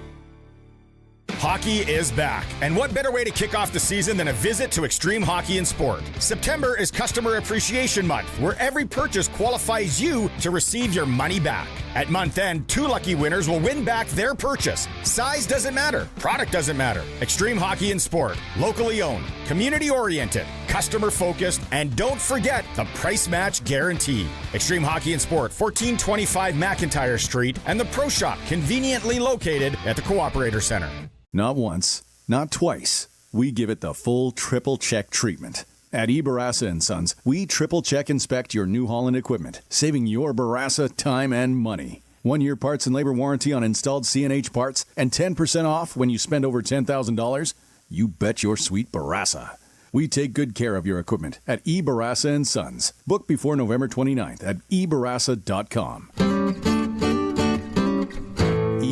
Hockey is back, and what better way to kick off the season than a visit to Extreme Hockey and Sport? September is Customer Appreciation Month, where every purchase qualifies you to receive your money back. At month end, 2 lucky winners will win back their purchase. Size doesn't matter. Product doesn't matter. Extreme Hockey and Sport. Locally owned, community-oriented, customer-focused, and don't forget the price match guarantee. Extreme Hockey and Sport, 1425 McIntyre Street, and the Pro Shop, conveniently located at the Cooperator Center. Not once, not twice. We give it the full triple check treatment. At eBarassa & Sons, we triple check inspect your New Holland equipment, saving your Barassa time and money. 1-year parts and labor warranty on installed C&H parts and 10% off when you spend over $10,000. You bet your sweet Barassa. We take good care of your equipment at eBarassa & Sons. Book before November 29th at ebarassa.com.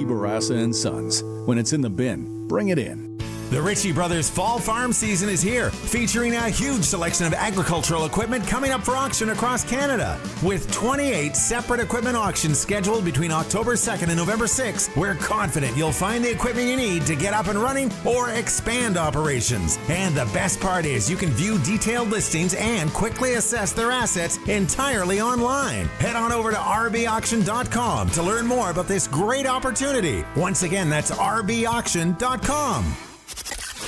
Barassa & Sons. When it's in the bin, bring it in. The Ritchie Brothers Fall Farm season is here, featuring a huge selection of agricultural equipment coming up for auction across Canada. With 28 separate equipment auctions scheduled between October 2nd and November 6th, we're confident you'll find the equipment you need to get up and running or expand operations. And the best part is you can view detailed listings and quickly assess their assets entirely online. Head on over to rbauction.com to learn more about this great opportunity. Once again, that's rbauction.com.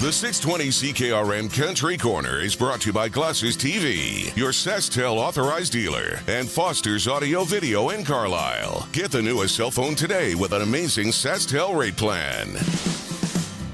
The 620 CKRM Country Corner is brought to you by Glasses TV, your SaskTel authorized dealer, and Foster's Audio Video in Carlisle. Get the newest cell phone today with an amazing SaskTel rate plan.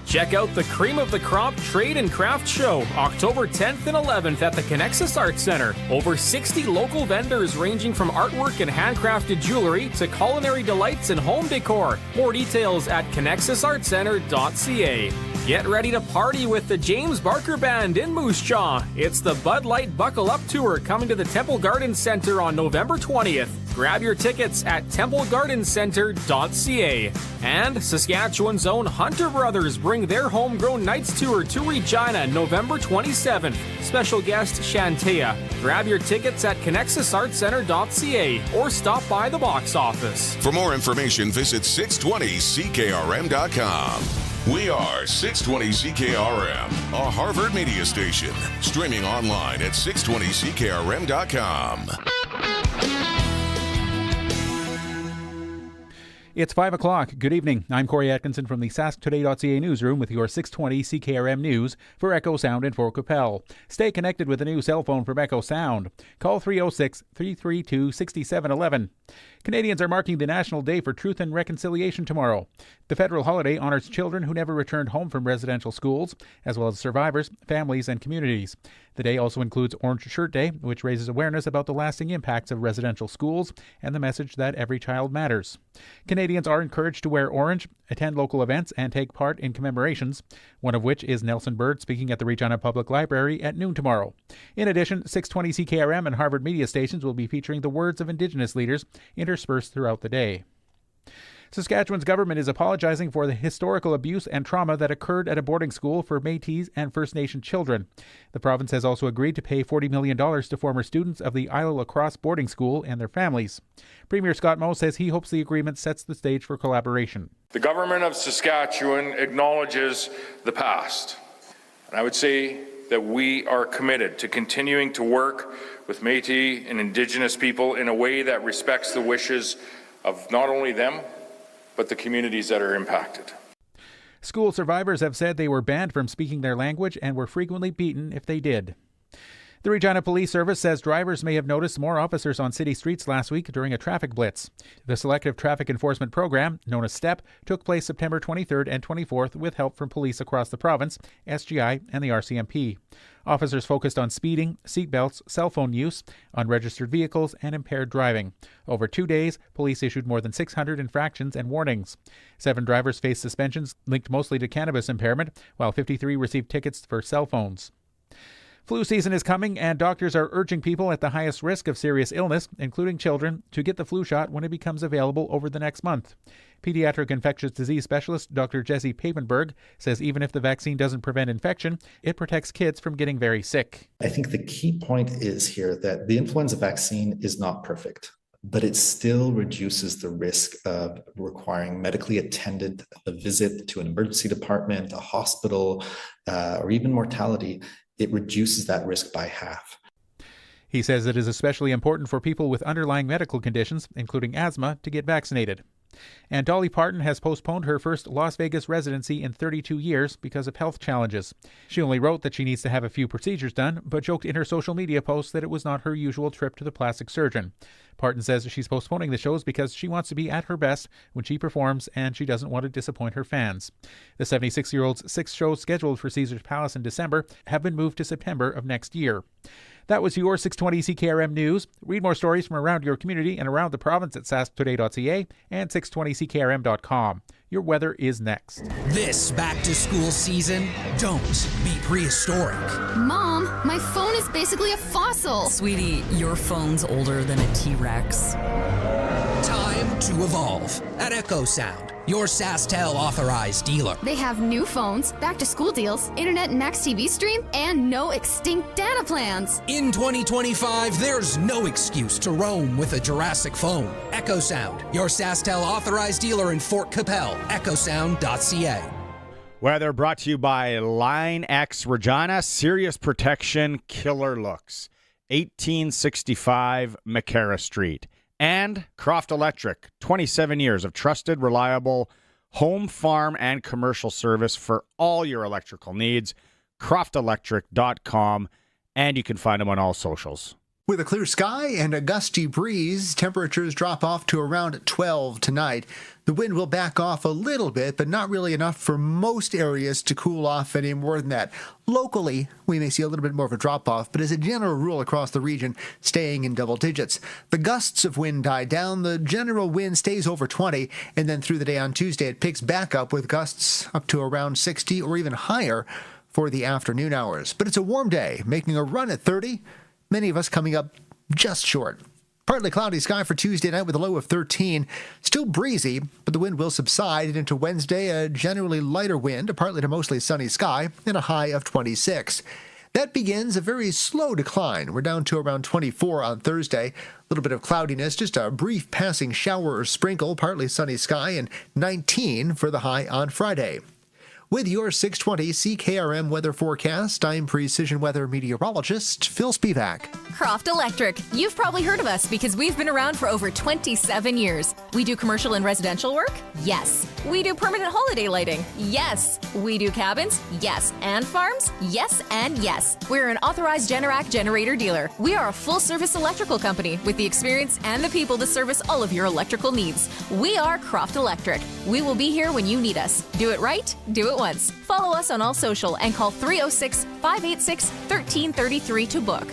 Check out the Cream of the Crop Trade and Craft Show, October 10th and 11th at the Connexus Arts Center. Over 60 local vendors ranging from artwork and handcrafted jewelry to culinary delights and home decor. More details at connexusartcenter.ca. Get ready to party with the James Barker Band in Moose Jaw. It's the Bud Light Buckle Up Tour coming to the Temple Garden Center on November 20th. Grab your tickets at templegardencenter.ca. And Saskatchewan's own Hunter Brothers bring their Homegrown Nights Tour to Regina November 27th. Special guest Shantea. Grab your tickets at connexusartcenter.ca or stop by the box office. For more information, visit 620ckrm.com. We are 620 CKRM, a Harvard media station. Streaming online at 620ckrm.com. It's 5 o'clock. Good evening. I'm Corey Atkinson from the sasktoday.ca newsroom with your 620 CKRM news for Echo Sound and Fort Qu'Appelle. Stay connected with a new cell phone from Echo Sound. Call 306-332-6711. Canadians are marking the National Day for Truth and Reconciliation tomorrow. The federal holiday honors children who never returned home from residential schools, as well as survivors, families, and communities. The day also includes Orange Shirt Day, which raises awareness about the lasting impacts of residential schools and the message that every child matters. Canadians are encouraged to wear orange, attend local events, and take part in commemorations, one of which is Nelson Bird speaking at the Regina Public Library at noon tomorrow. In addition, 620 CKRM and Harvard media stations will be featuring the words of Indigenous leaders interspersed throughout the day. Saskatchewan's government is apologizing for the historical abuse and trauma that occurred at a boarding school for Métis and First Nation children. The province has also agreed to pay $40 million to former students of the Isle La Crosse boarding school and their families. Premier Scott Moe says he hopes the agreement sets the stage for collaboration. The government of Saskatchewan acknowledges the past, and I would say that we are committed to continuing to work with Métis and Indigenous people in a way that respects the wishes of not only them, but the communities that are impacted. School survivors have said they were banned from speaking their language and were frequently beaten if they did. The Regina Police Service says drivers may have noticed more officers on city streets last week during a traffic blitz. The Selective Traffic Enforcement Program, known as STEP, took place September 23rd and 24th with help from police across the province, SGI, and the RCMP. Officers focused on speeding, seatbelts, cell phone use, unregistered vehicles, and impaired driving. Over 2 days, police issued more than 600 infractions and warnings. 7 drivers faced suspensions linked mostly to cannabis impairment, while 53 received tickets for cell phones. Flu season is coming, and doctors are urging people at the highest risk of serious illness, including children, to get the flu shot when it becomes available over the next month. Pediatric infectious disease specialist Dr. Jesse Papenberg says even if the vaccine doesn't prevent infection, it protects kids from getting very sick. I think the key point is here that the influenza vaccine is not perfect, but it still reduces the risk of requiring medically attended a visit to an emergency department, a hospital, or even mortality. It reduces that risk by half. He says it is especially important for people with underlying medical conditions, including asthma, to get vaccinated. And Dolly Parton has postponed her first Las Vegas residency in 32 years because of health challenges. She only wrote that she needs to have a few procedures done, but joked in her social media post that it was not her usual trip to the plastic surgeon. Parton says she's postponing the shows because she wants to be at her best when she performs and she doesn't want to disappoint her fans. The 76-year-old's 6 shows scheduled for Caesars Palace in December have been moved to September of next year. That was your 620 CKRM News. Read more stories from around your community and around the province at sasktoday.ca and 620ckrm.com. Your weather is next. This back-to-school season, don't be prehistoric. Mom, my phone is basically a fossil. Sweetie, your phone's older than a T-Rex. Time to evolve at Echo Sound, your SaskTel authorized dealer. They have new phones, back-to-school deals, internet and Max TV stream, and no extinct data plans. In 2025, there's no excuse to roam with a Jurassic phone. Echo Sound, your SaskTel authorized dealer in Fort Capel, echosound.ca. Weather brought to you by Line X Regina, Serious Protection, Killer Looks, 1865 McCarra Street. And Croft Electric, 27 years of trusted, reliable home, farm, and commercial service for all your electrical needs. CroftElectric.com, and you can find them on all socials. With a clear sky and a gusty breeze, temperatures drop off to around 12 tonight. The wind will back off a little bit, but not really enough for most areas to cool off any more than that. Locally, we may see a little bit more of a drop-off, but as a general rule across the region, staying in double digits. The gusts of wind die down, the general wind stays over 20, and then through the day on Tuesday, it picks back up with gusts up to around 60 or even higher for the afternoon hours. But it's a warm day, making a run at 30. Many of us coming up just short. Partly cloudy sky for Tuesday night with a low of 13. Still breezy, but the wind will subside. And into Wednesday, a generally lighter wind, a partly to mostly sunny sky, and a high of 26. That begins a very slow decline. We're down to around 24 on Thursday. A little bit of cloudiness, just a brief passing shower or sprinkle, partly sunny sky, and 19 for the high on Friday. With your 620 CKRM weather forecast, I'm Precision Weather Meteorologist Phil Spivak. Croft Electric. You've probably heard of us because we've been around for over 27 years. We do commercial and residential work? Yes. We do permanent holiday lighting? Yes. We do cabins? Yes. And farms? Yes and yes. We're an authorized Generac generator dealer. We are a full-service electrical company with the experience and the people to service all of your electrical needs. We are Croft Electric. We will be here when you need us. Do it right, do it once. Follow us on all social and call 306-586-1333 to book.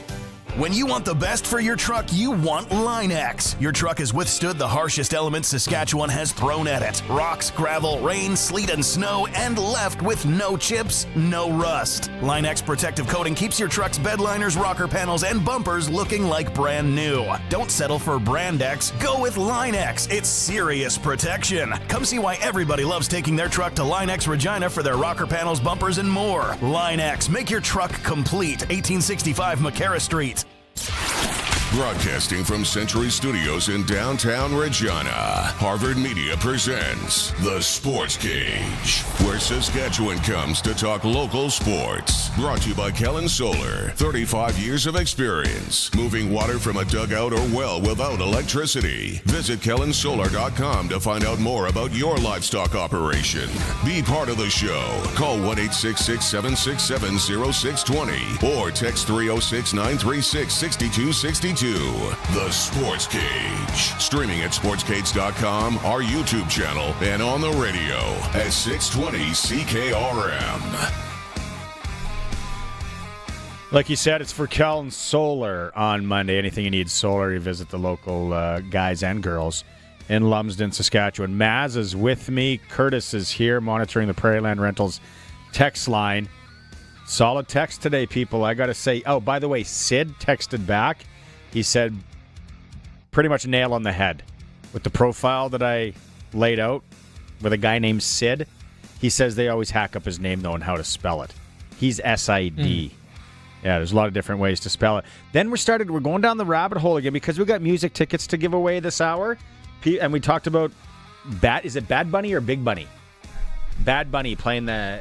When you want the best for your truck, you want Line X. Your truck has withstood the harshest elements Saskatchewan has thrown at it. Rocks, gravel, rain, sleet, and snow, and left with no chips, no rust. Line X protective coating keeps your truck's bed liners, rocker panels, and bumpers looking like brand new. Don't settle for Brand X. Go with Line X. It's serious protection. Come see why everybody loves taking their truck to Line X Regina for their rocker panels, bumpers, and more. Line X. Make your truck complete. 1865 McCarra Street. Broadcasting from Century Studios in downtown Regina, Harvard Media presents The Sports Cage, where Saskatchewan comes to talk local sports. Brought to you by Kellen Solar, 35 years of experience, moving water from a dugout or well without electricity. Visit kellensolar.com to find out more about your livestock operation. Be part of the show. Call 1-866-767-0620 or text 306-936-6262. The Sports Cage. Streaming at sportscage.com, our YouTube channel, and on the radio at 620 CKRM. Like you said, it's for Kellen Solar on Monday. Anything you need solar, you visit the local guys and girls in Lumsden, Saskatchewan. Maz is with me. Curtis is here monitoring the Prairieland Rentals text line. Solid text today, people. I got to say, oh, by the way, Sid texted back. He said pretty much nail on the head with the profile that I laid out with a guy named Sid. He says they always hack up his name, though, and how to spell it. He's S-I-D. Yeah, there's a lot of different ways to spell it. Then we're going down the rabbit hole again because we got music tickets to give away this hour. And we talked about is it Bad Bunny or Big Bunny? Bad Bunny playing the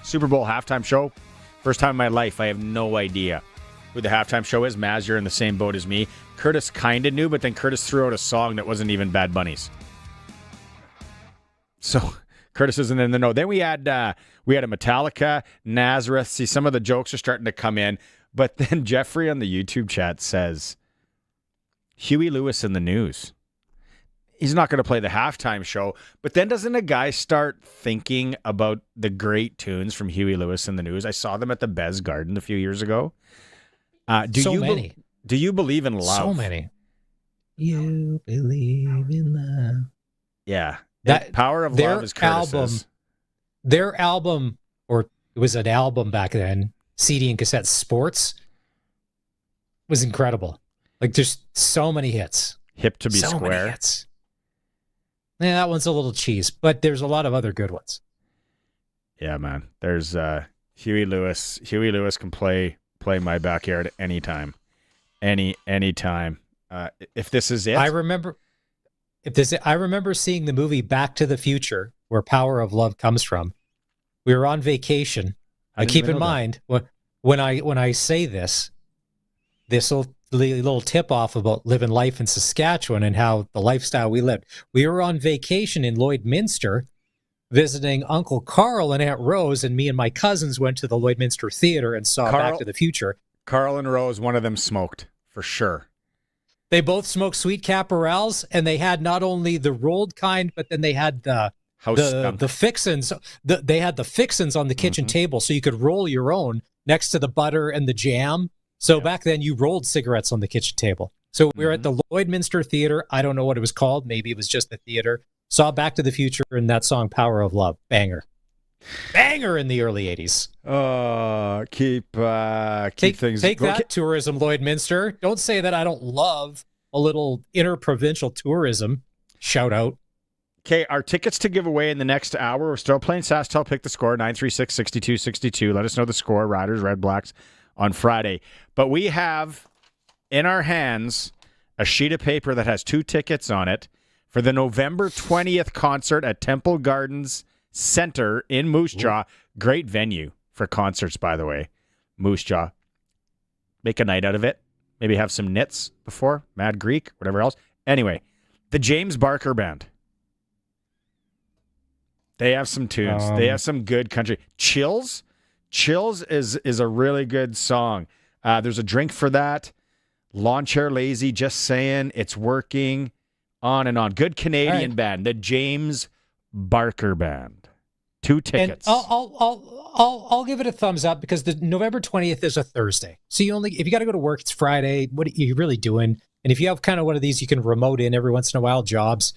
Super Bowl halftime show. First time in my life, I have no idea who the halftime show is. Maz, you're in the same boat as me. Curtis kind of knew, but then Curtis threw out a song that wasn't even Bad Bunny's. So Curtis isn't in the know. Then we had a Metallica, Nazareth. See, some of the jokes are starting to come in. But then Jeffrey on the YouTube chat says, Huey Lewis in the news. He's not going to play the halftime show. But then doesn't a guy start thinking about the great tunes from Huey Lewis in the news? I saw them at the Bez Garden a few years ago. Do you believe in love? So many. You believe in love. Yeah. That Power of Love is Curtis's. Their album, or it was an album back then, CD and cassette, Sports, was incredible. Like, there's so many hits. Hip to be so square. Many hits. Yeah, that one's a little cheese, but there's a lot of other good ones. Yeah, man. There's Huey Lewis. Huey Lewis can play My Backyard anytime. Anytime. If this is it. I remember seeing the movie Back to the Future, where Power of Love comes from. We were on vacation. And keep in mind, when I say this little tip-off about living life in Saskatchewan and how the lifestyle we lived. We were on vacation in Lloydminster, visiting Uncle Carl and Aunt Rose, and me and my cousins went to the Lloydminster Theater and saw Back to the Future. Carl and Rose, one of them smoked, for sure. They both smoked Sweet Caporals, and they had not only the rolled kind, but then they had the fixins. They had the fixins on the kitchen table, so you could roll your own next to the butter and the jam. So back then, you rolled cigarettes on the kitchen table. So we were at the Lloydminster Theater. I don't know what it was called. Maybe it was just the theater. Saw Back to the Future and that song Power of Love. Banger in the early 80s. Keep things... Take that, tourism, Lloydminster. Don't say that I don't love a little interprovincial tourism. Shout out. Okay, our tickets to give away in the next hour. We're still playing SaskTel Pick the Score, 936-6262. Let us know the score, Riders, Red Blacks, on Friday. But we have in our hands a sheet of paper that has 2 tickets on it for the November 20th concert at Temple Gardens Center in Moose Jaw. Great venue for concerts, by the way. Moose Jaw. Make a night out of it. Maybe have some knits before. Mad Greek, whatever else. Anyway, the James Barker Band. They have some tunes. They have some good country. Chills is a really good song. There's a drink for that. Lawn Chair Lazy, Just Saying, It's Working, on and on. Good Canadian band, the James Barker Band. 2 tickets. And I'll give it a thumbs up because the November 20th is a Thursday. So if you got to go to work, it's Friday. What are you really doing? And if you have kind of one of these, you can remote in every once in a while, jobs.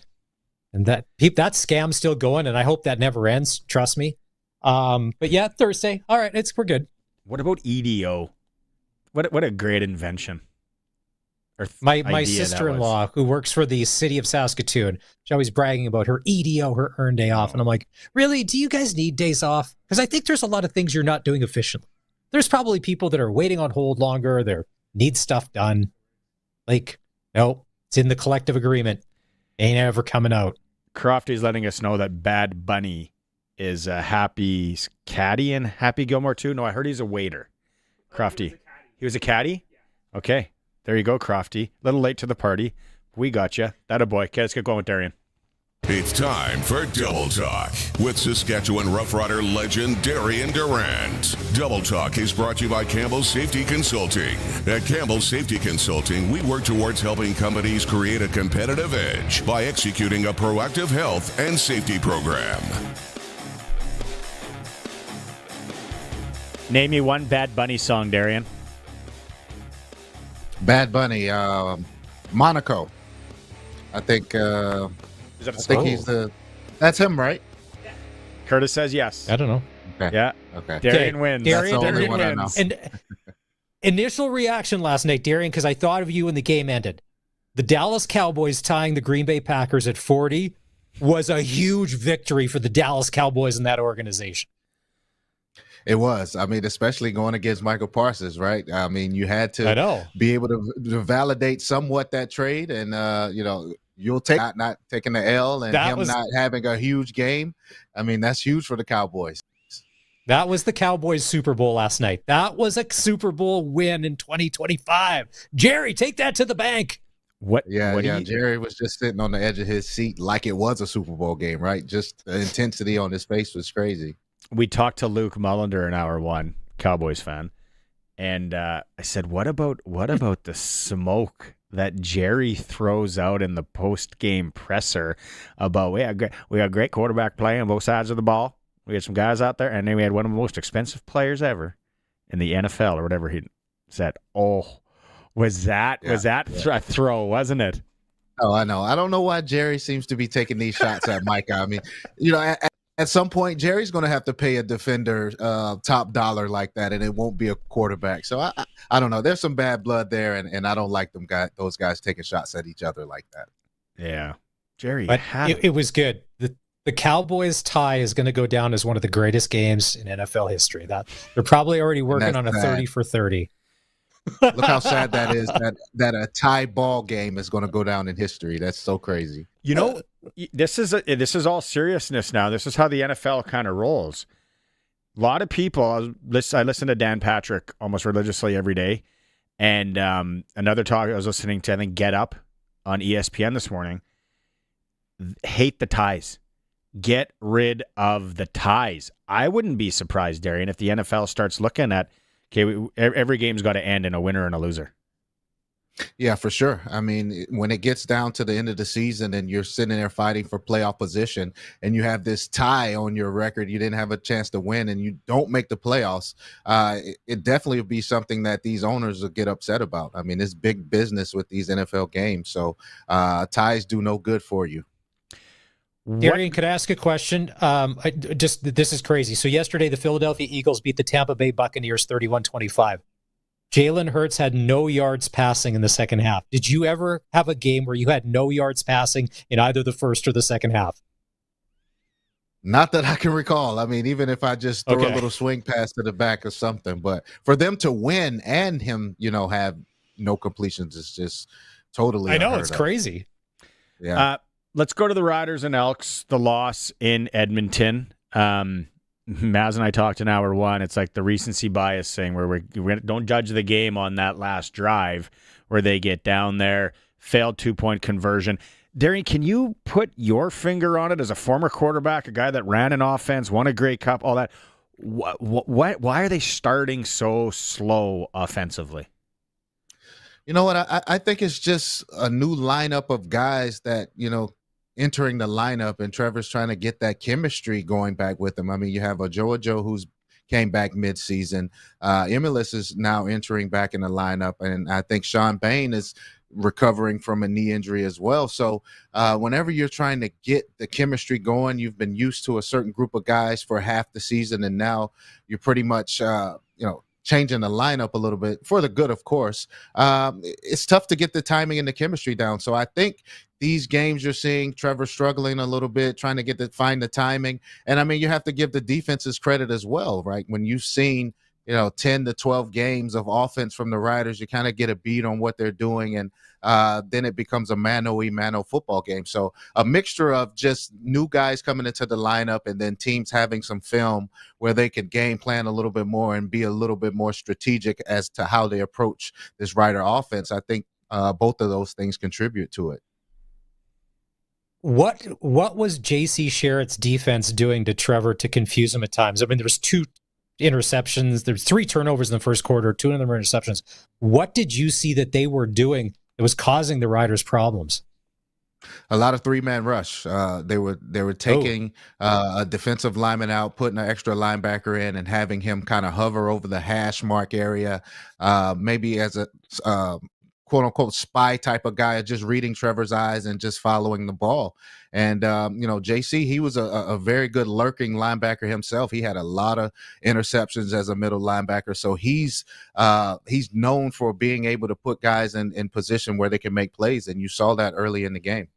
And that scam's still going, and I hope that never ends. Trust me. But yeah, Thursday. All right, we're good. What about EDO? What a great invention. My sister-in-law, who works for the city of Saskatoon, she's always bragging about her EDO, her earned day off. And I'm like, really? Do you guys need days off? Because I think there's a lot of things you're not doing efficiently. There's probably people that are waiting on hold longer. They need stuff done. Like, no, it's in the collective agreement. Ain't ever coming out. Crofty's letting us know that Bad Bunny is a Happy caddy in Happy Gilmore too. No, I heard he's a waiter. Crofty. He was a caddy? Okay. There you go, Crofty. A little late to the party. We got you. That a boy. Okay, let's get going with Darian. It's time for Double Talk with Saskatchewan Roughrider legend Darian Durant. Double Talk is brought to you by Campbell Safety Consulting. At Campbell Safety Consulting, we work towards helping companies create a competitive edge by executing a proactive health and safety program. Name me one Bad Bunny song, Darian. Bad Bunny, Monaco. I think. Is that a song? I think he's the. That's him, right? Curtis says yes. I don't know. Okay. Yeah. Okay. Darian wins. Darian wins. And initial reaction last night, Darian, because I thought of you when the game ended. The Dallas Cowboys tying the Green Bay Packers at 40 was a huge victory for the Dallas Cowboys and that organization. It was. I mean, especially going against Michael Parsons, right? I mean, you had to be able to validate somewhat that trade, and you'll take not taking the L and not having a huge game. I mean, that's huge for the Cowboys. That was the Cowboys Super Bowl last night. That was a Super Bowl win in 2025. Jerry, take that to the bank. Jerry was just sitting on the edge of his seat like it was a Super Bowl game, right? Just the intensity on his face was crazy. We talked to Luke Mullinder in hour one, Cowboys fan, and I said, "What about the smoke that Jerry throws out in the post-game presser about we got great quarterback play on both sides of the ball. We had some guys out there, and then we had one of the most expensive players ever in the NFL or whatever he said." Oh, was that a throw, wasn't it? Oh, I know. I don't know why Jerry seems to be taking these shots at Micah. I mean, at some point, Jerry's going to have to pay a defender top dollar like that, and it won't be a quarterback. So I don't know. There's some bad blood there, and I don't like those guys taking shots at each other like that. Yeah, Jerry. But it was good. The Cowboys tie is going to go down as one of the greatest games in NFL history. That they're probably already working on a 30 for 30. Look how sad that is. That a tie ball game is going to go down in history. That's so crazy. You know, this is all seriousness now. This is how the NFL kind of rolls. A lot of people. I listen to Dan Patrick almost religiously every day, and another talk I was listening to, I think, Get Up on ESPN this morning. Hate the ties. Get rid of the ties. I wouldn't be surprised, Darian, if the NFL starts looking at, okay, every game's got to end in a winner and a loser. Yeah, for sure. I mean, when it gets down to the end of the season and you're sitting there fighting for playoff position and you have this tie on your record, you didn't have a chance to win and you don't make the playoffs, it definitely would be something that these owners will get upset about. I mean, it's big business with these NFL games. So ties do no good for you. Darian, could I ask a question? This is crazy. So yesterday, the Philadelphia Eagles beat the Tampa Bay Buccaneers 31-25. Jalen Hurts had no yards passing in the second half. Did you ever have a game where you had no yards passing in either the first or the second half? Not that I can recall. I mean, even if I just throw a little swing pass to the back or something, but for them to win and him, have no completions is just totally. I know, it's crazy. Yeah. Let's go to the Riders and Elks, the loss in Edmonton. Maz and I talked in hour one. It's like the recency bias thing where we don't judge the game on that last drive where they get down there, failed 2-point conversion. Darian, can you put your finger on it as a former quarterback, a guy that ran an offense, won a Grey Cup, all that? Why are they starting so slow offensively? You know what? I think it's just a new lineup of guys that, entering the lineup, and Trevor's trying to get that chemistry going back with them. I mean, you have a Joe who's came back mid-season. Emilus is now entering back in the lineup, and I think Sean Bain is recovering from a knee injury as well. So whenever you're trying to get the chemistry going, you've been used to a certain group of guys for half the season, and now you're pretty much, changing the lineup a little bit for the good, of course. It's tough to get the timing and the chemistry down. So I think these games you're seeing Trevor struggling a little bit, trying to find the timing. And I mean, you have to give the defenses credit as well, right? When you've seen 10 to 12 games of offense from the Riders, you kind of get a beat on what they're doing, and then it becomes a mano-a-mano football game. So a mixture of just new guys coming into the lineup and then teams having some film where they could game plan a little bit more and be a little bit more strategic as to how they approach this Rider offense. I think both of those things contribute to it. What was J.C. Sherritt's defense doing to Trevor to confuse him at times? I mean, there was 2 interceptions. There's 3 turnovers in the first quarter. 2 of them were interceptions. What did you see that they were doing that was causing the Riders problems? A lot of 3-man rush. They were taking a defensive lineman out, putting an extra linebacker in, and having him kind of hover over the hash mark area, maybe as a quote unquote spy type of guy, just reading Trevor's eyes and just following the ball. And, JC, he was a very good lurking linebacker himself. He had a lot of interceptions as a middle linebacker. So he's known for being able to put guys in position where they can make plays. And you saw that early in the game.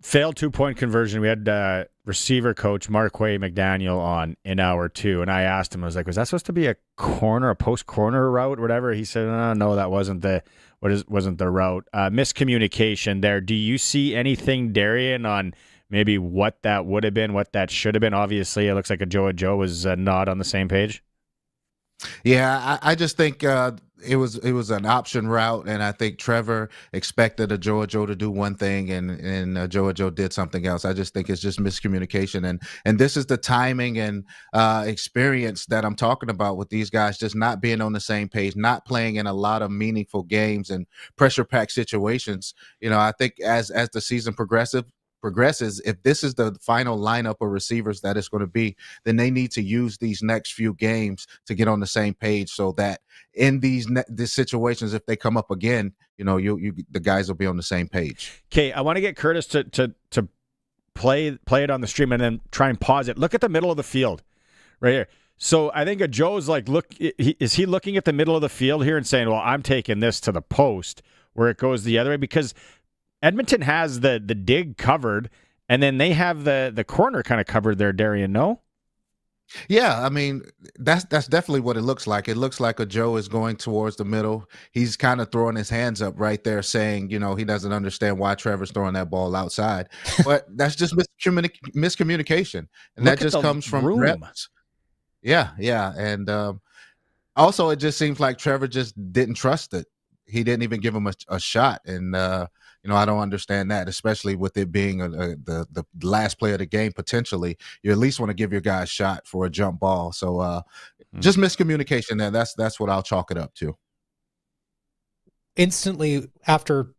Failed 2-point conversion. We had receiver coach Marquay McDaniel on in hour 2, and I asked him, I was like, was that supposed to be a post corner route or whatever? He said, no, that wasn't the route. Miscommunication there. Do you see anything, Darian, on maybe what that would have been, what that should have been? Obviously, it looks like Joe was not on the same page. Yeah, I just think it was an option route, and I think Trevor expected a Joe to do one thing, and Joe did something else. I just think it's just miscommunication, and this is the timing and experience that I'm talking about with these guys just not being on the same page, not playing in a lot of meaningful games and pressure-packed situations. I think as the season progresses, if this is the final lineup of receivers that it's going to be, then they need to use these next few games to get on the same page, so that in these situations, if they come up again, the guys will be on the same page. Okay, I want to get Curtis to play it on the stream and then try and pause it. Look at the middle of the field right here. So I think Joe's like, is he looking at the middle of the field here and saying, well, I'm taking this to the post where it goes the other way? Because Edmonton has the dig covered, and then they have the corner kind of covered there, Darian, no? Yeah, I mean, that's definitely what it looks like. It looks like Joe is going towards the middle. He's kind of throwing his hands up right there saying, he doesn't understand why Trevor's throwing that ball outside. But that's just miscommunication. And that just comes from reps. Yeah. And also, it just seems like Trevor just didn't trust it. He didn't even give him a shot. And, I don't understand that, especially with it being the last play of the game, potentially. You at least want to give your guy a shot for a jump ball. So just miscommunication there. That's what I'll chalk it up to. Instantly after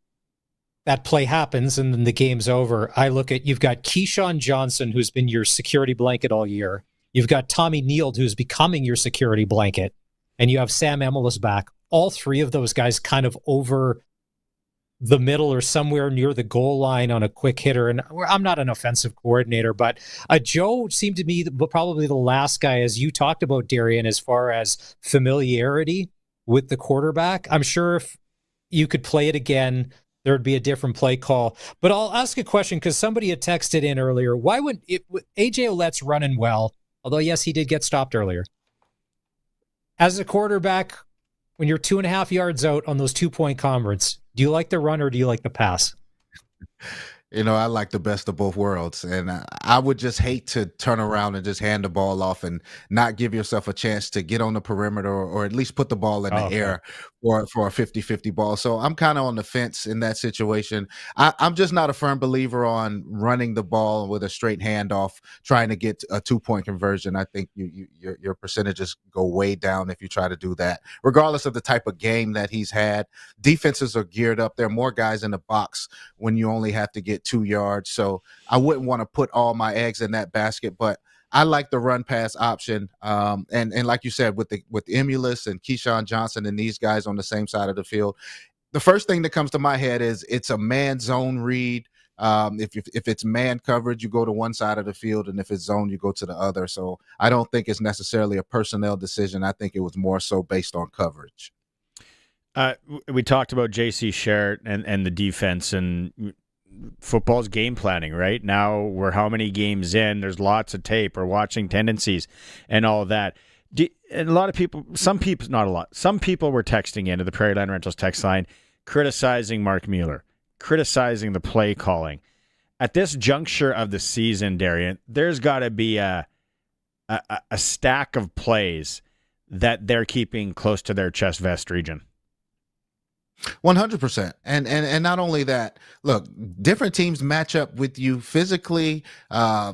that play happens and then the game's over, I look at, you've got Keyshawn Johnson, who's been your security blanket all year. You've got Tommy Neild, who's becoming your security blanket. And you have Sam Emilus back. All 3 of those guys kind of over the middle or somewhere near the goal line on a quick hitter. And I'm not an offensive coordinator, but Joe seemed to me probably the last guy, as you talked about, Darian, as far as familiarity with the quarterback. I'm sure if you could play it again, there would be a different play call. But I'll ask a question because somebody had texted in earlier. Why would AJ Ouellette's running well, although, yes, he did get stopped earlier. As a quarterback, when you're 2.5 yards out on those 2-point converts, do you like the run or do you like the pass? I like the best of both worlds. And I would just hate to turn around and just hand the ball off and not give yourself a chance to get on the perimeter or at least put the ball in the air for a 50-50 ball. So I'm kind of on the fence in that situation. I'm just not a firm believer on running the ball with a straight handoff, trying to get a 2-point conversion. I think your percentages go way down if you try to do that, regardless of the type of game that he's had. Defenses are geared up. There are more guys in the box when you only have to get 2 yards. So I wouldn't want to put all my eggs in that basket, but I like the run pass option. And like you said, with Emilus and Keyshawn Johnson and these guys on the same side of the field, the first thing that comes to my head is it's a man zone read. If it's man coverage, you go to one side of the field, and if it's zone, you go to the other. So I don't think it's necessarily a personnel decision. I think it was more so based on coverage. We talked about J.C. Sherritt and the defense, and football's game planning, right? Now we're how many games in? There's lots of tape. We're watching tendencies and all of that. And a lot of people, some people, not a lot, some people were texting into the Prairie Land Rentals text line, criticizing Mark Mueller, criticizing the play calling. At this juncture of the season, Darian, there's got to be a stack of plays that they're keeping close to their chest vest region. 100%. And not only that, look, different teams match up with you physically,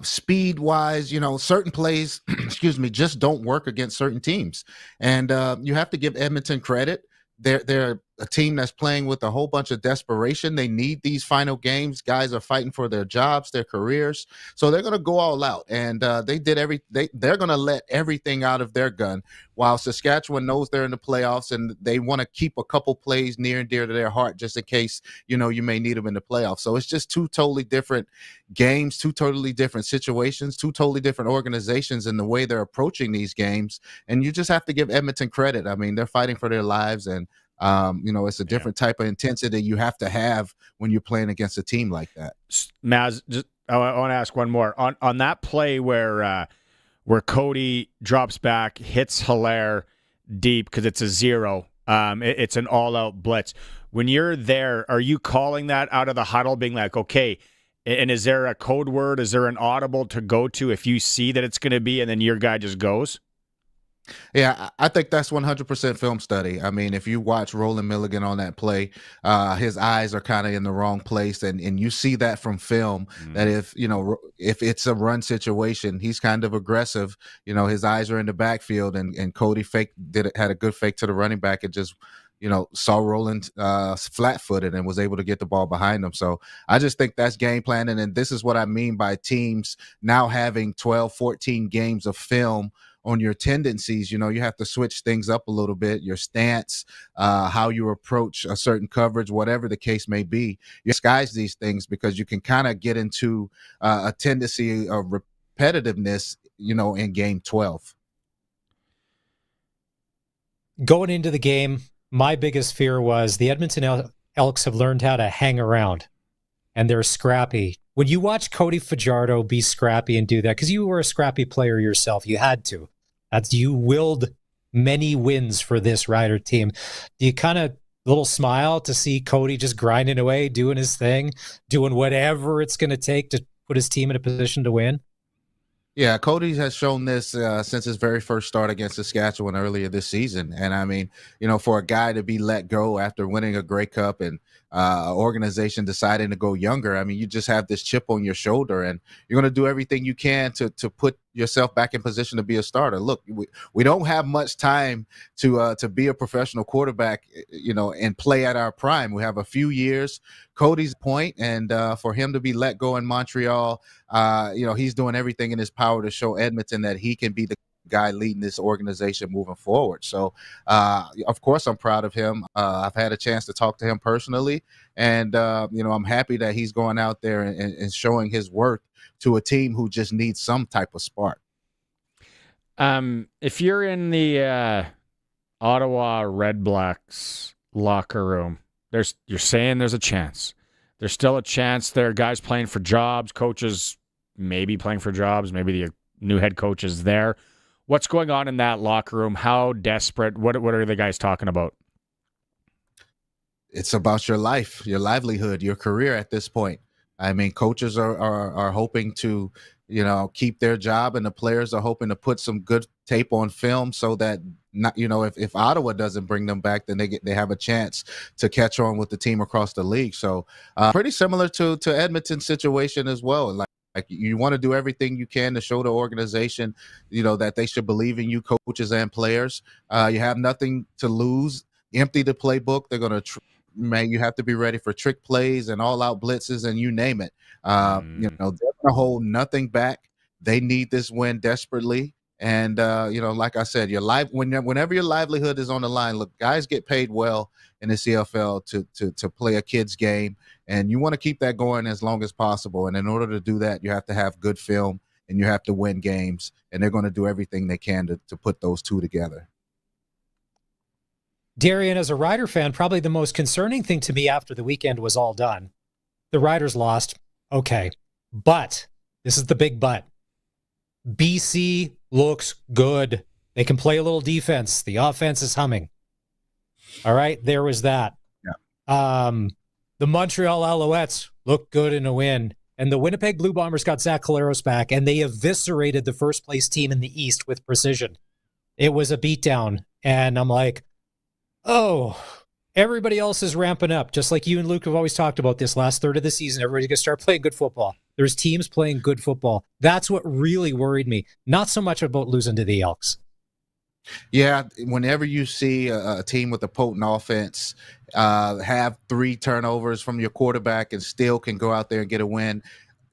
speed wise, certain plays, excuse me, just don't work against certain teams. And you have to give Edmonton credit. They're a team that's playing with a whole bunch of desperation. They need these final games. Guys are fighting for their jobs, their careers. So they're going to go all out. And they're going to let everything out of their gun, while Saskatchewan knows they're in the playoffs and they want to keep a couple plays near and dear to their heart just in case, you may need them in the playoffs. So it's just two totally different games, two totally different situations, two totally different organizations in the way they're approaching these games. And you just have to give Edmonton credit. I mean, they're fighting for their lives, and it's a different type of intensity you have to have when you're playing against a team like that. Maz, I want to ask one more on that play where Cody drops back, hits Hilaire deep because it's a zero. It's an all-out blitz. When you're there, are you calling that out of the huddle, being like, okay, and is there a code word? Is there an audible to go to if you see that it's going to be, and then your guy just goes? Yeah, I think that's 100% film study. I mean, if you watch Roland Milligan on that play, his eyes are kind of in the wrong place, and you see that from film. That if it's a run situation, he's kind of aggressive. His eyes are in the backfield, and Cody had a good fake to the running back and just saw Roland flat-footed and was able to get the ball behind him. So I just think that's game planning, and this is what I mean by teams now having 12, 14 games of film on your tendencies. You have to switch things up a little bit, your stance, how you approach a certain coverage, whatever the case may be. You disguise these things because you can kind of get into a tendency of repetitiveness, in game 12. Going into the game, my biggest fear was the Edmonton Elks have learned how to hang around, and they're scrappy. When you watch Cody Fajardo be scrappy and do that, because you were a scrappy player yourself, you had to. You willed many wins for this Rider team. Do you kind of little smile to see Cody just grinding away, doing his thing, doing whatever it's going to take to put his team in a position to win? Yeah, Cody has shown this since his very first start against Saskatchewan earlier this season. And I mean, for a guy to be let go after winning a Grey Cup and organization deciding to go younger, I mean, you just have this chip on your shoulder, and you're going to do everything you can to put yourself back in position to be a starter. Look, we don't have much time to be a professional quarterback, and play at our prime. We have a few years. Cody's point, and for him to be let go in Montreal, he's doing everything in his power to show Edmonton that he can be the guy leading this organization moving forward. So, of course, I'm proud of him. I've had a chance to talk to him personally, and I'm happy that he's going out there and showing his worth to a team who just needs some type of spark. If you're in the Ottawa Red Blacks locker room, you're saying there's a chance. There's still a chance there are guys playing for jobs, coaches maybe playing for jobs, maybe the new head coach is there. What's going on in that locker room? How desperate? What are the guys talking about? It's about your life, your livelihood, your career at this point. I mean, coaches are hoping to, keep their job, and the players are hoping to put some good tape on film so that if Ottawa doesn't bring them back, then they have a chance to catch on with the team across the league. So pretty similar to Edmonton's situation as well. Like you want to do everything you can to show the organization, that they should believe in you, coaches and players. You have nothing to lose. Empty the playbook. They're going to you have to be ready for trick plays and all-out blitzes and you name it. They're going to hold nothing back. They need this win desperately. And, like I said, whenever your livelihood is on the line, look, guys get paid well in the CFL to play a kid's game, and you want to keep that going as long as possible. And in order to do that, you have to have good film and you have to win games, and they're going to do everything they can to put those two together. Darian, as a Rider fan, probably the most concerning thing to me after the weekend was all done. The Riders lost. Okay. But, this is the big but. BC looks good. They can play a little defense. The offense is humming. All right, there was that. Yeah. The Montreal Alouettes look good in a win. And the Winnipeg Blue Bombers got Zach Collaros back, and they eviscerated the first-place team in the East with precision. It was a beatdown, and I'm like, oh, everybody else is ramping up. Just like you and Luke have always talked about this last third of the season, everybody's going to start playing good football. There's teams playing good football. That's what really worried me. Not so much about losing to the Elks. Yeah, whenever you see a team with a potent offense have 3 turnovers from your quarterback and still can go out there and get a win,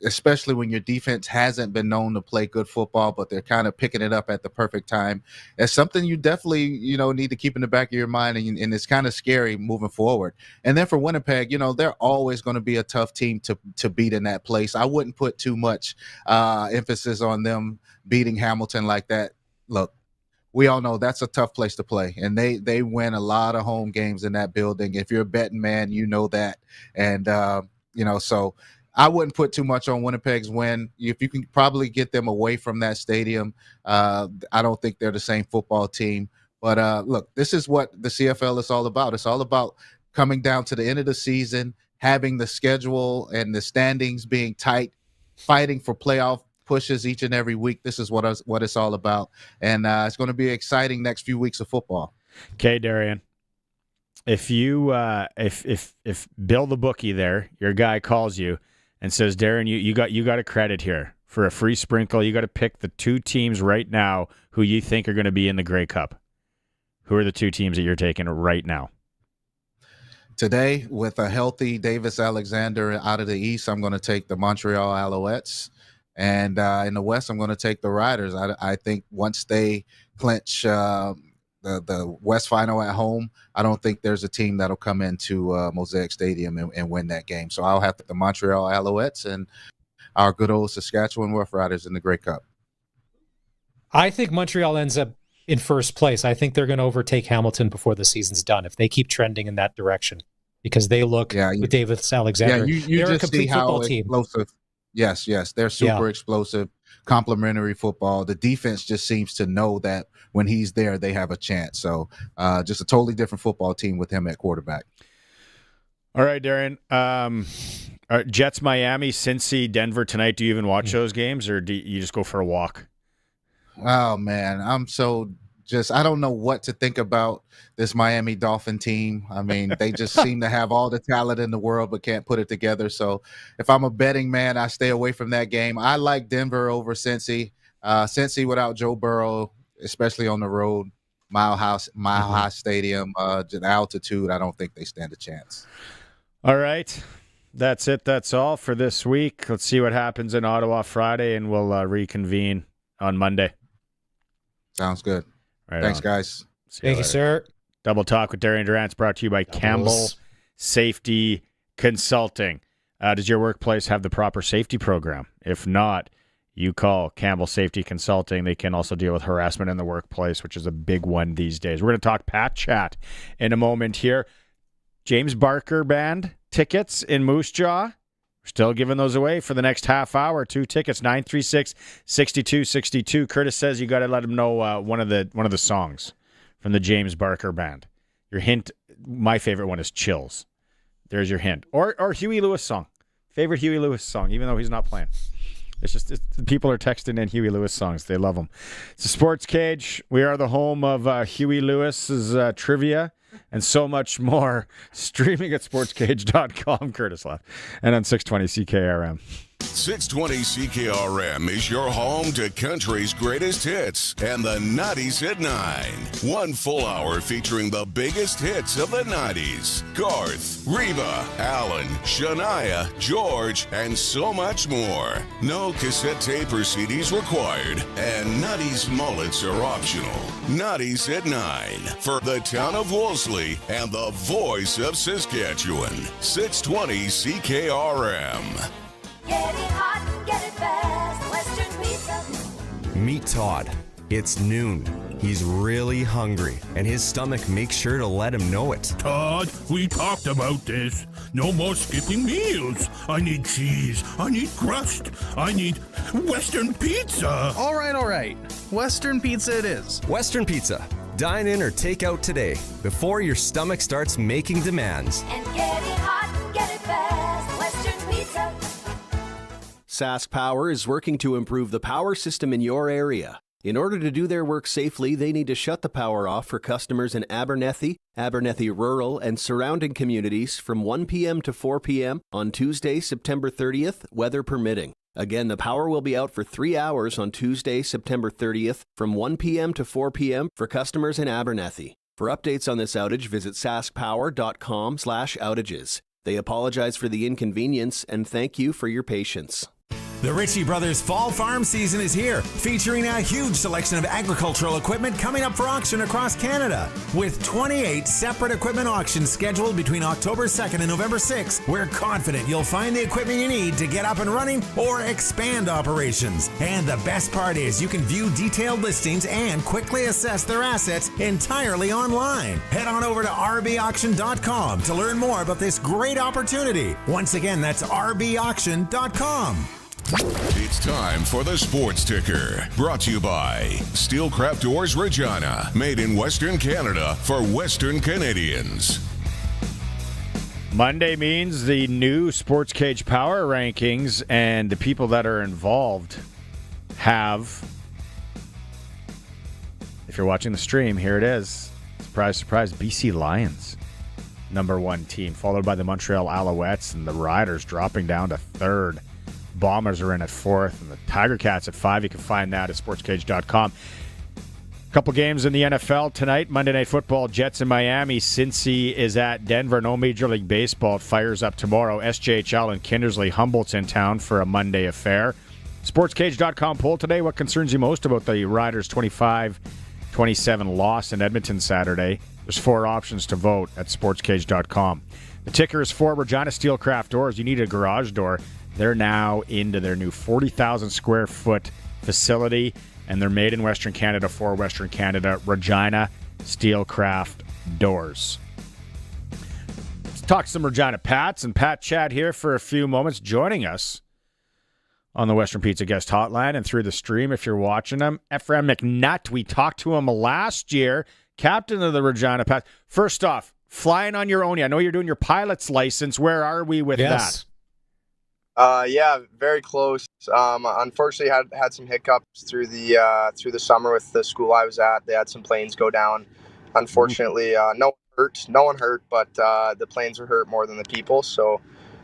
especially when your defense hasn't been known to play good football, but they're kind of picking it up at the perfect time, it's something you definitely, need to keep in the back of your mind, and it's kind of scary moving forward. And then for Winnipeg, they're always going to be a tough team to beat in that place. I wouldn't put too much emphasis on them beating Hamilton like that. Look, we all know that's a tough place to play, and they win a lot of home games in that building. If you're a betting man, you know that. And, so I wouldn't put too much on Winnipeg's win. If you can probably get them away from that stadium, I don't think they're the same football team. But look, this is what the CFL is all about. It's all about coming down to the end of the season, having the schedule and the standings being tight, fighting for playoff pushes each and every week. This is what it's all about, and it's going to be exciting next few weeks of football. Okay, Darian, if you if Bill the bookie there, your guy, calls you and says, Darian, you got a credit here for a free sprinkle. You got to pick the 2 teams right now who you think are going to be in the Grey Cup. Who are the 2 teams that you're taking right now? Today, with a healthy Davis Alexander out of the East, I'm going to take the Montreal Alouettes. And in the West, I'm going to take the Riders. I think once they clinch the West final at home, I don't think there's a team that'll come into Mosaic Stadium and win that game. So I'll have the Montreal Alouettes and our good old Saskatchewan Roughriders in the Grey Cup. I think Montreal ends up in first place. I think they're going to overtake Hamilton before the season's done if they keep trending in that direction, because they look with Davis Alexander. You they're just a complete see how football team. Explosive. Yes, they're super explosive, complementary football. The defense just seems to know that when he's there, they have a chance. So just a totally different football team with him at quarterback. All right, Darian. Jets, Miami, Cincy, Denver tonight. Do you even watch those games, or do you just go for a walk? Oh, man, I don't know what to think about this Miami Dolphin team. I mean, they just seem to have all the talent in the world but can't put it together. So if I'm a betting man, I stay away from that game. I like Denver over Cincy. Cincy without Joe Burrow, especially on the road, Mile High Stadium, the altitude, I don't think they stand a chance. All right. That's it. That's all for this week. Let's see what happens in Ottawa Friday, and we'll reconvene on Monday. Sounds good. Right Thanks, on. guys. Thank you, sir. Double Talk with Darian Durant is brought to you by Campbell Safety Consulting. Does your workplace have the proper safety program? If not, you call Campbell Safety Consulting. They can also deal with harassment in the workplace, which is a big one these days. We're going to talk Pat Chat in a moment here. James Barker Band tickets in Moose Jaw. We're still giving those away for the next half hour. 2 tickets, 936-6262. Curtis says you got to let him know one of the songs from the James Barker Band. Your hint, my favorite one is Chills. There's your hint. Or Huey Lewis song. Favorite Huey Lewis song, even though he's not playing. People are texting in Huey Lewis songs. They love them. It's a Sports Cage. We are the home of Huey Lewis's trivia and so much more. Streaming at sportscage.com, Curtis Laugh, and on 620 CKRM. 620 CKRM is your home to country's greatest hits and the 90s at 9. 1 full hour featuring the biggest hits of the 90s. Garth, Reba, Alan, Shania, George, and so much more. No cassette tape or CDs required, and 90s mullets are optional. 90s at 9 for the town of Wolseley and the voice of Saskatchewan. 620 CKRM. Get it hot, get it fast, Western Pizza. Meet Todd. It's noon. he's really hungry, and his stomach makes sure to let him know it. Todd, we talked about this. No more skipping meals. I need cheese. I need crust. I need Western pizza. All right. Western pizza it is. Western Pizza. Dine in or take out today before your stomach starts making demands. And get it hot and get it fast. Western Pizza. Sask Power is working to improve the power system in your area. In order to do their work safely, they need to shut the power off for customers in Abernethy, Abernethy Rural, and surrounding communities from 1 p.m. to 4 p.m. on Tuesday, September 30th, weather permitting. Again, the power will be out for 3 hours on Tuesday, September 30th, from 1 p.m. to 4 p.m. for customers in Abernethy. For updates on this outage, visit saskpower.com/outages. They apologize for the inconvenience and thank you for your patience. The Ritchie Brothers Fall Farm season is here, featuring a huge selection of agricultural equipment coming up for auction across Canada. With 28 separate equipment auctions scheduled between October 2nd and November 6th, we're confident you'll find the equipment you need to get up and running or expand operations. And the best part is you can view detailed listings and quickly assess their assets entirely online. Head on over to rbauction.com to learn more about this great opportunity. Once again, that's rbauction.com. It's time for the Sports Ticker, brought to you by Steelcraft Doors Regina, made in Western Canada for Western Canadians. Monday means the new Sportscage Power Rankings, and the people that are involved have, if you're watching the stream, here it is. Surprise, surprise, BC Lions, number 1 team, followed by the Montreal Alouettes and the Riders dropping down to 3rd. Bombers are in at 4th, and the Tiger Cats at 5. You can find that at sportscage.com. A couple games in the NFL tonight. Monday Night Football, Jets in Miami. Cincy is at Denver. No Major League Baseball. It fires up tomorrow. SJHL and Kindersley. Humboldt's in town for a Monday affair. Sportscage.com poll today. What concerns you most about the Riders' 25-27 loss in Edmonton Saturday? There's 4 options to vote at sportscage.com. The ticker is for Regina Steelcraft Doors. You need a garage door. They're now into their new 40,000 square foot facility, and they're made in Western Canada for Western Canada. Regina Steelcraft Doors. Let's talk some Regina Pats, and Pat Chat here for a few moments, joining us on the Western Pizza Guest Hotline and through the stream if you're watching them. Ephraim McNutt, we talked to him last year, captain of the Regina Pats. First off, flying on your own. I know you're doing your pilot's license. Where are we with that? Yeah, very close. Unfortunately, had some hiccups through the summer with the school I was at. They had some planes go down. Unfortunately, no one hurt, but the planes were hurt more than the people. So,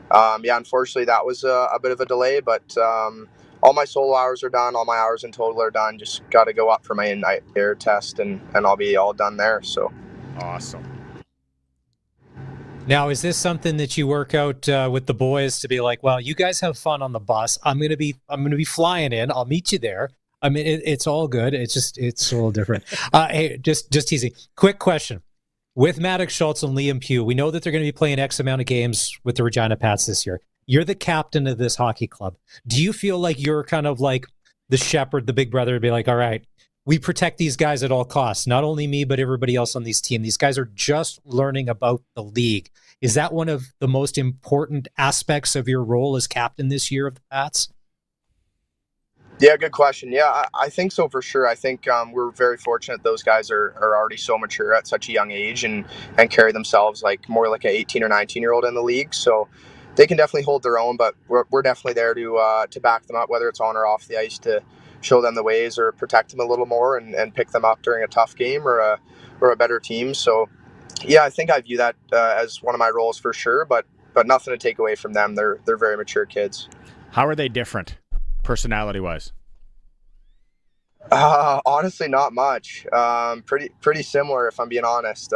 unfortunately, that was a bit of a delay. But all my solo hours are done. All my hours in total are done. Just got to go up for my in-night air test, and I'll be all done there. So, awesome. Now, is this something that you work out with the boys to be like, well, you guys have fun on the bus. I'm gonna be flying in. I'll meet you there. I mean, it's all good. It's a little different. Hey, just teasing. Quick question: with Maddox Schultz and Liam Pugh, we know that they're going to be playing X amount of games with the Regina Pats this year. You're the captain of this hockey club. Do you feel like you're kind of like the shepherd, the big brother, to be like, all right, we protect these guys at all costs, not only me, but everybody else on this team. These guys are just learning about the league. Is that one of the most important aspects of your role as captain this year of the Pats? Yeah, good question. Yeah, I think so for sure. I think we're very fortunate those guys are already so mature at such a young age and carry themselves more like an 18 or 19-year-old in the league. So they can definitely hold their own, but we're definitely there to back them up, whether it's on or off the ice, to show them the ways or protect them a little more and pick them up during a tough game or a better team. So yeah, I think I view that as one of my roles for sure, but nothing to take away from them. They're very mature kids. How are they different personality-wise? Honestly, not much. Pretty similar, if I'm being honest.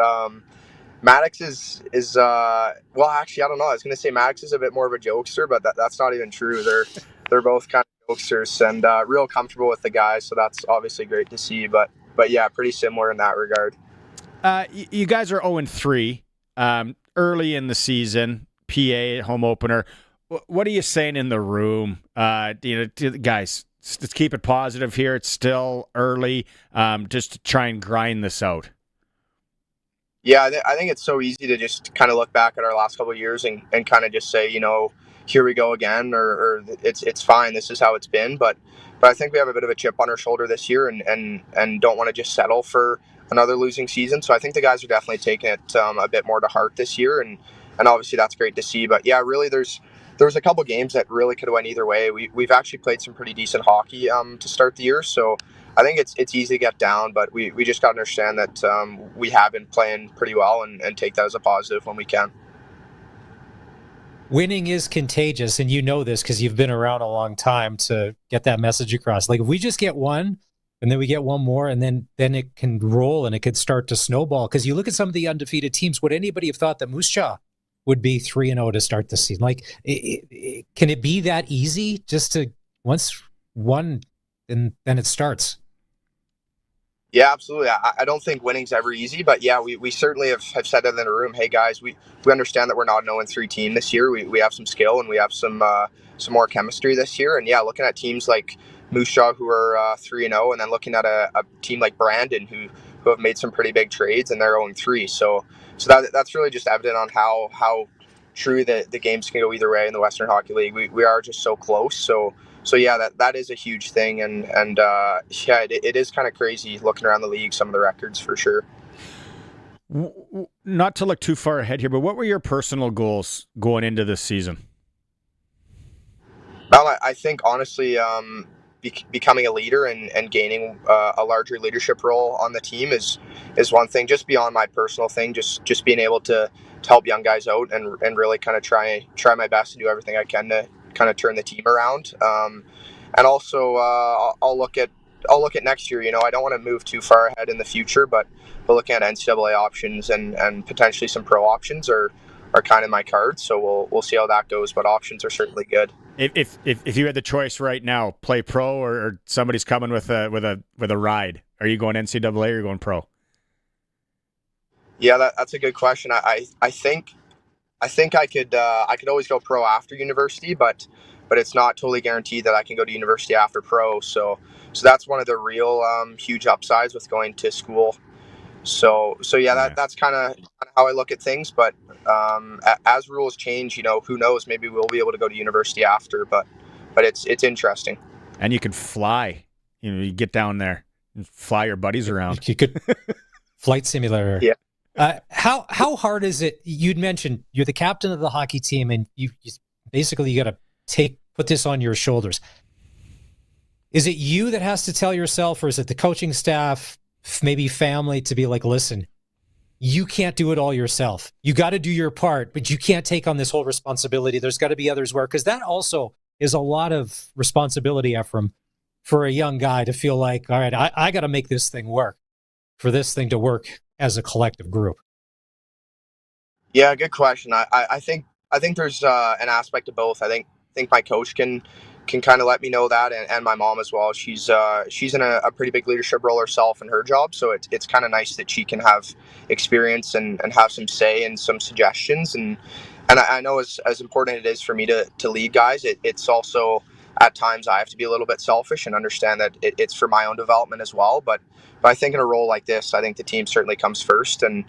Maddox is well, actually, I don't know. I was going to say Maddox is a bit more of a jokester, but that's not even true. They're both kind of jokesters and real comfortable with the guys, so that's obviously great to see. But yeah, pretty similar in that regard. You guys are 0-3 early in the season. PA home opener. What are you saying in the room? Guys, let's keep it positive here. It's still early, just to try and grind this out. Yeah, I think it's so easy to just kind of look back at our last couple of years and kind of just say, here we go again, or it's fine. This is how it's been. But I think we have a bit of a chip on our shoulder this year and don't want to just settle for another losing season. So I think the guys are definitely taking it a bit more to heart this year. And obviously that's great to see. But yeah, really there was a couple games that really could have went either way. We've actually played some pretty decent hockey to start the year. So I think it's easy to get down, but we just got to understand that we have been playing pretty well and take that as a positive when we can. Winning is contagious, and you know this because you've been around a long time to get that message across. Like if we just get one, and then we get one more, and then it can roll and it could start to snowball. Because you look at some of the undefeated teams, would anybody have thought that Moose Jaw would be 3-0 to start the season? Like, can it be that easy just to once one, and then it starts? Yeah, absolutely. I don't think winning's ever easy, but yeah, we certainly have said it in the room. Hey guys, we understand that we're not an 0-3 team this year. We have some skill and we have some more chemistry this year. And yeah, looking at teams like Moose Jaw who are 3-0, and then looking at a team like Brandon who have made some pretty big trades and they're 0-3. So that's really just evident on how true the games can go either way in the Western Hockey League. We are just so close. So yeah, that is a huge thing, and yeah, it is kind of crazy looking around the league, some of the records for sure. Not to look too far ahead here, but what were your personal goals going into this season? Well, I think honestly, becoming a leader and gaining a larger leadership role on the team is one thing. Just beyond my personal thing, just being able to help young guys out and really kind of try my best to do everything I can to kind of turn the team around. And also I'll look at next year. I don't want to move too far ahead in the future, but looking at NCAA options and potentially some pro options are kind of my cards. So we'll see how that goes, but options are certainly good. If you had the choice right now, play pro or somebody's coming with a ride, are you going NCAA or are you going pro? Yeah, that's a good question. I think I could always go pro after university, but it's not totally guaranteed that I can go to university after pro. So that's one of the real huge upsides with going to school. So yeah, that's kind of how I look at things. But as rules change, who knows? Maybe we'll be able to go to university after. But it's interesting. And you can fly. You get down there and fly your buddies around. You could flight simulator. Yeah. How hard is it? You'd mentioned you're the captain of the hockey team, and you basically got to put this on your shoulders. Is it you that has to tell yourself, or is it the coaching staff, maybe family, to be like, listen, you can't do it all yourself. You got to do your part, but you can't take on this whole responsibility. There's got to be others work, because that also is a lot of responsibility, Ephraim, for a young guy to feel like, all right, I got to make this thing work, for this thing to work as a collective group. Yeah, good question. I think there's an aspect of both. I think my coach can kind of let me know that, and my mom as well. She's in a pretty big leadership role herself in her job, so it's kind of nice that she can have experience and have some say and some suggestions. And I know as important it is for me to lead guys, it's also at times I have to be a little bit selfish and understand that it's for my own development as well. But I think in a role like this, I think the team certainly comes first, and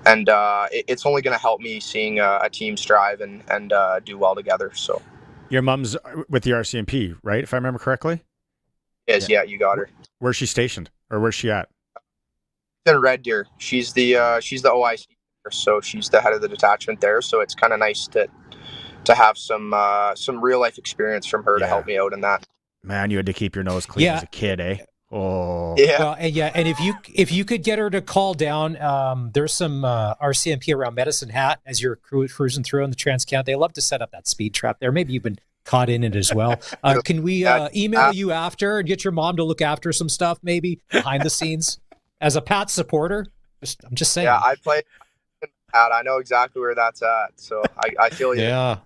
it's only going to help me seeing a team strive and do well together. So. Your mom's with the RCMP, right? If I remember correctly? Yes, yeah, you got her. Where's she stationed, or where's she at? In Red Deer. She's the OIC, so she's the head of the detachment there. So it's kind of nice to have some real life experience from her to help me out in that. Man, you had to keep your nose clean as a kid, eh? Oh, yeah. Well, and if you could get her to call down, there's some RCMP around Medicine Hat as you're cruising through on the Transcount. They love to set up that speed trap there. Maybe you've been caught in it as well. Can we email you after and get your mom to look after some stuff, maybe behind the scenes as a Pats supporter? I'm just saying. Yeah, I play Pat. I know exactly where that's at, so I feel you. Yeah.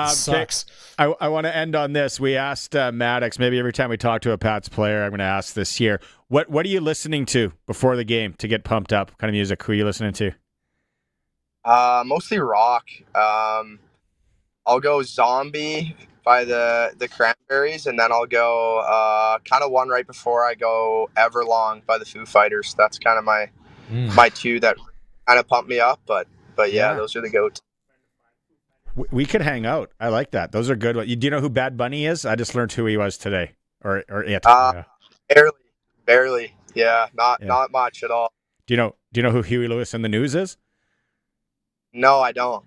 Sucks. I want to end on this. We asked Maddox, maybe every time we talk to a Pats player, I'm going to ask this year, what are you listening to before the game to get pumped up? What kind of music? Who are you listening to? Mostly rock. I'll go Zombie, by the Cranberries, and then I'll go kind of one right before I go Everlong by the Foo Fighters. That's kind of my two that kind of pump me up, but yeah, those are the go-to. We could hang out. I like that. Those are good. Do you know who Bad Bunny is? I just learned who he was today, or it. Barely. Yeah, not much at all. Do you know who Huey Lewis and the News is? No, I don't.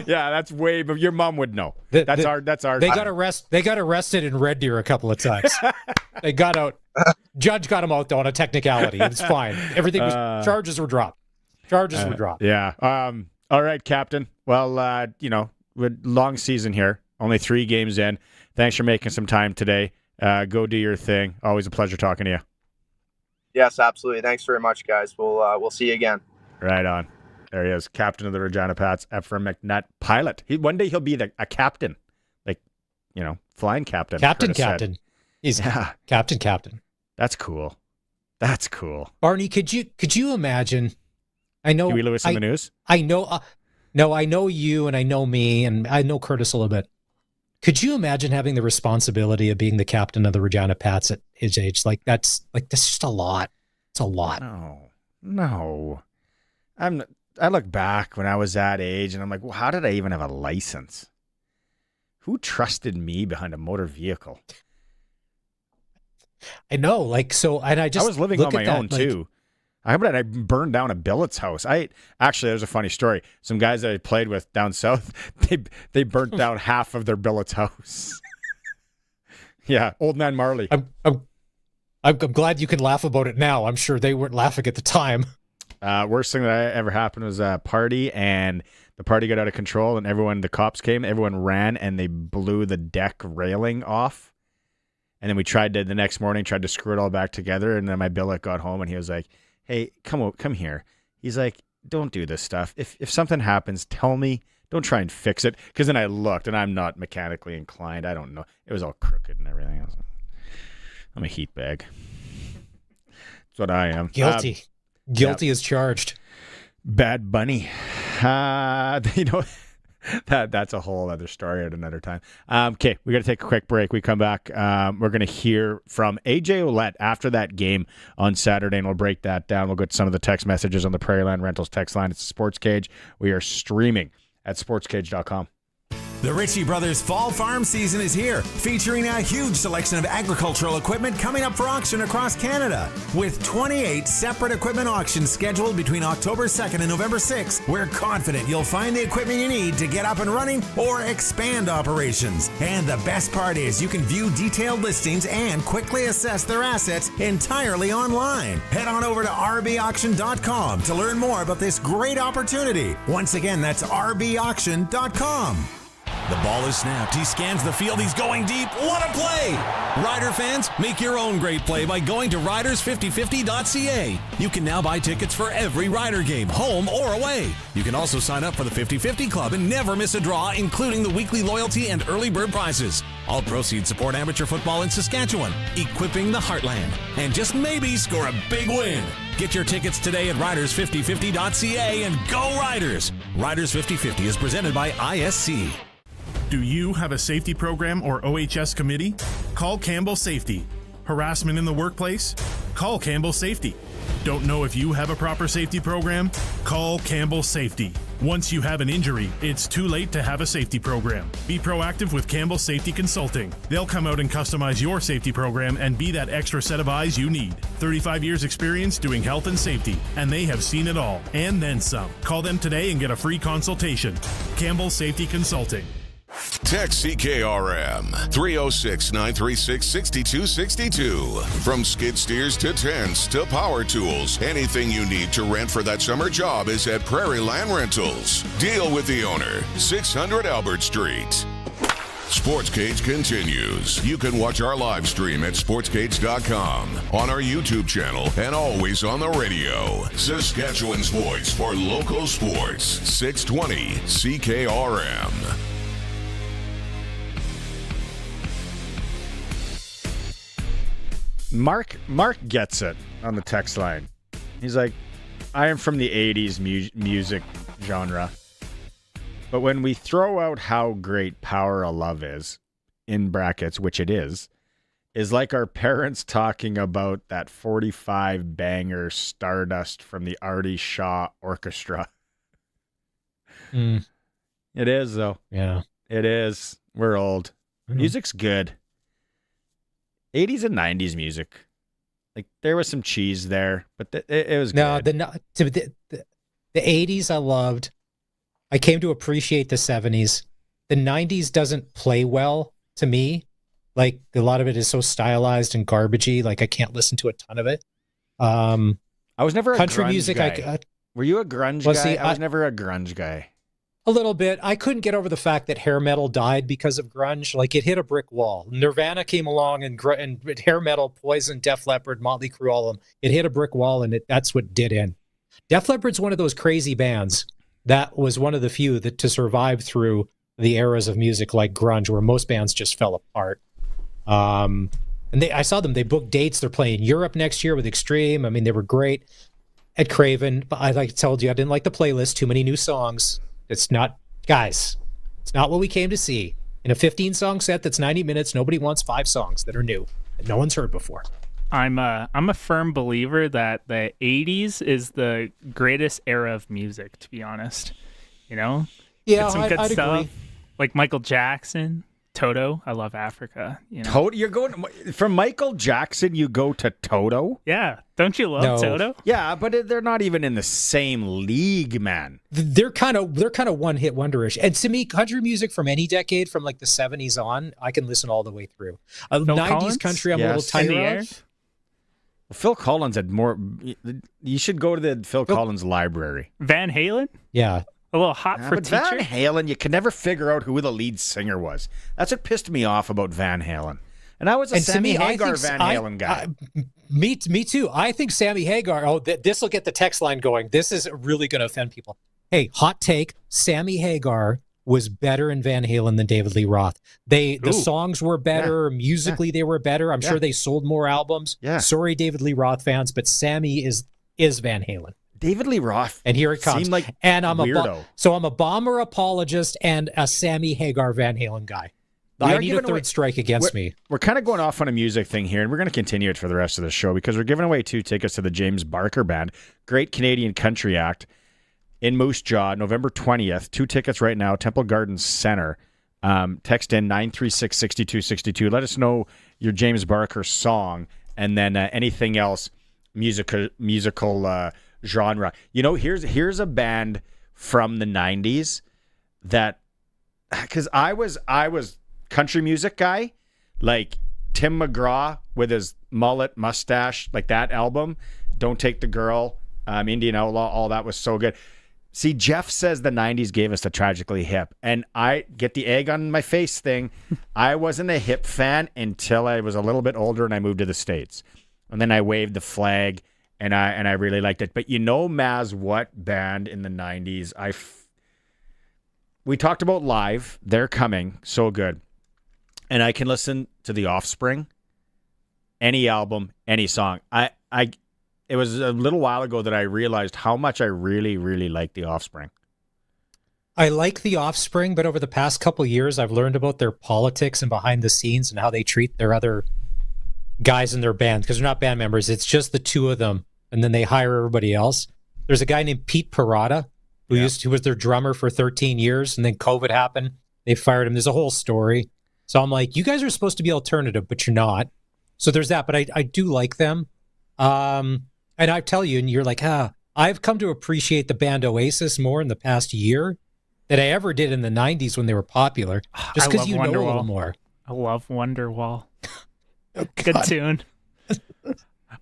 Yeah, that's way. But your mom would know. That's our. They got arrested in Red Deer a couple of times. They got out. Judge got them out though on a technicality. It's fine. Everything was charges were dropped. Yeah. All right, Captain. Well, with long season here, only 3 games in. Thanks for making some time today. Go do your thing. Always a pleasure talking to you. Yes, absolutely. Thanks very much, guys. We'll see you again. Right on. There he is, captain of the Regina Pats, Ephraim McNutt, pilot. One day he'll be a captain, flying captain. Captain. He's captain. That's cool. Barney, could you imagine? I know Huey Lewis in the News. I know. No, I know you, and I know me, and I know Curtis a little bit. Could you imagine having the responsibility of being the captain of the Regina Pats at his age? That's just a lot. It's a lot. No. I look back when I was that age, and I'm like, well, how did I even have a license? Who trusted me behind a motor vehicle? I know, and I was living on my own too. I burned down a billet's house. Actually, there's a funny story. Some guys that I played with down south, they burnt down half of their billet's house. Yeah, old man Marley. I'm glad you can laugh about it now. I'm sure they weren't laughing at the time. Worst thing that ever happened was a party, and the party got out of control, and the cops came, everyone ran, and they blew the deck railing off. And then the next morning, tried to screw it all back together, and then my billet got home, and he was like, hey, come here. He's like, don't do this stuff. If something happens, tell me. Don't try and fix it. Because then I looked, and I'm not mechanically inclined. I don't know. It was all crooked and everything. I'm a heat bag. That's what I am. Guilty. Guilty as charged. Bad Bunny. That's a whole other story at another time. Okay, we got to take a quick break. We come back. We're going to hear from AJ Ouellette after that game on Saturday, and we'll break that down. We'll get some of the text messages on the Prairieland Rentals text line. It's Sportscage. We are streaming at sportscage.com. The Ritchie Brothers Fall Farm season is here, featuring a huge selection of agricultural equipment coming up for auction across Canada. With 28 separate equipment auctions scheduled between October 2nd and November 6th, we're confident you'll find the equipment you need to get up and running or expand operations. And the best part is you can view detailed listings and quickly assess their assets entirely online. Head on over to rbauction.com to learn more about this great opportunity. Once again, that's rbauction.com. The ball is snapped. He scans the field. He's going deep. What a play! Rider fans, make your own great play by going to riders5050.ca. You can now buy tickets for every Rider game, home or away. You can also sign up for the 50/50 Club and never miss a draw, including the weekly loyalty and early bird prizes. All proceeds support amateur football in Saskatchewan, equipping the heartland, and just maybe score a big win. Get your tickets today at riders5050.ca and go Riders! Riders 50/50 is presented by ISC. Do you have a safety program or OHS committee? Call Campbell Safety. Harassment in the workplace? Call Campbell Safety. Don't know if you have a proper safety program? Call Campbell Safety. Once you have an injury, it's too late to have a safety program. Be proactive with Campbell Safety Consulting. They'll come out and customize your safety program and be that extra set of eyes you need. 35 years experience doing health and safety, and they have seen it all, and then some. Call them today and get a free consultation. Campbell Safety Consulting. Text CKRM 306-936-6262. From skid steers to tents to power tools, anything you need to rent for that summer job is at Prairieland Rentals. Deal with the owner, 600 Albert Street. Sportscage continues. You can watch our live stream at sportscage.com, on our YouTube channel, and always on the radio. Saskatchewan's voice for local sports, 620 CKRM. Mark gets it on the text line. He's like, I am from the 80s music genre. But when we throw out how great Power of Love is, in brackets, which it is like our parents talking about that 45 banger Stardust from the Artie Shaw Orchestra. It is, though. Yeah. It is. We're old. Music's good. 80s and 90s music. Like, there was some cheese there, but it was good. The 80s I loved. I came to appreciate the 70s. The 90s doesn't play well to me. Like, a lot of it is so stylized and garbagey. Like, I can't listen to a ton of it. I was never a country grunge music. guy. Were you a grunge guy? See, I was never a grunge guy. A little bit. I couldn't get over the fact that hair metal died because of grunge. Like, it hit a brick wall. Nirvana came along and hair metal, Poison, Def Leppard, Motley Crue, all of them. It hit a brick wall, and that's what did in. Def Leppard's one of those crazy bands that was one of the few that to survive through the eras of music like grunge, where most bands just fell apart. And I saw them. They booked dates. They're playing Europe next year with Extreme. I mean, they were great at Craven. But I told you, I didn't like the playlist. Too many new songs. It's not, guys, it's not what we came to see. In a 15-song set that's 90 minutes, nobody wants 5 songs that are new that no one's heard before. I'm a firm believer that the 80s is the greatest era of music, to be honest. You know? Yeah, some good I'd stuff. agree. Like Michael Jackson, Toto. I love Africa. You know? Toto? You're going from Michael Jackson, you go to Toto? Yeah. Don't you love Toto? Yeah, but they're not even in the same league, man. They're kind of one-hit wonderish. And to me, country music from any decade, from like the 70s on, I can listen all the way through. 90s Collins? country, I'm a little tired of. Well, Phil Collins had more. You should go to the Phil Collins library. Van Halen? Yeah. A little hot for but teacher? Van Halen, you could never figure out who the lead singer was. That's what pissed me off about Van Halen. And I was a Sammy Hagar Van Halen guy. Me too. I think Sammy Hagar, this will get the text line going. This is really going to offend people. Hey, hot take, Sammy Hagar was better in Van Halen than David Lee Roth. The songs were better. Yeah. Musically, they were better. I'm sure they sold more albums. Yeah. Sorry, David Lee Roth fans, but Sammy is Van Halen. David Lee Roth. And here it comes. Seemed like and I'm weirdo. I'm a Bomber apologist and a Sammy Hagar Van Halen guy. I need a third strike against me. We're kind of going off on a music thing here, and we're going to continue it for the rest of the show because we're giving away 2 tickets to the James Barker Band, Great Canadian Country Act in Moose Jaw, November 20th. 2 tickets right now, Temple Gardens Center. Text in 936-6262. Let us know your James Barker song and then anything else musical genre. You know, here's a band from the 90s that, because I was country music guy, like Tim McGraw with his mullet mustache, like that album, Don't Take the Girl, Indian Outlaw, all that was so good. See, Jeff says the 90s gave us the Tragically Hip, and I get the egg on my face thing. I wasn't a hip fan until I was a little bit older and I moved to the States. And then I waved the flag and I really liked it. But you know, Maz, what band in the 90s we talked about Live, they're coming, so good. And I can listen to The Offspring, any album, any song. It was a little while ago that I realized how much I really, really like The Offspring. I like The Offspring, but over the past couple of years, I've learned about their politics and behind the scenes and how they treat their other guys in their band, because they're not band members. It's just the 2 of them, and then they hire everybody else. There's a guy named Pete Parada who was their drummer for 13 years, and then COVID happened. They fired him. There's a whole story. So I'm like, you guys are supposed to be alternative, but you're not. So there's that, but I do like them. And I tell you, and you're like, I've come to appreciate the band Oasis more in the past year than I ever did in the 90s when they were popular, just because you know a little more. I love Wonderwall. Good tune.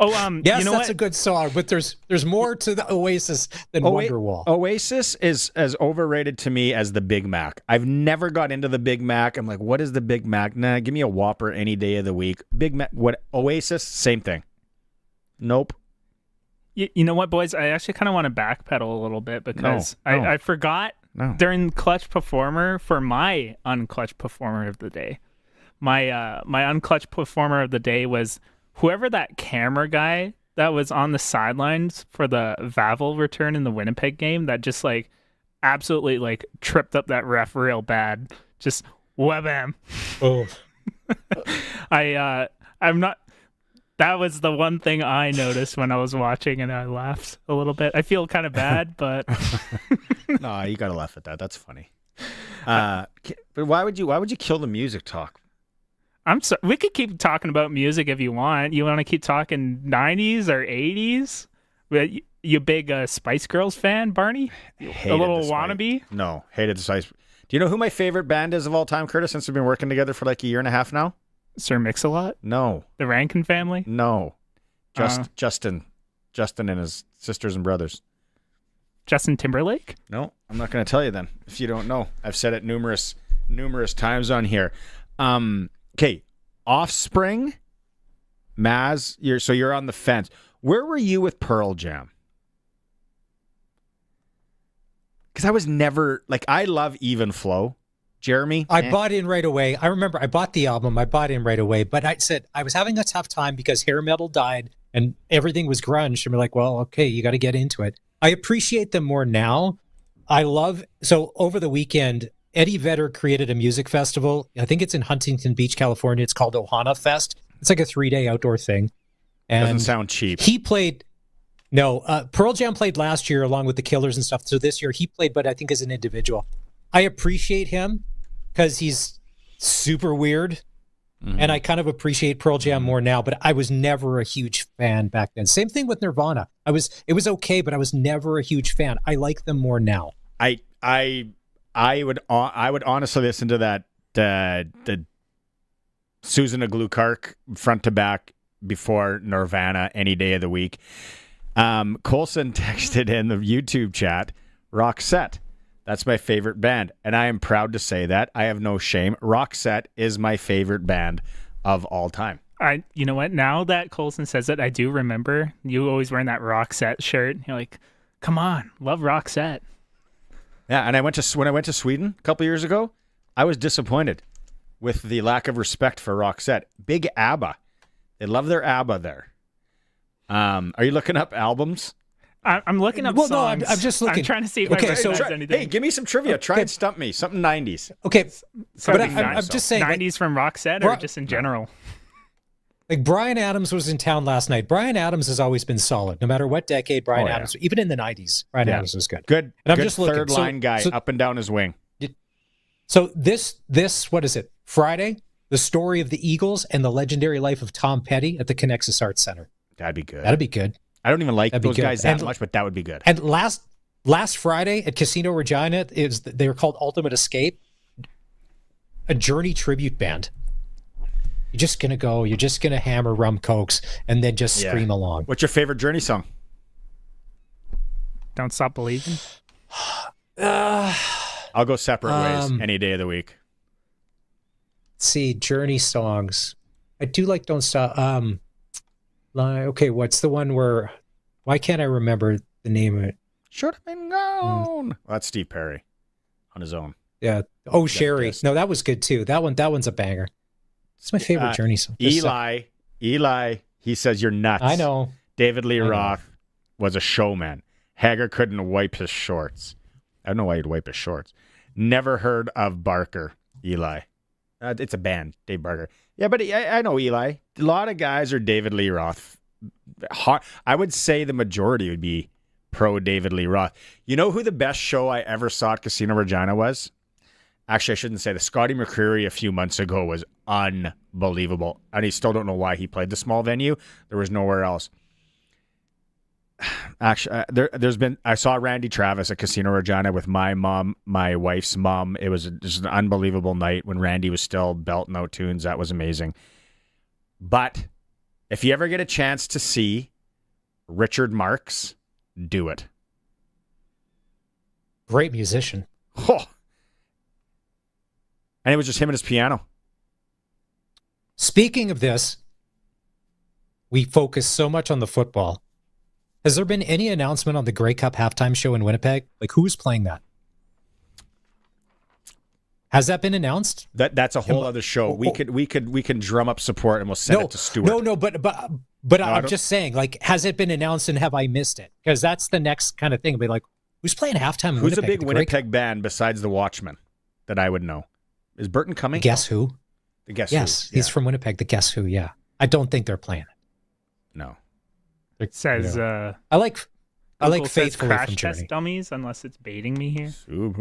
Yes, you know that's a good song, but there's more to the Oasis than Wonderwall. Oasis is as overrated to me as the Big Mac. I've never got into the Big Mac. I'm like, what is the Big Mac? Nah, give me a Whopper any day of the week. Big Mac, what? Oasis, same thing. Nope. You know what, boys? I actually kind of want to backpedal a little bit because I forgot during Clutch Performer for my Unclutch Performer of the Day. My Unclutch Performer of the Day was whoever that camera guy that was on the sidelines for the Vavel return in the Winnipeg game that just like absolutely like tripped up that ref real bad. Just wham. Oh. I'm not. That was the one thing I noticed when I was watching, and I laughed a little bit. I feel kind of bad, but no, you gotta laugh at that. That's funny. But why would you kill the music talk? We could keep talking about music if you want. You want to keep talking 90s or 80s? You big Spice Girls fan, Barney? A little wannabe? No, hated the Spice. Do you know who my favorite band is of all time, Curtis, since we've been working together for like a year and a half now? Sir Mix-a-Lot? No. The Rankin family? No. Justin and his sisters and brothers. Justin Timberlake? No, I'm not going to tell you then if you don't know. I've said it numerous times on here. Okay, Offspring, Maz, you're on the fence. Where were you with Pearl Jam? Because I was never, like, I love Even Flow. Jeremy? I bought in right away. I remember I bought the album. I bought in right away. But I said I was having a tough time because hair metal died and everything was grunge. And we're like, well, okay, you got to get into it. I appreciate them more now. So over the weekend, Eddie Vedder created a music festival. I think it's in Huntington Beach, California. It's called Ohana Fest. It's like a 3-day outdoor thing. And doesn't sound cheap. He played... No, Pearl Jam played last year along with the Killers and stuff. So this year he played, but I think as an individual. I appreciate him because he's super weird. Mm-hmm. And I kind of appreciate Pearl Jam more now, but I was never a huge fan back then. Same thing with Nirvana. It was okay, but I was never a huge fan. I like them more now. I would honestly listen to that the Susan Aglukark front to back before Nirvana any day of the week. Colson texted in the YouTube chat, Roxette. That's my favorite band, and I am proud to say that. I have no shame. Roxette is my favorite band of all time. You know what? Now that Colson says it, I do remember you always wearing that Roxette shirt. You're like, come on, love Roxette. Yeah, and when I went to Sweden a couple years ago, I was disappointed with the lack of respect for Roxette. Big ABBA. They love their ABBA there. Are you looking up albums? I'm looking up songs. No, I'm just looking. I'm trying to see if I recognize anything. Hey, give me some trivia. Try and stump me. Something 90s. Okay, but I'm just saying. 90s from Roxette or just in general? Like Bryan Adams was in town last night. Bryan Adams has always been solid. No matter what decade Bryan Adams, even in the 90s, Bryan Adams was good. Good. And I'm good just looking. Third line guy up and down his wing. So this what is it? Friday, the story of the Eagles and the legendary life of Tom Petty at the Connexus Arts Center. That'd be good. That'd be good. I don't even like those guys that much, but that would be good. And last Friday at Casino Regina, they were called Ultimate Escape, a Journey tribute band. You're just gonna hammer rum cokes and then just scream along. What's your favorite Journey song? Don't Stop Believing. I'll go Separate Ways any day of the week. Let's see, Journey songs. I do like Don't Stop. Okay, what's the one where? Why can't I remember the name of it? Should have been gone. Well, that's Steve Perry on his own. Yeah. Oh, Sherry. No, that was good too. That one's a banger. It's my favorite Journey song. Eli. He says you're nuts. I know. David Lee Roth was a showman. Hager couldn't wipe his shorts. I don't know why he'd wipe his shorts. Never heard of Barker. Eli. It's a band. Dave Barker. Yeah, but I know Eli. A lot of guys are David Lee Roth. I would say the majority would be pro David Lee Roth. You know who the best show I ever saw at Casino Regina was? Actually, I shouldn't say. The Scotty McCreery a few months ago was unbelievable. And I still don't know why he played the small venue. There was nowhere else. Actually, I saw Randy Travis at Casino Regina with my mom, my wife's mom. It was just an unbelievable night when Randy was still belting out tunes. That was amazing. But if you ever get a chance to see Richard Marx, do it. Great musician. Oh. And it was just him and his piano. Speaking of this, we focus so much on the football. Has there been any announcement on the Grey Cup halftime show in Winnipeg? Like, who's playing that? Has that been announced? That's a whole other show. We can drum up support and we'll send it to Stuart. But I'm just saying, like, has it been announced and have I missed it? Because that's the next kind of thing. Be like, Who's playing halftime in Who's Winnipeg? a big Winnipeg band besides the Watchmen that I would know? Is Burton coming? Guess Who? The Guess Who. Yes, he's from Winnipeg. The Guess Who, yeah. I don't think they're playing it. No. It says... I like Faithfully Crash from Test Journey. Dummies, unless it's baiting me here. Oof,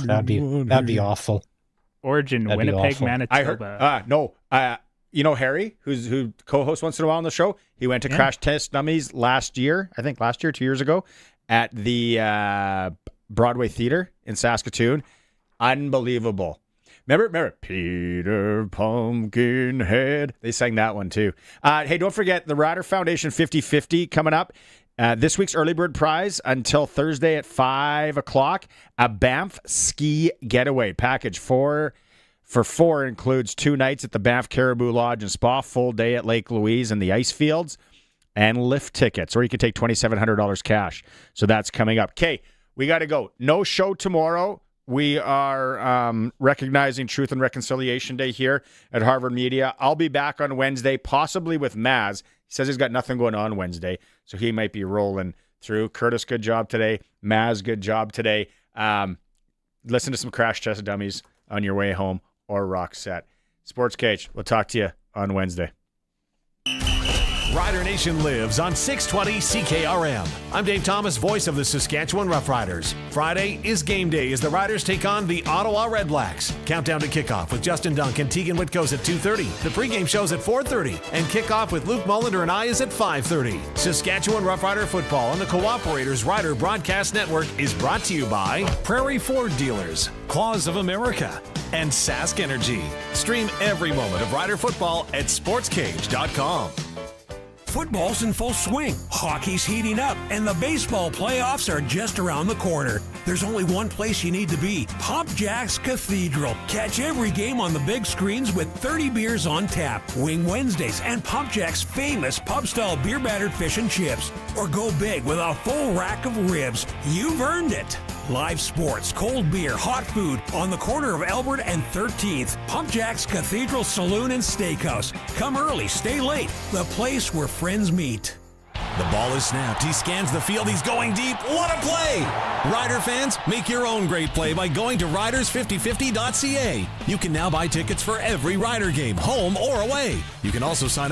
that'd be awful. Origin, That'd be Winnipeg, awful. Manitoba. You know Harry, who co-hosts once in a while on the show? He went to Crash Test Dummies last year, 2 years ago, at the Broadway Theater in Saskatoon. Unbelievable. Remember Peter Pumpkinhead? They sang that one too. Hey, don't forget the Rider Foundation 50/50 coming up. This week's early bird prize until Thursday at 5 o'clock. A Banff ski getaway package for 4 includes 2 nights at the Banff Caribou Lodge and Spa, full day at Lake Louise and the ice fields, and lift tickets. Or you can take $2,700 cash. So that's coming up. Okay, we got to go. No show tomorrow. We are recognizing Truth and Reconciliation Day here at Harvard Media. I'll be back on Wednesday, possibly with Maz. He says he's got nothing going on Wednesday, so he might be rolling through. Curtis, good job today. Maz, good job today. Listen to some Crash Test Dummies on your way home or Rock Set. Sports Cage, we'll talk to you on Wednesday. Rider Nation lives on 620 CKRM. I'm Dave Thomas, voice of the Saskatchewan Roughriders. Friday is game day as the Riders take on the Ottawa Redblacks. Countdown to kickoff with Justin Dunk and Tegan Whitco's at 2:30. The pregame show's at 4:30. And kickoff with Luke Mullinder and I is at 5:30. Saskatchewan Roughrider football on the Cooperators Rider Broadcast Network is brought to you by Prairie Ford Dealers, Claws of America, and Sask Energy. Stream every moment of Rider football at sportscage.com. Football's in full swing, hockey's heating up, and the baseball playoffs are just around the corner. There's only one place you need to be, Pop Jack's Cathedral. Catch every game on the big screens with 30 beers on tap, Wing Wednesdays, and Pop Jack's famous pub-style beer-battered fish and chips. Or go big with a full rack of ribs. You've earned it. Live sports, cold beer, hot food on the corner of Albert and 13th. Pump Jack's Cathedral Saloon and Steakhouse. Come early, stay late. The place where friends meet. The ball is snapped. He scans the field. He's going deep. What a play! Rider fans, make your own great play by going to riders5050.ca. You can now buy tickets for every Rider game, home or away. You can also sign up